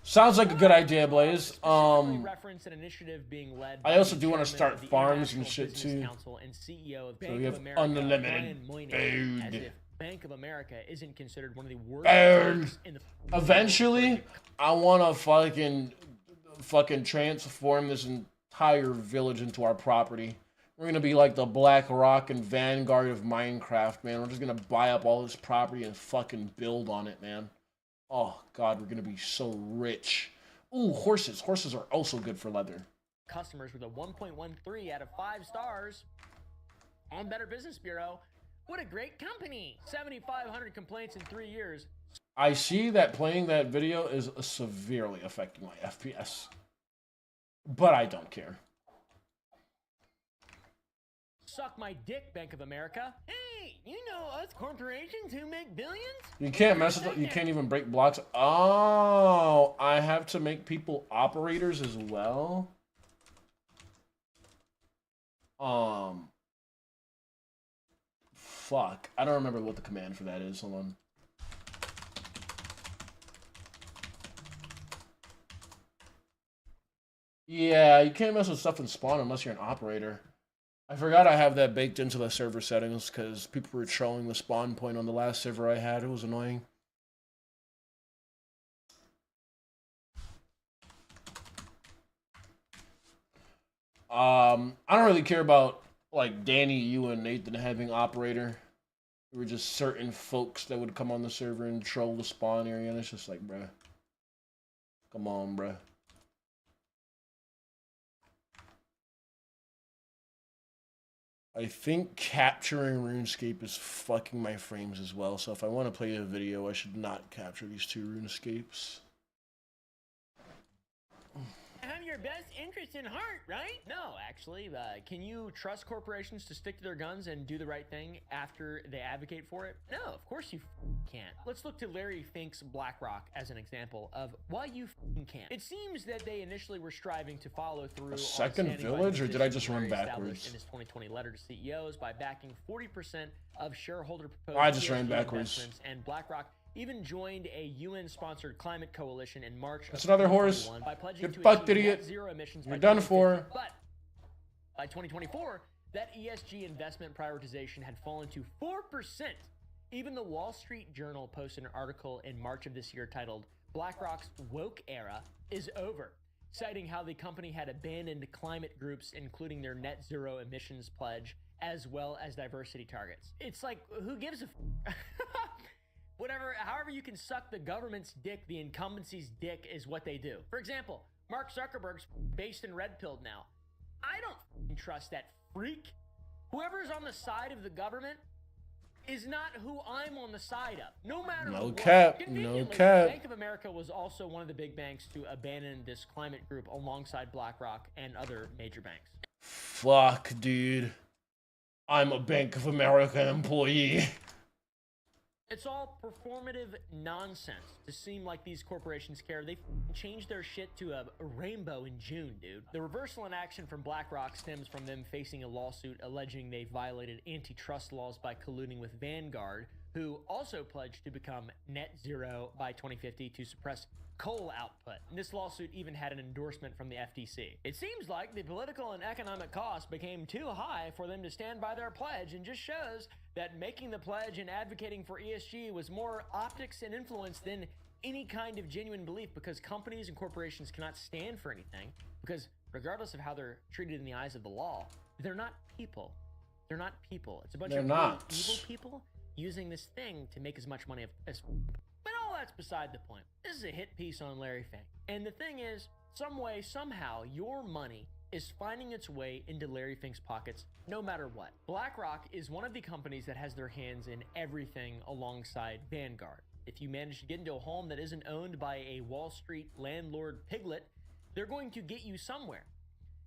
Sounds like a good idea, Blaze. Reference an initiative being led I also do want to start farms and shit, too. And CEO of So Bank we of have America, unlimited food. As food. if Bank of America isn't considered one of the worst banks in the... Eventually, I want to fucking transform this entire village into our property. We're gonna be like the Black Rock and Vanguard of Minecraft, man. We're just gonna buy up all this property and fucking build on it, man. Oh god, we're gonna be so rich. Ooh, horses. Horses are also good for leather. Customers with a 1.13 out of 5 stars on Better Business Bureau. What a great company! 7,500 complaints in 3 years. I see that playing that video is severely affecting my FPS. But I don't care. Suck my dick, Bank of America. Hey, you know us corporations who make billions? You can't mess with it. You can't even break blocks. Oh, I have to make people operators as well. Fuck. I don't remember what the command for that is. Hold on. Yeah, you can't mess with stuff in spawn unless you're an operator. I forgot I have that baked into the server settings because people were trolling the spawn point on the last server I had. It was annoying. I don't really care about like Danny, you, and Nathan having operator. There were just certain folks that would come on the server and troll the spawn area, and it's just like, bruh. Come on, bruh. I think capturing RuneScape is fucking my frames as well. So if I want to play a video, I should not capture these two RuneScapes. Have your best interest in heart, right? No, actually. Can you trust corporations to stick to their guns and do the right thing after they advocate for it? No, of course you can't. Let's look to Larry Fink's BlackRock as an example of why you can't. It seems that they initially were striving to follow through. A second village, or did I just run backwards? In his 2020 letter to CEOs by backing 40% of shareholder proposed. I just ran backwards. And BlackRock even joined a UN-sponsored climate coalition in March. That's another horse. By pledging Get to fucked, achieve idiot. net zero emissions You're by done 2050. for. But by 2024, that ESG investment prioritization had fallen to 4%. Even the Wall Street Journal posted an article in March of this year titled "BlackRock's Woke Era is Over," citing how the company had abandoned climate groups, including their net zero emissions pledge, as well as diversity targets. It's like, who gives a Whatever, however you can suck the government's dick, the incumbency's dick is what they do. For example, Mark Zuckerberg's based in red pilled now. I don't trust that freak. Whoever's on the side of the government is not who I'm on the side of, no matter No what. cap, no cap. Bank of America was also one of the big banks to abandon this climate group alongside BlackRock and other major banks. Fuck, dude. I'm a Bank of America employee. It's all performative nonsense to seem like these corporations care. They changed their shit to a rainbow in June, dude. The reversal in action from BlackRock stems from them facing a lawsuit alleging they violated antitrust laws by colluding with Vanguard, who also pledged to become net zero by 2050 to suppress coal output. And this lawsuit even had an endorsement from the FTC. It seems like the political and economic costs became too high for them to stand by their pledge, and just shows that making the pledge and advocating for ESG was more optics and influence than any kind of genuine belief, because companies and corporations cannot stand for anything, because regardless of how they're treated in the eyes of the law, they're not people. They're not people. It's a bunch of evil people using this thing to make as much money as. But all that's beside the point. This is a hit piece on Larry Fink. And the thing is, some way, somehow, your money is finding its way into Larry Fink's pockets no matter what. BlackRock is one of the companies that has their hands in everything alongside Vanguard. If you manage to get into a home that isn't owned by a Wall Street landlord piglet, they're going to get you somewhere.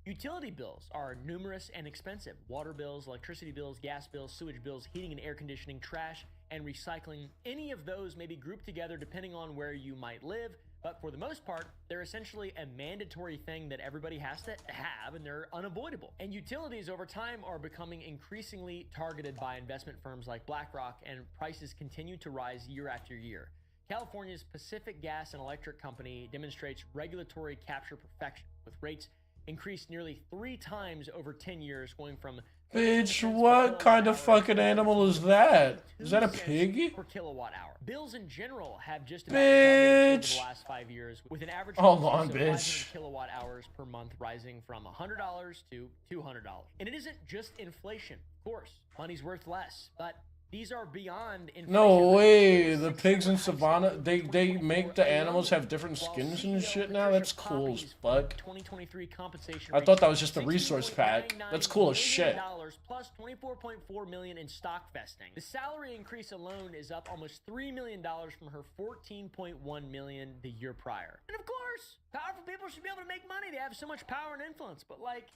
Utility bills are numerous and expensive. Water bills, electricity bills, gas bills, sewage bills, heating and air conditioning, trash and recycling. Any of those may be grouped together depending on where you might live, but for the most part, they're essentially a mandatory thing that everybody has to have, and they're unavoidable. And utilities over time are becoming increasingly targeted by investment firms like BlackRock, and prices continue to rise year after year. California's Pacific Gas and Electric Company demonstrates regulatory capture perfection, with rates increased nearly 3 times over 10 years, going from Bitch, what kind of fucking animal is that? Is that a piggy? Per kilowatt hour. Bills in general have just about doubled over the last 5 years, with an average of 500 kilowatt hours per month rising from $100 to $200. And it isn't just inflation. Of course, money's worth less, but these are beyond inflation. No way, the pigs in Savannah, they make the animals have different skins and shit now? That's cool as fuck. 2023 compensation I thought that was just a resource pack. That's cool as shit. Plus $24.4 million in stock vesting. The salary increase alone is up almost $3 million from her $14.1 million the year prior. And of course, powerful people should be able to make money. They have so much power and influence. But like,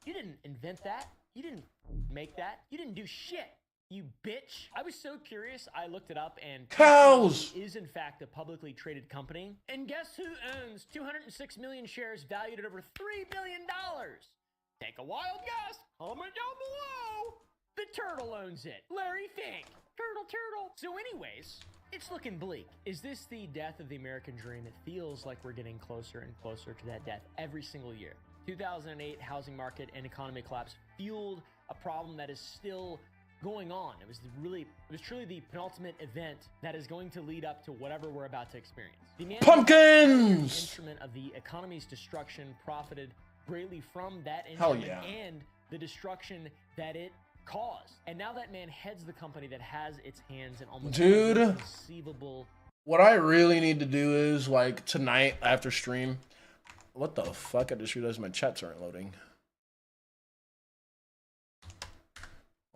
you didn't invent that. You didn't make that. You didn't do shit. You bitch. I was so curious, I looked it up, and cows is in fact a publicly traded company. And guess who owns 206 million shares valued at over $3 billion? Take a wild guess. Comment down below. The turtle owns it. Larry Fink. Turtle. So anyways, it's looking bleak. Is this the death of the American dream? It feels like we're getting closer and closer to that death every single year. 2008 housing market and economy collapse fueled a problem that is still going on. It was truly the penultimate event that is going to lead up to whatever we're about to experience. The man, pumpkins, instrument of the economy's destruction, profited greatly from that instrument and the destruction that it caused. And now that man heads the company that has its hands in almost inconceivable. What I really need to do is, like, tonight after stream. What the fuck? I just realized my chats aren't loading.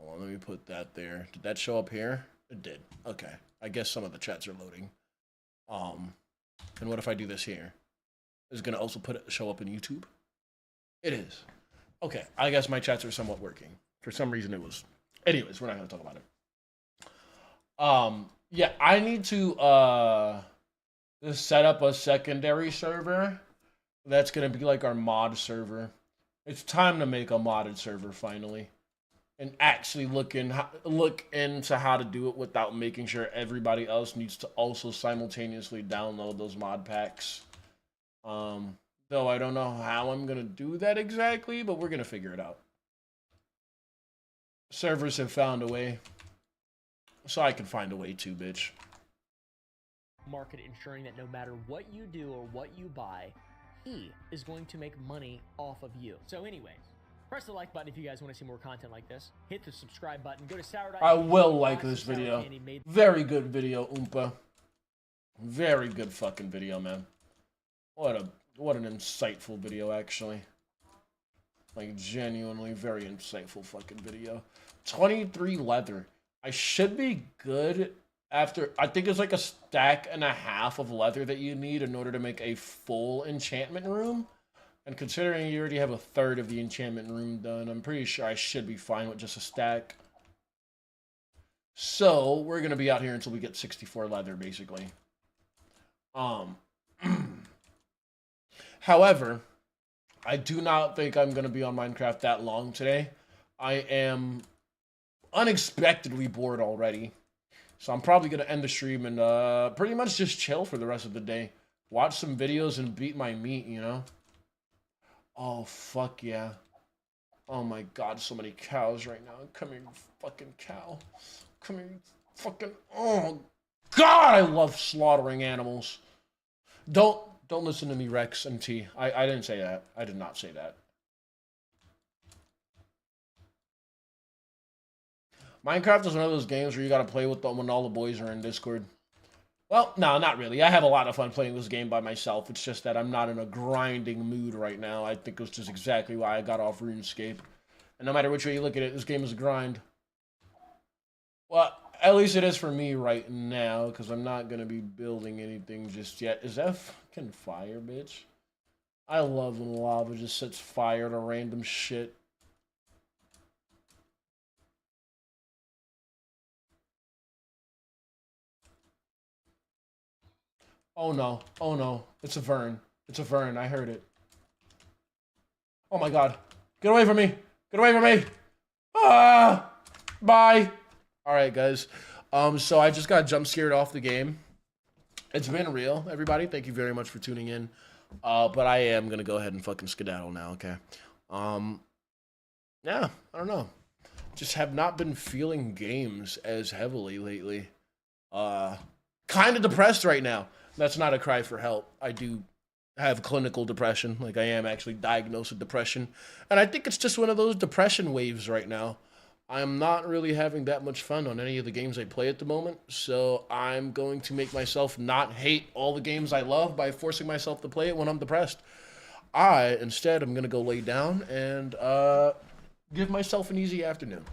Hold on, let me put that there. Did that show up here? It did. Okay. I guess some of the chats are loading. And what if I do this here? Is it gonna also show up in YouTube? It is. Okay, I guess my chats are somewhat working. For some reason it was. Anyways, we're not gonna talk about it. Yeah, I need to just set up a secondary server. That's gonna be like our mod server. It's time to make a modded server finally. And actually look into how to do it without making sure everybody else needs to also simultaneously download those mod packs. Though I don't know how I'm gonna do that exactly, but we're gonna figure it out. Servers have found a way, so I can find a way too, bitch. Market ensuring that no matter what you do or what you buy, he is going to make money off of you. So anyways, press the like button if you guys want to see more content like this. Hit the subscribe button. Go to sour. I will like this video. Very good video, Oompa. Very good fucking video, man. What an insightful video, actually. Like, genuinely very insightful fucking video. 23 leather. I should be good after... I think it's like a stack and a half of leather that you need in order to make a full enchantment room. And considering you already have a third of the enchantment room done, I'm pretty sure I should be fine with just a stack. So, we're going to be out here until we get 64 leather, basically. However, I do not think I'm going to be on Minecraft that long today. I am unexpectedly bored already. So I'm probably going to end the stream and pretty much just chill for the rest of the day. Watch some videos and beat my meat, you know? Oh, fuck yeah. Oh my god, so many cows right now. Come here, you fucking cow. Come here, you fucking... Oh, God, I love slaughtering animals. Don't listen to me, Rex and T. I didn't say that. I did not say that. Minecraft is one of those games where you gotta play with them when all the boys are in Discord. Well, no, not really. I have a lot of fun playing this game by myself. It's just that I'm not in a grinding mood right now. I think it's just exactly why I got off RuneScape. And no matter which way you look at it, this game is a grind. Well, at least it is for me right now, because I'm not going to be building anything just yet. Is that fucking fire, bitch? I love when lava just sets fire to random shit. Oh no, oh no, it's a Vern. It's a Vern, I heard it. Oh my god. Get away from me! Get away from me! Ah! Bye! Alright, guys. So I just got jump scared off the game. It's been real, everybody. Thank you very much for tuning in. But I am gonna go ahead and fucking skedaddle now, okay? Yeah, I don't know. Just have not been feeling games as heavily lately. Kind of depressed right now. That's not a cry for help. I do have clinical depression. Like, I am actually diagnosed with depression. And I think it's just one of those depression waves right now. I'm not really having that much fun on any of the games I play at the moment. So I'm going to make myself not hate all the games I love by forcing myself to play it when I'm depressed. Instead, I'm going to go lay down and give myself an easy afternoon.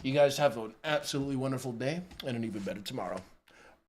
You guys have an absolutely wonderful day and an even better tomorrow.